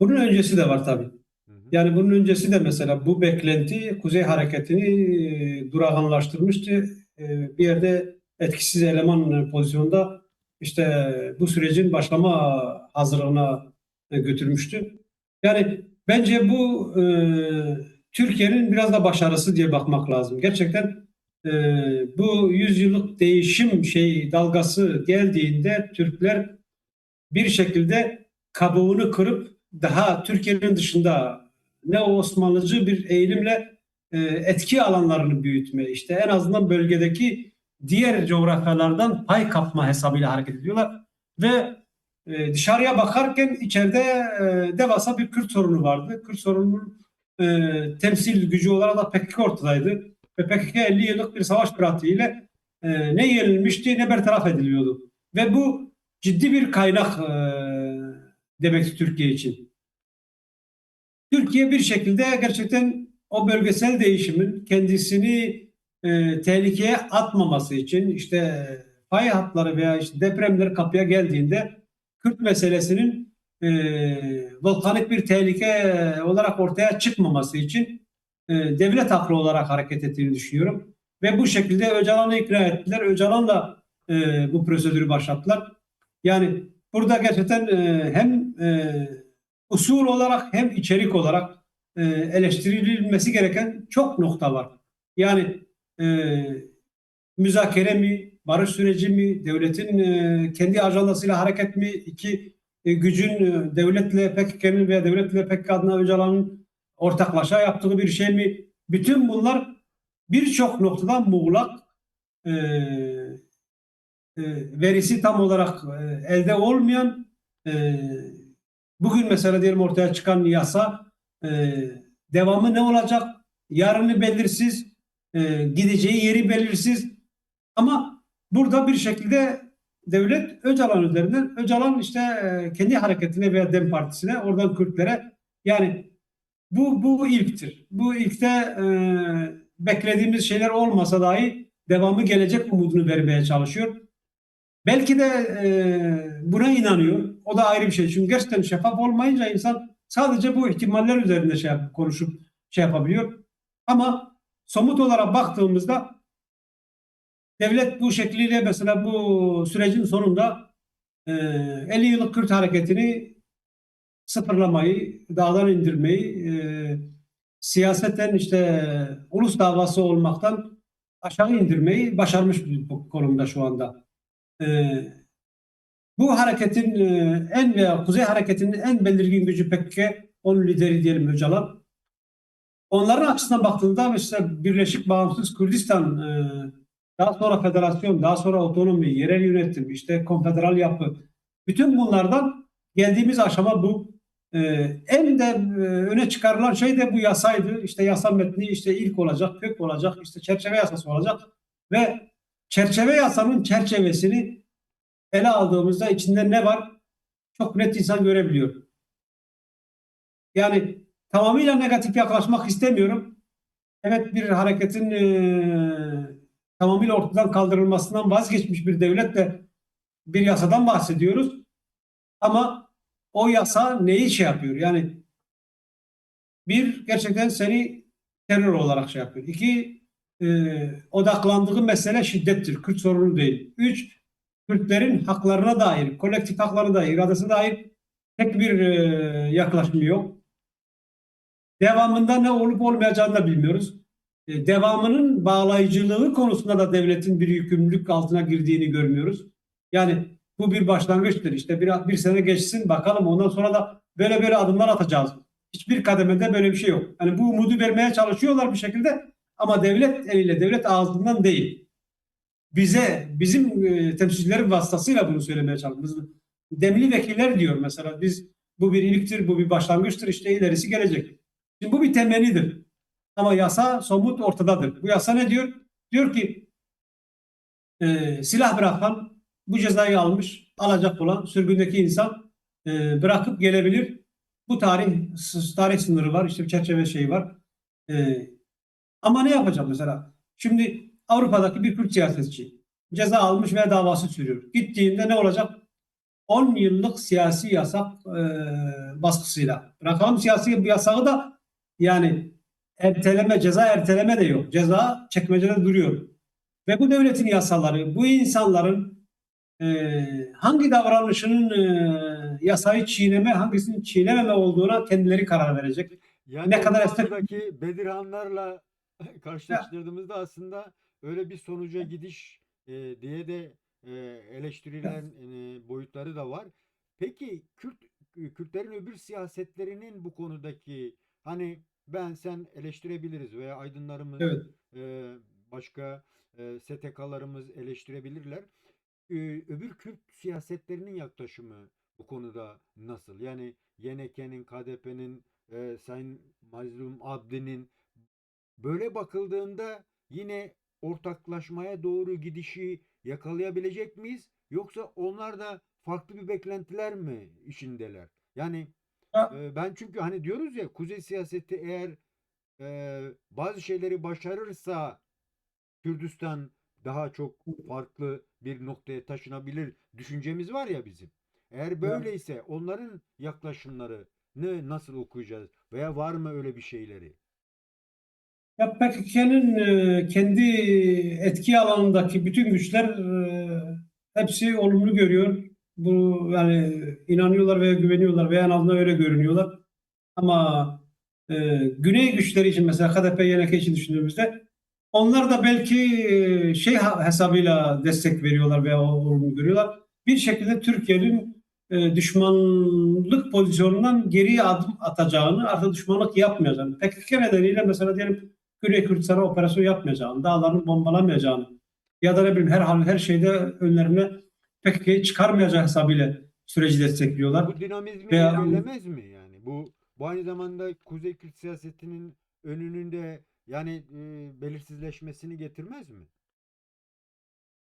Bunun öncesi de var tabii. Hı hı. Yani bunun öncesi de mesela bu beklenti Kuzey Hareketi'ni durağanlaştırmıştı. Bir yerde etkisiz eleman pozisyonda işte bu sürecin başlama hazırlığına götürmüştü. Yani bence bu Türkiye'nin biraz da başarısı diye bakmak lazım. Gerçekten e, bu yüzyıllık değişim dalgası geldiğinde Türkler bir şekilde kabuğunu kırıp daha Türkiye'nin dışında neo-Osmanlıcı bir eğilimle etki alanlarını büyütme, işte en azından bölgedeki diğer coğrafyalardan pay kapma hesabıyla hareket ediyorlar ve dışarıya bakarken içeride devasa bir Kürt sorunu vardı. Kürt sorununun temsil gücü olarak da PKK ortadaydı ve PKK 50 yıllık bir savaş pratiğiyle ne yenilmişti ne bertaraf ediliyordu. Ve bu ciddi bir kaynak demek Türkiye için. Türkiye bir şekilde gerçekten o bölgesel değişimin kendisini tehlikeye atmaması için işte fay hatları veya işte depremler kapıya geldiğinde Kürt meselesinin volkanik bir tehlike olarak ortaya çıkmaması için devlet haklı olarak hareket ettiğini düşünüyorum. Ve bu şekilde Öcalan'ı ikna ettiler. Öcalan'la bu prosedürü başlattılar. Yani burada gerçekten hem usul olarak hem içerik olarak eleştirilmesi gereken çok nokta var. Yani e, müzakere mi, barış süreci mi, devletin kendi ajandasıyla hareket mi, gücün devletle PKK'nın veya devletle PKK adına Öcalan'ın ortaklaşa yaptığı bir şey mi? Bütün bunlar birçok noktadan muğlak, e, verisi tam olarak elde olmayan, bugün mesela diyelim ortaya çıkan yasa devamı ne olacak? Yarını belirsiz, gideceği yeri belirsiz. Ama burada bir şekilde devlet Öcalan üzerinden, Öcalan işte kendi hareketine veya DEM Partisi'ne, oradan Kürtlere, yani bu ilktir. Bu ilkte beklediğimiz şeyler olmasa dahi devamı gelecek umudunu vermeye çalışıyor. Belki de buna inanıyor. O da ayrı bir şey. Çünkü gerçekten şeffaf olmayınca insan sadece bu ihtimaller üzerinde konuşup yapabiliyor. Ama somut olarak baktığımızda devlet bu şekliyle mesela bu sürecin sonunda 50 yıllık Kürt hareketini sıfırlamayı, dağdan indirmeyi, siyaseten işte ulus davası olmaktan aşağı indirmeyi başarmış bir konumda şu anda. E, Bu hareketin en veya Kuzey Hareketi'nin en belirgin gücü PKK, onun lideri diyelim Öcalan. Onların açısından baktığında mesela Birleşik Bağımsız Kürdistan, daha sonra federasyon, daha sonra otonomi, yerel yönetim, işte konfederal yapı, bütün bunlardan geldiğimiz aşama bu. En de öne çıkarılan şey de bu yasaydı. İşte yasa metni işte ilk olacak, kök olacak, işte çerçeve yasası olacak ve çerçeve yasanın çerçevesini ele aldığımızda içinde ne var çok net insan görebiliyor. Yani tamamıyla negatif yaklaşmak istemiyorum. Evet, bir hareketin tamamıyla ortadan kaldırılmasından vazgeçmiş bir devletle bir yasadan bahsediyoruz. Ama o yasa neyi şey yapıyor? Yani bir, gerçekten seni terör olarak şey yapıyor. İki, odaklandığı mesele şiddettir. Kürt sorunu değil. Üç, Kürtlerin haklarına dair, kolektif haklarına dair, iradesine dair tek bir yaklaşımı yok. Devamında ne olup olmayacağını da bilmiyoruz. Devamının bağlayıcılığı konusunda da devletin bir yükümlülük altına girdiğini görmüyoruz. Yani bu bir başlangıçtır. İşte bir sene geçsin bakalım, ondan sonra da böyle adımlar atacağız. Hiçbir kademede böyle bir şey yok. Yani bu umudu vermeye çalışıyorlar bir şekilde ama devlet eliyle, devlet ağzından değil. Bizim temsilcilerin vasıtasıyla bunu söylemeye çalışıyoruz. Demli vekiller diyor mesela, bu bir iliktir, bu bir başlangıçtır, işte ilerisi gelecek. Şimdi bu bir temennidir. Ama yasa somut ortadadır. Bu yasa ne diyor? Diyor ki silah bırakan, bu cezayı alacak olan sürgündeki insan bırakıp gelebilir. Bu tarih sınırı var, işte bir çerçeve şeyi var. E, Ama ne yapacak mesela? Şimdi Avrupa'daki bir Kürt siyasetçi ceza almış ve davası sürüyor. Gittiğinde ne olacak? 10 yıllık siyasi yasak baskısıyla. Bırakalım siyasi yasağı da, yani ceza erteleme de yok. Ceza çekmecede duruyor. Ve bu devletin yasaları, bu insanların hangi davranışının yasayı çiğneme, hangisinin çiğnememe olduğuna kendileri karar verecek. Yani Ne Orta kadar esnek. Doğu'daki Bedirhanlarla Ya, karşılaştırdığımızda aslında öyle bir sonuca gidiş diye de ya, eleştirilen boyutları da var. Peki Kürtlerin öbür siyasetlerinin bu konudaki, hani ben sen eleştirebiliriz veya aydınlarımız, evet. e, başka STK'larımız eleştirebilirler. Öbür Kürt siyasetlerinin yaklaşımı bu konuda nasıl? Yani YNK'nin, KDP'nin, Sayın Mazlum Abdi'nin, böyle bakıldığında yine ortaklaşmaya doğru gidişi yakalayabilecek miyiz? Yoksa onlar da farklı bir beklentiler mi işindeler? Yani Ya, ben çünkü hani diyoruz ya, Kuzey siyaseti eğer bazı şeyleri başarırsa Kürdistan daha çok farklı bir noktaya taşınabilir düşüncemiz var ya bizim. Eğer ya. böyleyse onların yaklaşımlarını nasıl okuyacağız? Veya var mı öyle bir şeyleri? Ya PKK'nın kendi etki alanındaki bütün güçler hepsi olumlu görüyor. Bu, yani inanıyorlar veya güveniyorlar veya en azından öyle görünüyorlar. Ama Güney güçleri için, mesela HDP, YNK için düşündüğümüzde, onlar da belki hesabıyla destek veriyorlar veya olumlu görüyorlar. Bir şekilde Türkiye'nin düşmanlık pozisyonundan geriye adım atacağını, artık düşmanlık yapmayacağını, PKK nedeniyle mesela diyelim Güney Kürdistan'a operasyon yapmayacağını, dağlarını bombalamayacağını ya da ne bileyim her şeyde önlerine PKK'yı çıkarmayacağı hesabıyla süreci destekliyorlar. Bu dinamizmi Veya engellemez mi yani? Bu aynı zamanda Kuzey Kürt siyasetinin önünde yani belirsizleşmesini getirmez mi?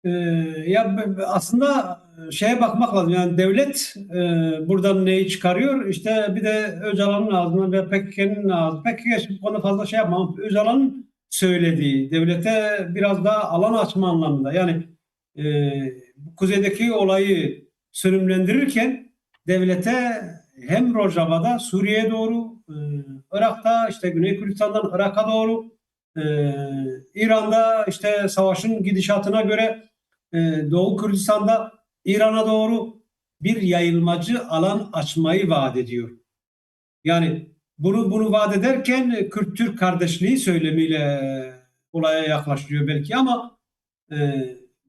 Ee, aslında şeye bakmak lazım. Yani devlet buradan neyi çıkarıyor? İşte bir de Öcalan'ın ağzından ve PKK'nın ağzından. PKK şimdi bu konuda fazla şey yapmam. Öcalan'ın söylediği, devlete biraz daha alan açma anlamında. Yani e, kuzeydeki olayı sönümlendirirken devlete hem Rojava'da Suriye'ye doğru, Irak'ta işte Güney Kürdistan'dan Irak'a doğru, İran'da işte savaşın gidişatına göre Doğu Kürdistan'da İran'a doğru bir yayılmacı alan açmayı vaat ediyor. Yani bunu vaat ederken Kürt-Türk kardeşliği söylemiyle olaya yaklaşıyor belki ama e,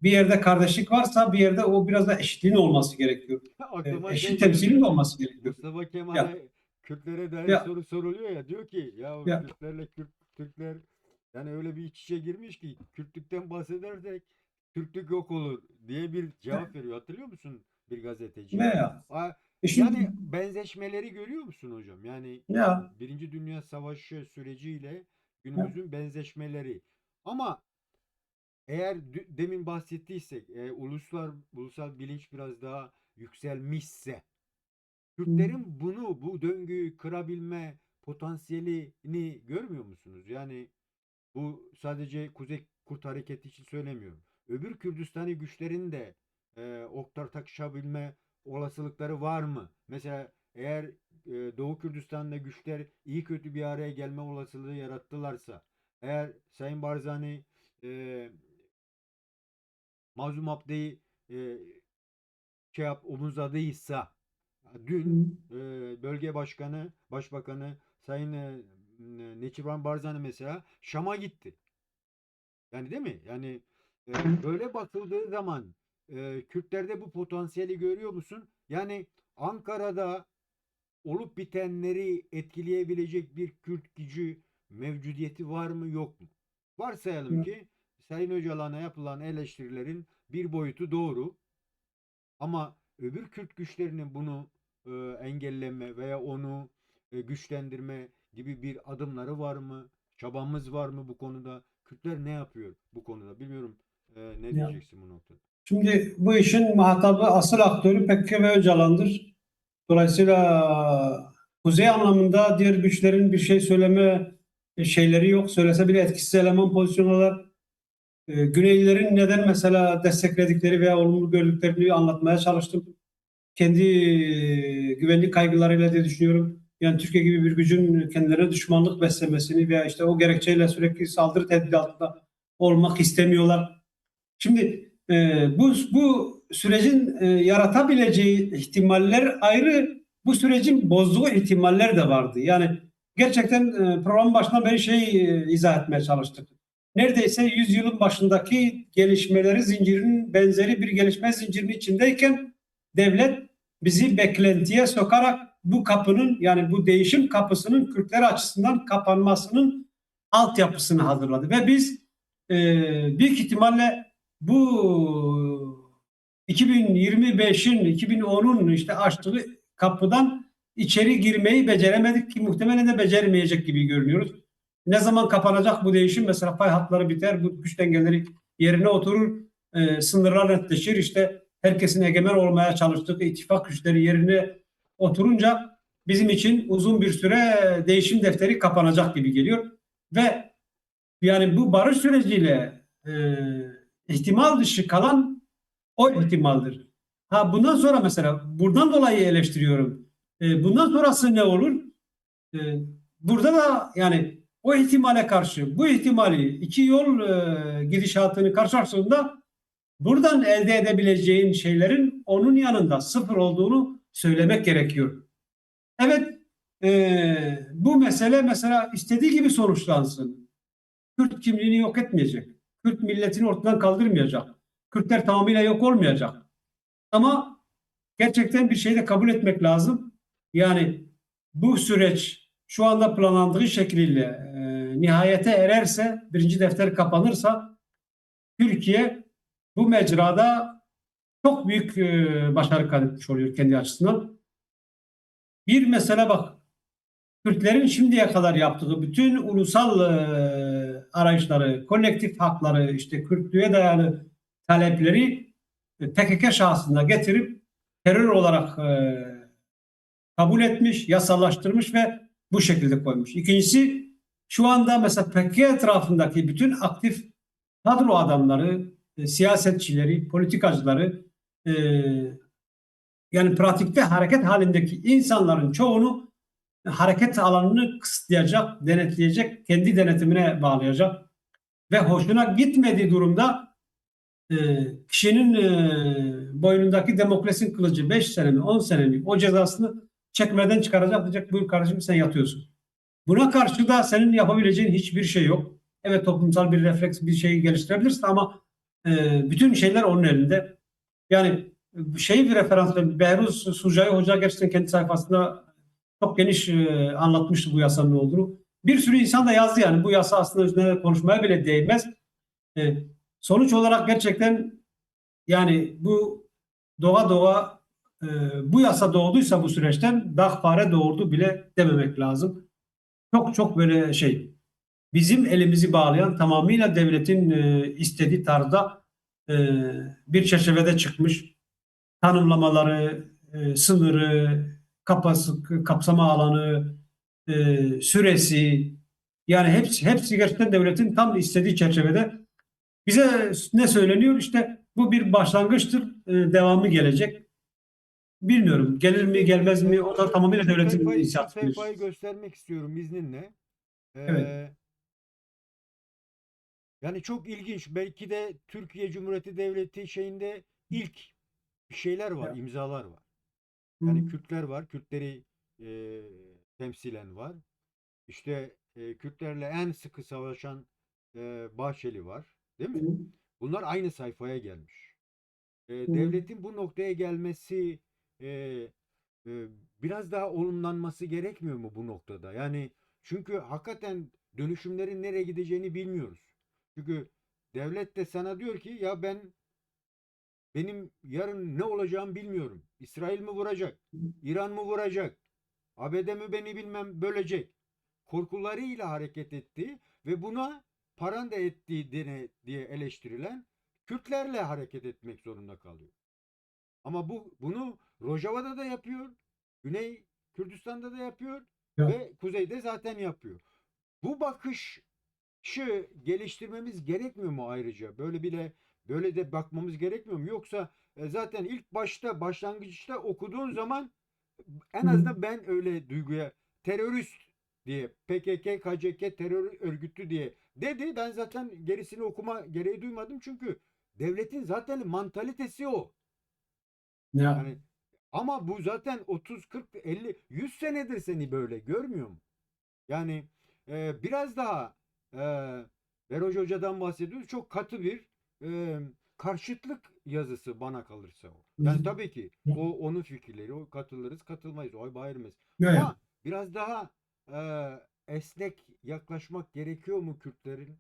bir yerde kardeşlik varsa bir yerde o biraz da eşitliğin olması gerekiyor. Aklıma şey Eşit geldi. temsilin olması gerekiyor. Mustafa Ya Kemal'e Kürtlere dair ya soru soruluyor ya, diyor ki ya ya Kürtlerle Türkler yani öyle bir iç içe girmiş ki Kürtlükten bahsedersek Türklük yok olur diye bir cevap veriyor. Hatırlıyor musun bir ne gazeteci? ya? Şimdi Yani benzeşmeleri görüyor musun hocam? Yani ya, Birinci Dünya Savaşı süreciyle ya günümüzün benzeşmeleri. Ama eğer demin bahsettiysek ulusal bilinç biraz daha yükselmişse Kürtlerin bu döngüyü kırabilme potansiyelini görmüyor musunuz? Yani bu sadece Kuzey Kurt Hareketi için söylemiyorum. Öbür Kürdistani güçlerin de oktar takışabilme olasılıkları var mı? Mesela eğer Doğu Kürdistan'da güçler iyi kötü bir araya gelme olasılığı yarattılarsa, eğer Sayın Barzani e, Mazlum Abdi'yi e, omuzladıysa, dün bölge başbakanı Sayın Neçirvan Barzani mesela Şam'a gitti. Yani değil mi? Yani böyle bakıldığı zaman Kürtlerde bu potansiyeli görüyor musun? Yani Ankara'da olup bitenleri etkileyebilecek bir Kürt gücü mevcudiyeti var mı yok mu? Varsayalım ya, ki Sayın Öcalan'a yapılan eleştirilerin bir boyutu doğru. Ama öbür Kürt güçlerinin bunu engelleme veya onu güçlendirme gibi bir adımları var mı? Çabamız var mı bu konuda? Kürtler ne yapıyor bu konuda? Bilmiyorum, ne ya. diyeceksin bu noktada? Şimdi bu işin muhatabı, asıl aktörü PKK ve Öcalan'dır. Dolayısıyla kuzey anlamında diğer güçlerin bir şey söyleme şeyleri yok. Söylese bile etkisiz eleman pozisyonlar. Güneylilerin neden mesela destekledikleri veya olumlu gördüklerini anlatmaya çalıştım. Kendi güvenlik kaygılarıyla diye düşünüyorum. Yani Türkiye gibi bir gücün kendilerine düşmanlık beslemesini veya işte o gerekçeyle sürekli saldırı tehdidi altında olmak istemiyorlar. Şimdi bu sürecin yaratabileceği ihtimaller ayrı, bu sürecin bozduğu ihtimaller de vardı. Yani gerçekten programın başından beri izah etmeye çalıştık. Neredeyse yüzyılın başındaki gelişmeleri zincirinin benzeri bir gelişme zincirinin içindeyken devlet bizi beklentiye sokarak bu kapının, yani bu değişim kapısının Kürtler açısından kapanmasının altyapısını hazırladı. Ve biz e, büyük ihtimalle bu 2025'in, 2010'un işte açtığı kapıdan içeri girmeyi beceremedik ki muhtemelen de beceremeyecek gibi görünüyoruz. Ne zaman kapanacak bu değişim? Mesela pay hatları biter, bu güç dengeleri yerine oturur, sınırlar netleşir. İşte herkesin egemen olmaya çalıştığı ittifak güçleri yerine oturunca bizim için uzun bir süre değişim defteri kapanacak gibi geliyor. Ve yani bu barış süreciyle ihtimal dışı kalan o ihtimaldir. Ha, bundan sonra mesela buradan dolayı eleştiriyorum. Bundan sonrası ne olur? E, Burada da yani o ihtimale karşı bu ihtimali iki yol gidişatını karşılaştığında buradan elde edebileceğin şeylerin onun yanında sıfır olduğunu söylemek gerekiyor. Evet, bu mesele mesela istediği gibi sonuçlansın. Kürt kimliğini yok etmeyecek. Kürt milletini ortadan kaldırmayacak. Kürtler tamamıyla yok olmayacak. Ama gerçekten bir şeyi de kabul etmek lazım. Yani bu süreç şu anda planlandığı şekliyle nihayete ererse, birinci defter kapanırsa Türkiye bu mecrada çok büyük başarı kaydetmiş oluyor kendi açısından. Bir mesele bak, Kürtlerin şimdiye kadar yaptığı bütün ulusal arayışları, kolektif hakları, işte Kürtlüğe dayalı talepleri PKK şahsına getirip terör olarak kabul etmiş, yasallaştırmış ve bu şekilde koymuş. İkincisi, şu anda mesela PKK etrafındaki bütün aktif kadro adamları, siyasetçileri, politikacıları, e, yani pratikte hareket halindeki insanların çoğunu hareket alanını kısıtlayacak, denetleyecek, kendi denetimine bağlayacak ve hoşuna gitmediği durumda e, kişinin boynundaki demokrasinin kılıcı 5 sene mi 10 sene mi o cezasını çekmeden çıkaracak, diyecek buyur kardeşim sen yatıyorsun. Buna karşı da senin yapabileceğin hiçbir şey yok. Evet, toplumsal bir refleks bir şey geliştirebilirsin ama bütün şeyler onun elinde. Yani bir referans verin. Behruz Sucai Hoca gerçekten kendi sayfasında çok geniş anlatmıştı bu yasanın ne olduğunu. Bir sürü insan da yazdı, yani bu yasa aslında üzerine konuşmaya bile değmez. E, Sonuç olarak gerçekten yani bu doğa doğa e, bu yasa doğduysa bu süreçten dağ fare doğurdu bile dememek lazım. Çok çok böyle bizim elimizi bağlayan, tamamıyla devletin istediği tarzda e, bir çerçevede çıkmış. Tanımlamaları, sınırı, kapsama alanı, süresi, yani hepsi gerçekten devletin tam istediği çerçevede. Bize ne söyleniyor? İşte bu bir başlangıçtır, devamı gelecek. Bilmiyorum, gelir mi Şimdi gelmez mi, o da tamamıyla devletin şu inisiyatifidir. sayfayı göstermek istiyorum izninle. Evet. Ee, Yani çok ilginç. Belki de Türkiye Cumhuriyeti Devleti şeyinde ilk bir şeyler var, Ya. imzalar var. Hı. Yani Kürtler var, Kürtleri e, temsilen var. İşte Kürtlerle en sıkı savaşan Bahçeli var, değil Hı. mi? Bunlar aynı sayfaya gelmiş. Hı. Devletin bu noktaya gelmesi e, e, biraz daha olumlanması gerekmiyor mu bu noktada? Yani çünkü hakikaten dönüşümlerin nereye gideceğini bilmiyoruz. Çünkü devlet de sana diyor ki ya benim yarın ne olacağımı bilmiyorum. İsrail mi vuracak? İran mı vuracak? ABD mi beni bilmem bölecek? Korkularıyla hareket etti ve buna paranda ettiği diye eleştirilen Kürtlerle hareket etmek zorunda kalıyor. Ama bunu Rojava'da da yapıyor. Güney Kürdistan'da da yapıyor Ya. ve kuzeyde zaten yapıyor. Bu bakışı geliştirmemiz gerekmiyor mu ayrıca? Böyle de bakmamız gerekmiyor mu? Yoksa zaten ilk başlangıçta okuduğun zaman en Hı. azından ben öyle duyguya terörist diye PKK, KCK terör örgütü diye dedi. Ben zaten gerisini okuma gereği duymadım çünkü devletin zaten mantalitesi o. Ya. Yani ama bu zaten 30, 40, 50, 100 senedir seni böyle görmüyor mu? Yani biraz daha e, Beroş Hoca'dan bahsediyoruz. Çok katı bir e, karşıtlık yazısı bana kalırsa o. Yani tabii ki onun fikirleri, o katılırız, katılmayız. O ayrı mesele. Ya. Ya. Ama biraz daha esnek yaklaşmak gerekiyor mu Kürtlerin?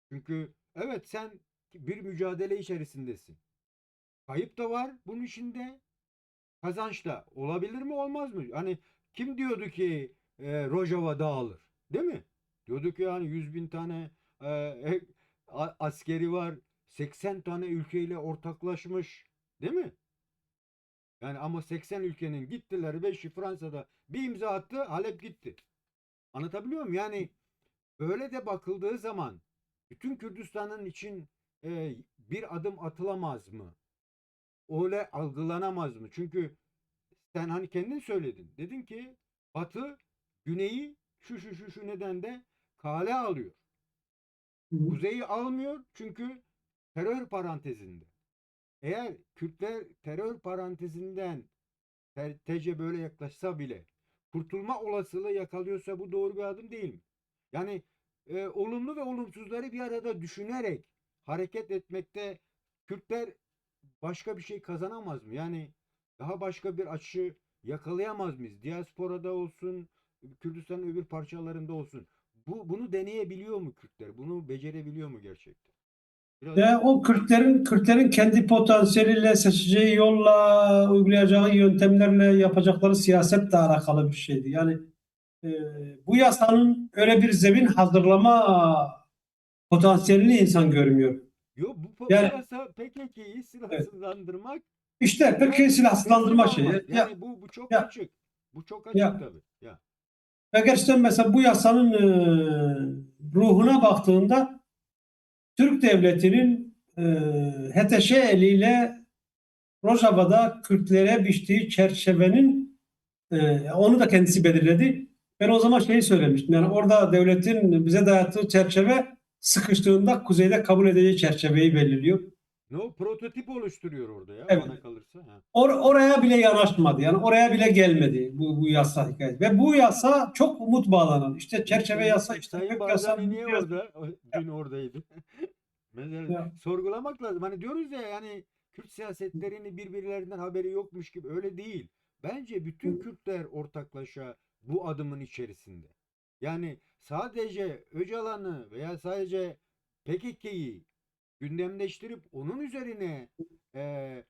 Çünkü evet sen bir mücadele içerisindesin. Kayıp da var bunun içinde. Kazanç da olabilir mi olmaz mı? Hani kim diyordu ki Rojava dağılır? Değil mi? Diyordu ki yani 100 bin tane askeri var. 80 tane ülkeyle ortaklaşmış. Değil mi? Yani ama 80 ülkenin gittiler 5'i Fransa'da bir imza attı Halep gitti. Anlatabiliyor muyum? Yani böyle de bakıldığı zaman bütün Kürdistan'ın için bir adım atılamaz mı? Öyle algılanamaz mı? Çünkü sen hani kendin söyledin. Dedin ki Batı Güney'i şu nedende kale alıyor. Hı. Kuzeyi almıyor çünkü terör parantezinde. Eğer Kürtler terör parantezinden TC böyle yaklaşsa bile kurtulma olasılığı yakalıyorsa bu doğru bir adım değil mi? Yani olumlu ve olumsuzları bir arada düşünerek hareket etmekte Kürtler başka bir şey kazanamaz mı? Yani daha başka bir açı yakalayamaz mıyız? Diasporada olsun, Kürdistan'ın öbür parçalarında olsun. Bunu deneyebiliyor mu Kürtler? Bunu becerebiliyor mu gerçekten? Biraz Ve o Kürtlerin kendi potansiyeliyle seçeceği yolla, uygulayacağı yöntemlerle yapacakları siyasetle alakalı bir şeydi. Yani e, bu yasanın öyle bir zemin hazırlama potansiyelini insan görmüyor. yok bu Yani yasa PKK'yi evet, silahsızlandırmak işte ve Türkiye teslim silahsızlandırma şeyi. almak. Yani bu çok Ya, açık. Bu çok açık ya. tabii. Ya. Ve gerçekten mesela bu yasanın ruhuna baktığında Türk devletinin HTŞ eliyle Rojava'da Kürtlere biçtiği çerçevenin Onu da kendisi belirledi. Ben o zaman şeyi söylemiştim. Yani orada devletin bize dayattığı çerçeve sıkıştığında kuzeyde kabul edeceği çerçeveyi belirliyor. Ne o prototip oluşturuyor orada ya Evet. bana kalırsa. Ha. Oraya bile yanaşmadı. Yani oraya bile gelmedi bu yasa hikayesi. Ve bu yasa çok umut bağlanan. İşte çerçeve yasa, işte Sayın kök yasa, Barzani niye bu yasa. orada? Dün oradaydı. Mesela Ya, sorgulamak lazım. Hani diyoruz ya yani Kürt siyasetlerini birbirlerinden haberi yokmuş gibi. Öyle değil. Bence bütün Kürtler ortaklaşa bu adımın içerisinde. Yani sadece Öcalan'ı veya sadece PKK'yı gündemleştirip onun üzerine eee,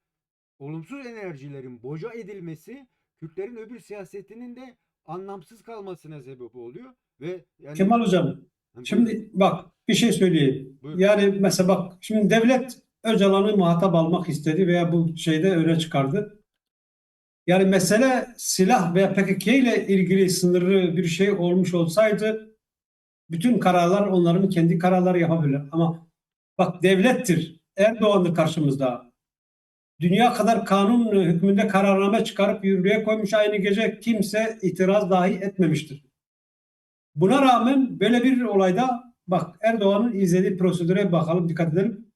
olumsuz enerjilerin boca edilmesi Kürtlerin öbür siyasetinin de anlamsız kalmasına sebep oluyor ve yani Kemal Hocam, buyurun şimdi bak bir şey söyleyeyim. buyurun. Yani mesela bak şimdi devlet Öcalan'ı muhatap almak istedi veya bu şeyde öne çıkardı. Yani mesele silah veya PKK ile ilgili sınırlı bir şey olmuş olsaydı bütün kararlar onların kendi kararları yapabilir. Ama bak devlettir. Erdoğan'dır karşımızda. Dünya kadar kanun hükmünde kararname çıkarıp yürürlüğe koymuş aynı gece kimse itiraz dahi etmemiştir. Buna rağmen böyle bir olayda bak Erdoğan'ın izlediği prosedüre bakalım dikkat edelim.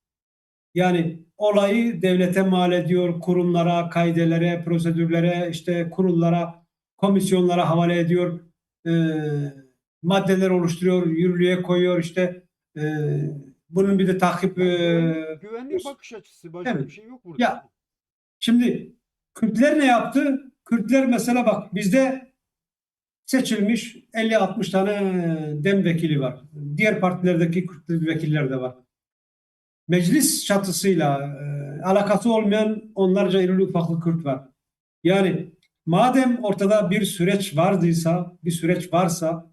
Yani olayı devlete mal ediyor, kurumlara, kaidelere, prosedürlere, işte kurullara, komisyonlara havale ediyor. E, maddeler oluşturuyor, yürürlüğe koyuyor işte. E, bunun bir de takip Yani güvenlik bakış açısı başka evet. bir şey yok burada. Ya şimdi Kürtler ne yaptı? Kürtler mesela bak bizde seçilmiş 50-60 tane DEM vekili var. Diğer partilerdeki Kürt vekiller de var. Meclis çatısıyla alakası olmayan onlarca irili ufaklı Kürt var. Yani madem ortada bir süreç vardıysa, bir süreç varsa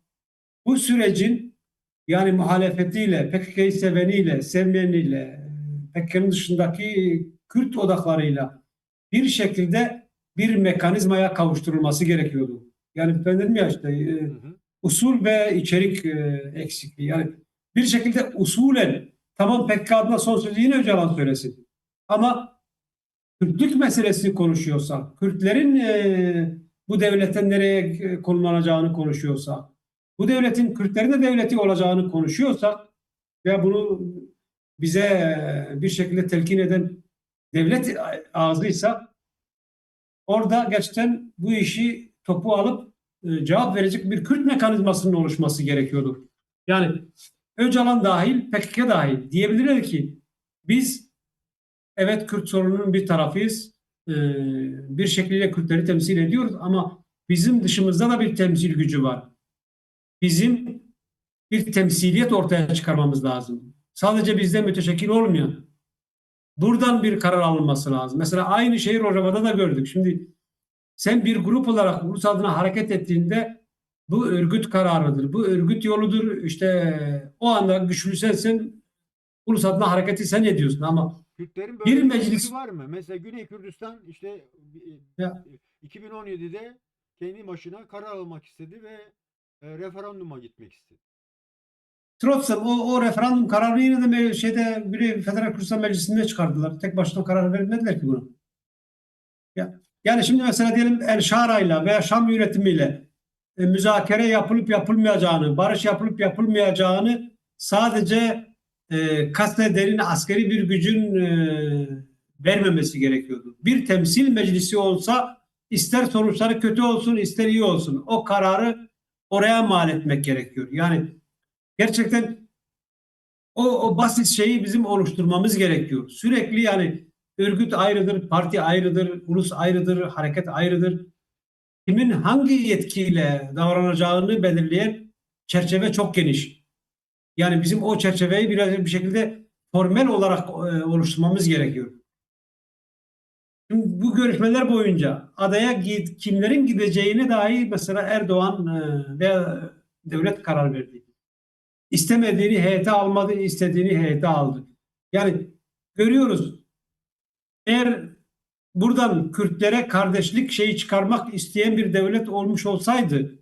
bu sürecin yani muhalefetiyle, PKK'yı seveniyle, sevmeyeniyle, PKK'nın dışındaki Kürt odaklarıyla bir şekilde bir mekanizmaya kavuşturulması gerekiyordu. Yani ben dedim ya işte Hı hı. usul ve içerik eksikliği. Yani bir şekilde usulen tamam PKK adına son sözü yine Öcalan söylesin. Ama Kürtlük meselesini konuşuyorsa, Kürtlerin bu devletten nereye konumlanacağını konuşuyorsa, bu devletin Kürtlerin de devleti olacağını konuşuyorsak ve bunu bize bir şekilde telkin eden devlet ağzıysa orada gerçekten bu işi topu alıp cevap verecek bir Kürt mekanizmasının oluşması gerekiyordu. Yani Öcalan dahil, PKK dahil diyebilirler ki biz evet Kürt sorununun bir tarafıyız. Bir şekilde Kürtleri temsil ediyoruz ama bizim dışımızda da bir temsil gücü var. Bizim bir temsiliyet ortaya çıkarmamız lazım. Sadece bizden müteşekkil olmayan. Buradan bir karar alınması lazım. Mesela aynı şeyi Rojava'da da gördük. Şimdi sen bir grup olarak ulus adına hareket ettiğinde bu örgüt kararıdır. Bu örgüt yoludur. İşte o anda güçlü sensin. Ulus adına hareketi sen ediyorsun ama Kürtlerin bir böyle bir gücü meclis var mı? Mesela Güney Kürdistan işte ya, 2017'de kendi başına karar almak istedi ve referanduma gitmek istedi. Trotsam o referandum kararını yine de şeyde bir Federal Kürdistan Meclisi'nde çıkardılar. Tek başına karar vermediler ki bunu. Ya, yani şimdi mesela diyelim El Şara'yla veya Şam yönetimiyle müzakere yapılıp yapılmayacağını, barış yapılıp yapılmayacağını sadece kastedenin askeri bir gücün vermemesi gerekiyordu. Bir temsil meclisi olsa ister sonuçları kötü olsun ister iyi olsun o kararı oraya mal etmek gerekiyor. Yani gerçekten o basit şeyi bizim oluşturmamız gerekiyor. Sürekli yani örgüt ayrıdır, parti ayrıdır, ulus ayrıdır, hareket ayrıdır. Kimin hangi yetkiyle davranacağını belirleyen çerçeve çok geniş. Yani bizim o çerçeveyi biraz bir şekilde formel olarak oluşturmamız gerekiyor. Şimdi bu görüşmeler boyunca adaya kimlerin gideceğine dair mesela Erdoğan veya devlet karar verdi. İstemediğini heyete almadı, istediğini heyete aldı. Yani görüyoruz eğer buradan Kürtlere kardeşlik şeyi çıkarmak isteyen bir devlet olmuş olsaydı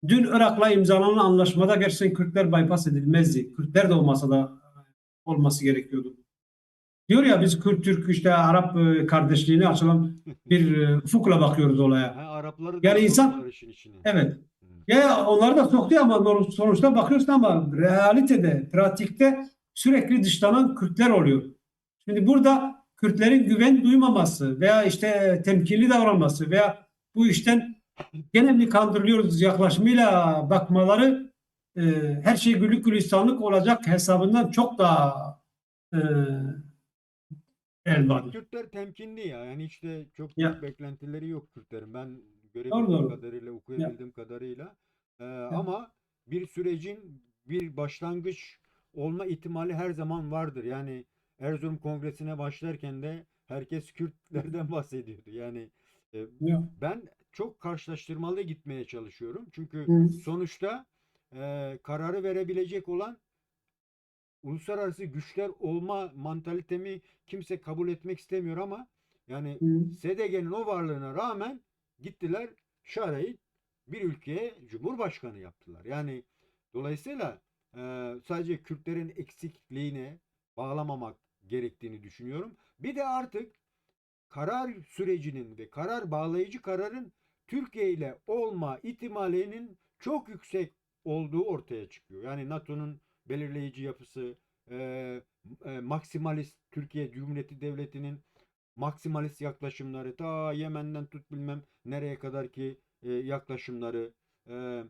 dün Irak'la imzalanan anlaşmada gerçekten Kürtler bypass edilmezdi. Kürtler de o masada olması gerekiyordu. diyor ya biz Kürt, Türk, işte Arap kardeşliğine açılan bir ufukla bakıyoruz olaya. Arapları da Yani soktular insan, işin içine. evet, Hı. ya onları da soktu ama sonuçta bakıyorsun ama realitede, pratikte sürekli dışlanan Kürtler oluyor. Şimdi burada Kürtlerin güven duymaması veya işte temkinli davranması veya bu işten gene mi kandırılıyoruz yaklaşımıyla bakmaları e, her şey güllük gülistanlık olacak hesabından çok daha e, Bence elvandır. Kürtler temkinli ya. Yani hiç de çok büyük Ya, beklentileri yok Kürtlerin. Ben doğru görebildiğim doğru. kadarıyla, Ya, okuyabildiğim kadarıyla. ya. Ama bir sürecin bir başlangıç olma ihtimali her zaman vardır. Yani Erzurum Kongresi'ne başlarken de herkes Kürtlerden bahsediyordu. Yani e, Ya. ben çok karşılaştırmalı gitmeye çalışıyorum. Çünkü Hı, sonuçta kararı verebilecek olan uluslararası güçler olma mantalitemi kimse kabul etmek istemiyor ama yani hı, SDG'nin o varlığına rağmen gittiler Şara'yı bir ülkeye cumhurbaşkanı yaptılar. Yani dolayısıyla sadece Kürtlerin eksikliğine bağlamamak gerektiğini düşünüyorum. Bir de artık karar sürecinin ve karar bağlayıcı kararın Türkiye ile olma ihtimalinin çok yüksek olduğu ortaya çıkıyor. Yani NATO'nun belirleyici yapısı, e, maksimalist Türkiye Cumhuriyeti Devleti'nin maksimalist yaklaşımları, ta Yemen'den tut bilmem nereye kadar ki yaklaşımları. E,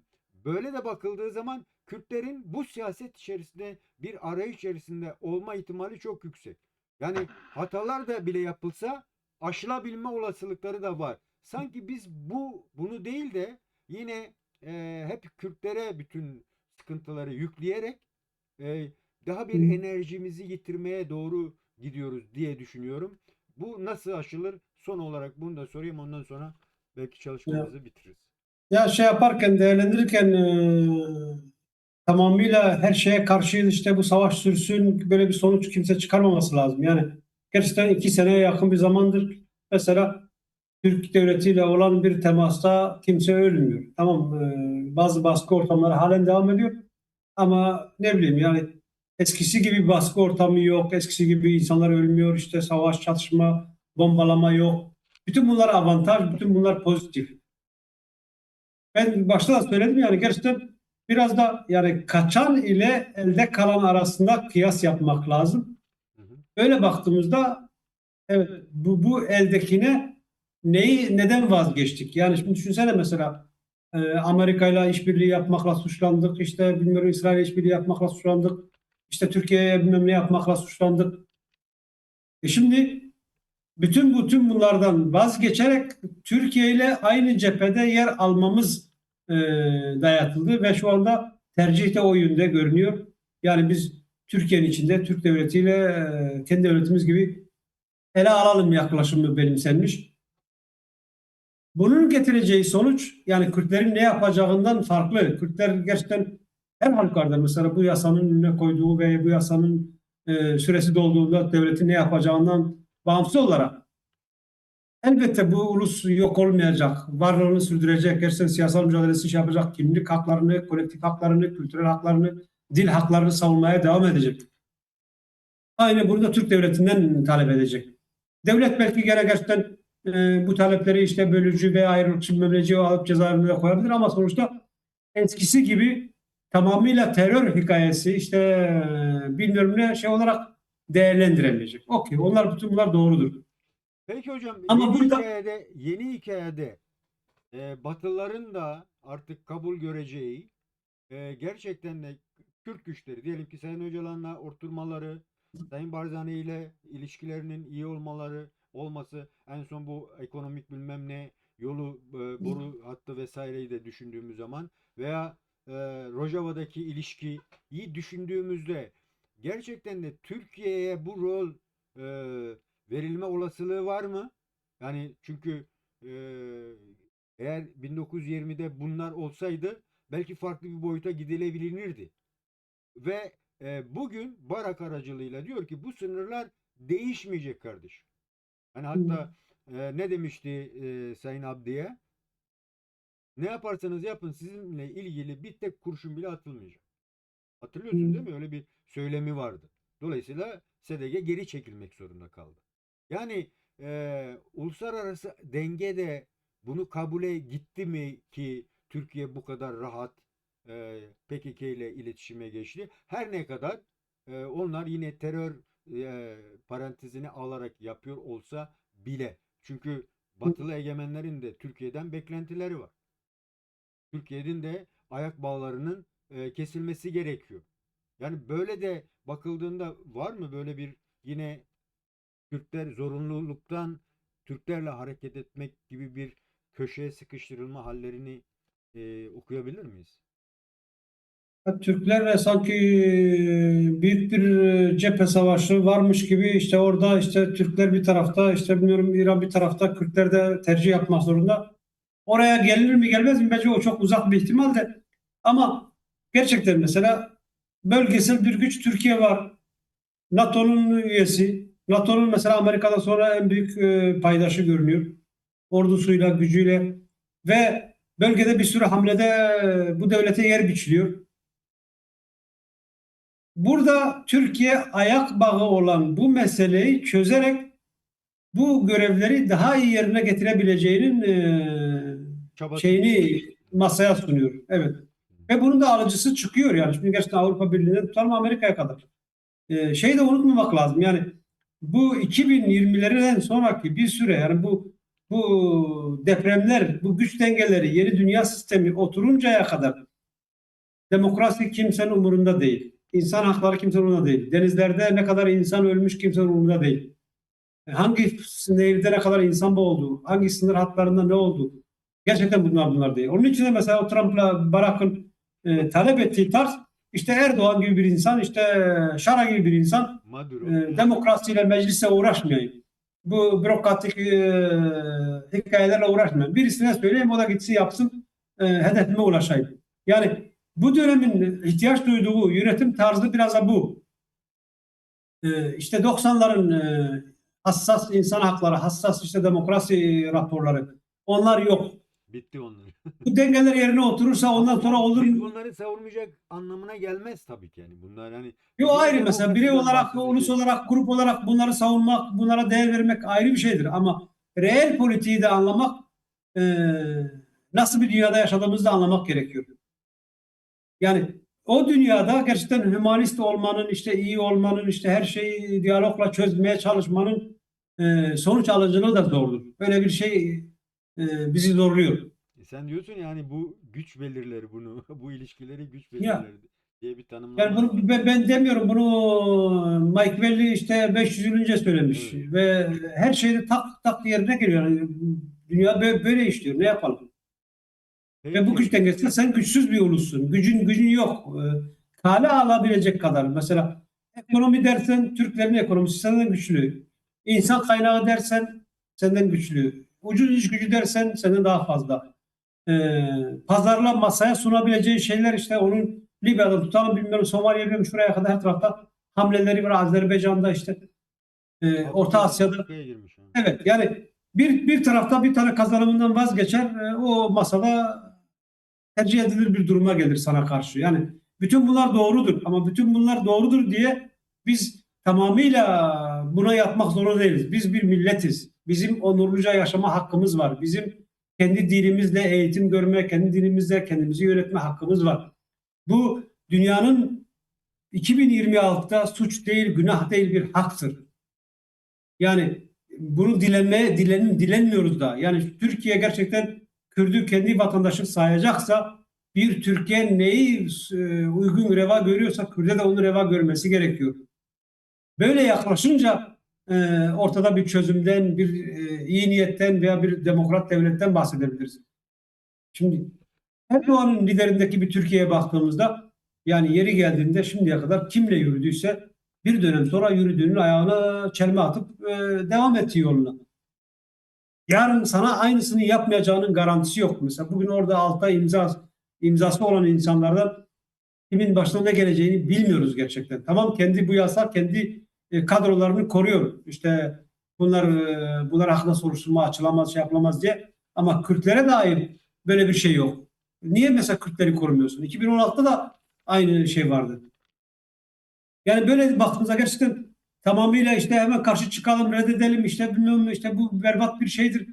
Böyle de bakıldığı zaman Kürtlerin bu siyaset içerisinde bir arayış içerisinde olma ihtimali çok yüksek. Yani hatalar da bile yapılsa aşılabilme olasılıkları da var. Sanki biz bunu değil de yine hep Kürtlere bütün sıkıntıları yükleyerek e, daha hı. bir enerjimizi yitirmeye doğru gidiyoruz diye düşünüyorum. Bu nasıl aşılır? Son olarak bunu da sorayım, ondan sonra belki Ya. çalışmamızı bitiririz. Ya şey yaparken, değerlendirirken tamamıyla her şeye karşı işte bu savaş sürsün, böyle bir sonuç kimse çıkarmaması lazım. Yani gerçekten 2 seneye yakın bir zamandır mesela Türk devletiyle olan bir temasta kimse ölmüyor. Tamam, bazı baskı ortamları halen devam ediyor ama ne bileyim yani eskisi gibi bir baskı ortamı yok, eskisi gibi insanlar ölmüyor, işte savaş, çatışma, bombalama yok. Bütün bunlar avantaj, bütün bunlar pozitif. Ben başta da söyledim yani gerçekten biraz da yani kaçan ile elde kalan arasında kıyas yapmak lazım. Hı hı. Öyle baktığımızda evet, bu eldekine neden vazgeçtik? Yani şimdi düşünsene mesela Amerika ile işbirliği yapmakla suçlandık. İşte bilmiyorum İsrail işbirliği yapmakla suçlandık. İşte Türkiye'ye bilmem ne yapmakla suçlandık. Şimdi bütün bunlardan vazgeçerek Türkiye ile aynı cephede yer almamız e, dayatıldı ve şu anda tercih de o yönde görünüyor. Yani biz Türkiye'nin içinde Türk devletiyle kendi devletimiz gibi ele alalım yaklaşımı benimsenmiş. Bunun getireceği sonuç yani Kürtlerin ne yapacağından farklı. Kürtler gerçekten her halükarda mesela bu yasanın önüne koyduğu ve bu yasanın süresi dolduğunda devletin ne yapacağından bağımsız olarak elbette bu ulus yok olmayacak, varlığını sürdürecek, gerçekten siyasal mücadelesi şey yapacak, kimlik haklarını, kolektif haklarını, kültürel haklarını, dil haklarını savunmaya devam edecek. Aynı bunu da Türk devletinden talep edecek. Devlet belki gene gerçekten bu talepleri işte bölücü ve ayrılıkçı memleci alıp cezaevine koyabilir ama sonuçta eskisi gibi tamamıyla terör hikayesi işte bilmiyorum ne şey olarak değerlendiremeyecek. Okey, bütün bunlar doğrudur. Peki hocam, Ama burada yeni hikayede Batılıların da artık kabul göreceği gerçekten de Kürt güçleri, diyelim ki Sayın Öcalan'la oturmaları, Sayın Barzani ile ilişkilerinin iyi olması, en son bu ekonomik bilmem ne yolu, boru hattı vesaireyi de düşündüğümüz zaman veya Rojava'daki ilişkiyi düşündüğümüzde gerçekten de Türkiye'ye bu rol verilme olasılığı var mı? Yani çünkü e, eğer 1920'de bunlar olsaydı belki farklı bir boyuta gidilebilirdi. Ve bugün Barak aracılığıyla diyor ki bu sınırlar değişmeyecek kardeşim. Hani hatta ne demişti Sayın Abdi'ye? Ne yaparsanız yapın sizinle ilgili bir tek kurşun bile atılmayacak. Hatırlıyorsunuz değil mi? Öyle bir söylemi vardı. Dolayısıyla SDG geri çekilmek zorunda kaldı. Yani uluslararası denge bunu kabule gitti mi ki Türkiye bu kadar rahat PKK ile iletişime geçti? Her ne kadar onlar yine terör parantezini alarak yapıyor olsa bile. Çünkü Batılı egemenlerin de Türkiye'den beklentileri var. Türkiye'nin de ayak bağlarının kesilmesi gerekiyor. Yani böyle de bakıldığında var mı böyle bir yine Türkler zorunluluktan Türklerle hareket etmek gibi bir köşeye sıkıştırılma hallerini okuyabilir miyiz? Türklerle sanki büyük bir cephe savaşı varmış gibi işte orada işte Türkler bir tarafta işte bilmiyorum İran bir tarafta Kürtler de tercih yapmak zorunda. Oraya gelir mi gelmez mi? Bence o çok uzak bir ihtimal de. Ama gerçekten mesela bölgesel bir güç Türkiye var. NATO'nun üyesi. NATO'nun mesela Amerika'dan sonra en büyük paydaşı görünüyor. Ordusuyla, gücüyle ve bölgede bir sürü hamlede bu devlete yer biçiliyor. Burada Türkiye ayak bağı olan bu meseleyi çözerek bu görevleri daha iyi yerine getirebileceğinin Çabası şeyini içerisinde. masaya sunuyor. Evet. Ve bunun da alıcısı çıkıyor yani. Şimdi gerçekten Avrupa Birliği'nden tutalım Amerika'ya kadar. Şeyi de unutmamak lazım. Yani bu 2020'lerden sonraki bir süre yani bu depremler, bu güç dengeleri, yeni dünya sistemi oturuncaya kadar demokrasi kimsenin umurunda değil. İnsan hakları kimsenin umurunda değil. Denizlerde ne kadar insan ölmüş kimsenin umurunda değil. Hangi nehirde ne kadar insan boğuldu, hangi sınır hatlarında ne oldu? Gerçekten bunlar değil. Onun için de mesela o Trump'la Barack'ın talep ettiği tarz işte Erdoğan gibi bir insan, işte Şara gibi bir insan Maduro. demokrasiyle, meclise uğraşmayayım. Bu bürokratik hikayelerle uğraşmayayım. Birisine söyleyeyim o da gitsin yapsın hedefime ulaşayım. Yani bu dönemin ihtiyaç duyduğu yönetim tarzı biraz da bu. İşte 90'ların hassas insan hakları, hassas işte demokrasi raporları. Onlar yok. Bitti onlar. Bu dengeler yerine oturursa Ama ondan sonra bu olur. biz bunları savunmayacak anlamına gelmez tabii ki. Yani bunlar hani Yo biz yine ayrı mesela birey demokrasiden olarak, ulus bahsedeceğiz. olarak, grup olarak bunları savunmak, bunlara değer vermek ayrı bir şeydir. Ama reel politiği de anlamak, e, nasıl bir dünyada yaşadığımızı da anlamak gerekiyor. Yani o dünyada gerçekten hümanist olmanın, işte iyi olmanın, işte her şeyi diyalogla çözmeye çalışmanın sonuç alıcılığı da zordur. Böyle bir şey bizi zorluyor. Sen diyorsun yani bu güç belirler bunu. Bu ilişkileri güç Ya belirler diye bir yani tanımlaman var. bunu ben demiyorum bunu Mike Welly işte 500 yıl önce söylemiş Evet. ve her şeyde tak tak yerine geliyor. Yani dünya böyle işliyor. Ne yapalım? Ve bu Peki. güç dengesinde sen güçsüz bir ulussun. Gücün yok. Kale alabilecek kadar. Mesela ekonomi dersen Türklerin ekonomisi senden güçlü. İnsan kaynağı dersen senden güçlü. Ucuz iş gücü dersen senden daha fazla. Pazarla masaya sunabileceği şeyler işte onun Libya'da tutalım bilmiyorum Somali'ye şuraya kadar her tarafta hamleleri var. Azerbaycan'da işte Orta Asya'da. Afrika'ya girmiş. Yani. Evet yani bir tarafta bir tane kazanımından vazgeçer o masada tercih edilir bir duruma gelir sana karşı. Yani bütün bunlar doğrudur ama bütün bunlar doğrudur diye biz tamamıyla buna yapmak zorunda değiliz. Biz bir milletiz. Bizim onurluca yaşama hakkımız var. Bizim kendi dilimizle eğitim görme, kendi dilimizle kendimizi yönetme hakkımız var. Bu dünyanın 2026'da suç değil, günah değil bir haktır. Yani bunu dilenmiyoruz da. Yani Türkiye gerçekten Kürt'ü kendi vatandaşı sayacaksa bir Türkiye neyi uygun reva görüyorsa Kürt'e de onu reva görmesi gerekiyor. Böyle yaklaşınca ortada bir çözümden, bir iyi niyetten veya bir demokrat devletten bahsedebiliriz. Şimdi Erdoğan'ın liderindeki bir Türkiye'ye baktığımızda yani yeri geldiğinde şimdiye kadar kimle yürüdüyse bir dönem sonra yürüdüğünün ayağına çelme atıp devam etti yoluna. Yarın sana aynısını yapmayacağının garantisi yok. Mesela bugün orada altta imzası olan insanlardan kimin başına ne geleceğini bilmiyoruz gerçekten. Tamam kendi bu yasa kendi kadrolarını koruyor. İşte bunlar hakkında soruşturma açılamaz, şey yapılamaz diye. Ama Kürtlere dair böyle bir şey yok. Niye mesela Kürtleri korumuyorsun? 2016'da da aynı şey vardı. Yani böyle baktığımızda gerçekten tamamıyla işte hemen karşı çıkalım, reddedelim, işte bilmiyorum, işte bu berbat bir şeydir.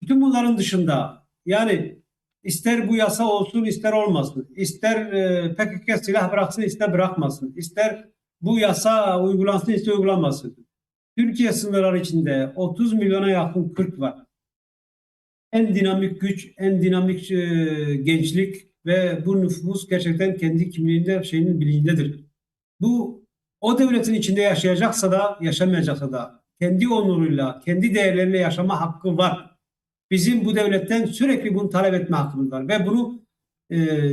Bütün bunların dışında yani ister bu yasa olsun ister olmasın, ister PKK silah bıraksın ister bırakmasın, ister bu yasa uygulansın ister uygulanmasın. Türkiye sınırları içinde 30 milyona yakın Kürt var. En dinamik güç, en dinamik gençlik ve bu nüfus gerçekten kendi kimliğinde, şeyinin bilincindedir. Bu o devletin içinde yaşayacaksa da yaşamayacaksa da kendi onuruyla, kendi değerleriyle yaşama hakkı var. Bizim bu devletten sürekli bunu talep etme hakkımız var ve bunu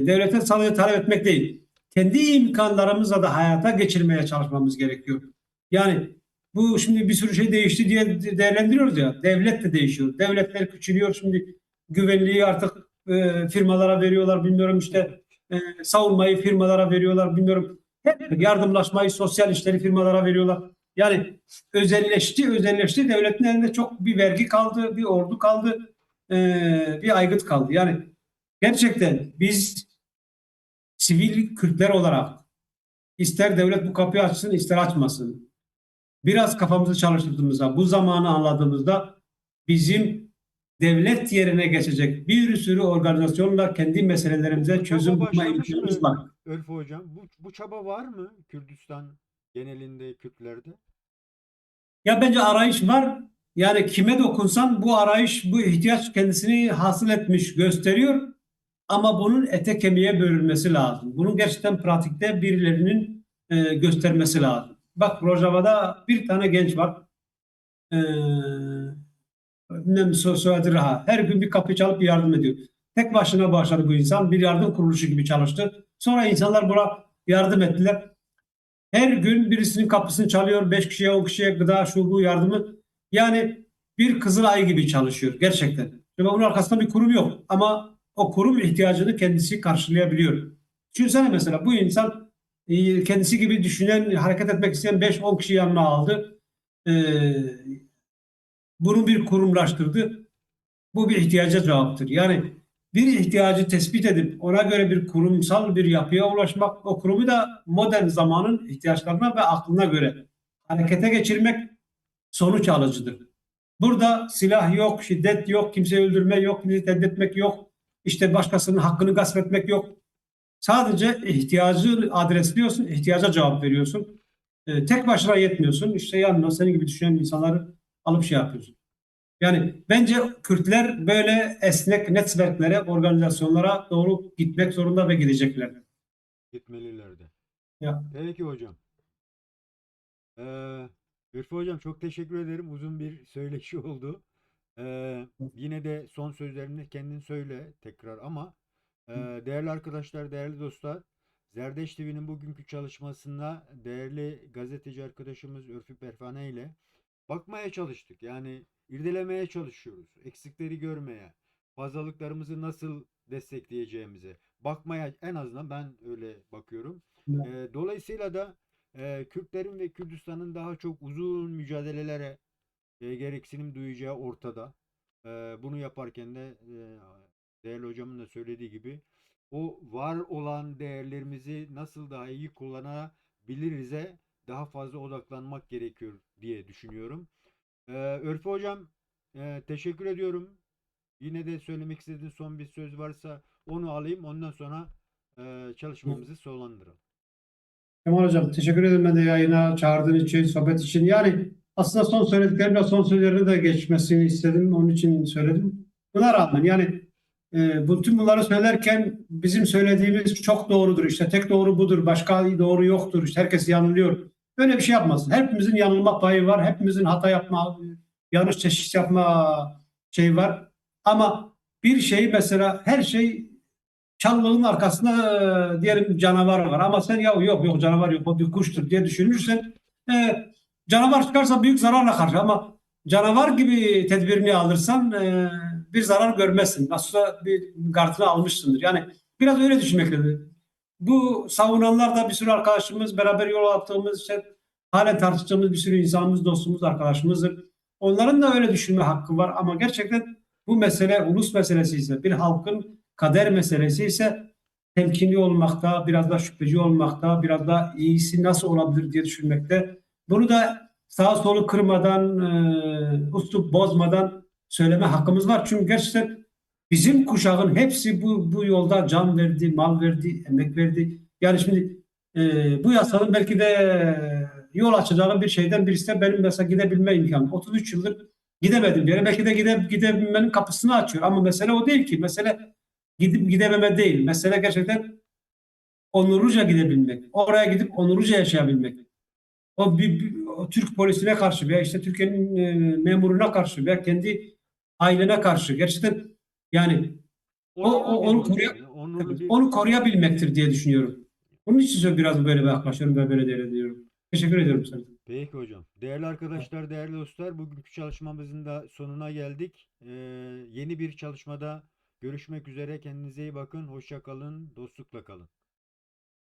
devletten sadece talep etmek değil, kendi imkanlarımızla da hayata geçirmeye çalışmamız gerekiyor. Yani bu şimdi bir sürü şey değişti diye değerlendiriyoruz ya. Devlet de değişiyor. Devletler küçülüyor. Şimdi güvenliği artık firmalara veriyorlar. Bilmiyorum işte savunmayı firmalara veriyorlar. Bilmiyorum. Hep yardımlaşmayı, sosyal işleri firmalara veriyorlar. Yani özelleşti. Devletin elinde çok bir vergi kaldı, bir ordu kaldı, bir aygıt kaldı. Yani gerçekten biz sivil Kürtler olarak ister devlet bu kapıyı açsın, ister açmasın. Biraz kafamızı çalıştırdığımızda, bu zamanı anladığımızda bizim devlet yerine geçecek bir sürü organizasyonla kendi meselelerimize Bu çaba çözüm bulma başlamış imkanımız mı var. Ölfü Hocam? Bu çaba var mı Kürdistan genelinde, Kürtlerde? Ya bence arayış var. Yani kime dokunsan bu arayış, bu ihtiyaç kendisini hasıl etmiş, gösteriyor. Ama bunun ete kemiğe bölünmesi lazım. Bunun gerçekten pratikte birilerinin göstermesi lazım. Bak Rojava'da bir tane genç var. E, bilmem soyadı Raha. Her gün bir kapı çalıp bir yardım ediyor. Tek başına başladı bu insan. Bir yardım kuruluşu gibi çalıştı. Sonra insanlar buna yardım ettiler. Her gün birisinin kapısını çalıyor. 5 kişiye 10 kişiye gıda şu bu yardımı. Yani bir Kızılay gibi çalışıyor gerçekten. Ve bunun arkasında bir kurum yok. Ama o kurum ihtiyacını kendisi karşılayabiliyor. Düşünsene mesela bu insan kendisi gibi düşünen, hareket etmek isteyen 5-10 kişi yanına aldı. E, bunu bir kurumlaştırdı. Bu bir ihtiyaca cevaptır. Yani bir ihtiyacı tespit edip ona göre bir kurumsal bir yapıya ulaşmak, o kurumu da modern zamanın ihtiyaçlarına ve aklına göre harekete geçirmek sonuç alıcıdır. Burada silah yok, şiddet yok, kimseyi öldürme yok, kimseyi tehdit etmek yok, işte başkasının hakkını gasp etmek yok. Sadece ihtiyacı adresliyorsun, ihtiyaca cevap veriyorsun. Tek başına yetmiyorsun. İşte yanına senin gibi düşünen insanları alıp şey yapıyorsun. Yani bence Kürtler böyle esnek networklere, organizasyonlara doğru gitmek zorunda ve gidecekler. Gitmelilerdi. Ya, Peki hocam. Ülfü Hocam çok teşekkür ederim. Uzun bir söyleşi oldu. Yine de son sözlerini kendin söyle tekrar ama değerli arkadaşlar, değerli dostlar, Zerdeş TV'nin bugünkü çalışmasında değerli gazeteci arkadaşımız Ürfü Pervane ile bakmaya çalıştık. Yani irdelemeye çalışıyoruz. Eksikleri görmeye, fazlalıklarımızı nasıl destekleyeceğimize bakmaya, en azından ben öyle bakıyorum. Dolayısıyla da Kürtlerin ve Kürdistan'ın daha çok uzun mücadelelere gereksinim duyacağı ortada. Bunu yaparken de değerli hocamın da söylediği gibi o var olan değerlerimizi nasıl daha iyi kullanabiliriz'e daha fazla odaklanmak gerekiyor diye düşünüyorum. Örfü hocam, teşekkür ediyorum. Yine de söylemek istediğin son bir söz varsa onu alayım. Ondan sonra çalışmamızı sonlandıralım. Kemal Hocam teşekkür ederim ben de yayına çağırdığın için, sohbet için. Yani aslında son söylediklerimle son sözlerini de geçmesini istedim. Onun için söyledim. Buna rağmen yani bütün bunları söylerken bizim söylediğimiz çok doğrudur. İşte tek doğru budur. Başka doğru yoktur. İşte herkes yanılıyor. Böyle bir şey yapmasın. Hepimizin yanılma payı var. Hepimizin hata yapma, yanlış teşhis yapma şey var. Ama bir şey mesela her şey Çalılığın arkasında diyelim canavar var ama sen ya yok canavar yok o bir kuştur diye düşünürsen canavar çıkarsa büyük zararla karşı ama canavar gibi tedbirini alırsan bir zarar görmezsin. Aslında bir gardını almışsındır. Yani biraz öyle düşünmek lazım. Bu savunanlar da bir sürü arkadaşımız, beraber yol yaptığımız, işte, halen tartıştığımız bir sürü insanımız, dostumuz, arkadaşımızdır. Onların da öyle düşünme hakkı var ama gerçekten bu mesele ulus meselesi ise, bir halkın kader meselesi ise temkinli olmakta, biraz da şüpheci olmakta, biraz da iyisi nasıl olabilir diye düşünmekte. Bunu da sağa solu kırmadan, üslup bozmadan söyleme hakkımız var. Çünkü gerçekten bizim kuşağın hepsi bu yolda can verdi, mal verdi, emek verdi. Yani şimdi bu yasanın belki de yol açacağı bir şeyden birisi de benim mesela gidebilme imkanım. 33 yıldır gidemedim bir yere. Belki de gidebilmenin kapısını açıyor. Ama mesele o değil ki. Mesele gidip gidememe değil. Mesele gerçekten onurluca gidebilmek. Oraya gidip onurluca yaşayabilmek. O Türk polisine karşı veya işte Türkiye'nin memuruna karşı veya kendi ailene karşı gerçekten yani Onurlu bir onu yani onurlu bir onu koruyabilmektir diye düşünüyorum. Bunun için biraz böyle yaklaşıyorum ve böyle değerlendiriyorum. Teşekkür ediyorum sana. Peki hocam. Değerli arkadaşlar, değerli dostlar, bugünkü çalışmamızın da sonuna geldik. Yeni bir çalışmada görüşmek üzere. Kendinize iyi bakın. Hoşça kalın. Dostlukla kalın.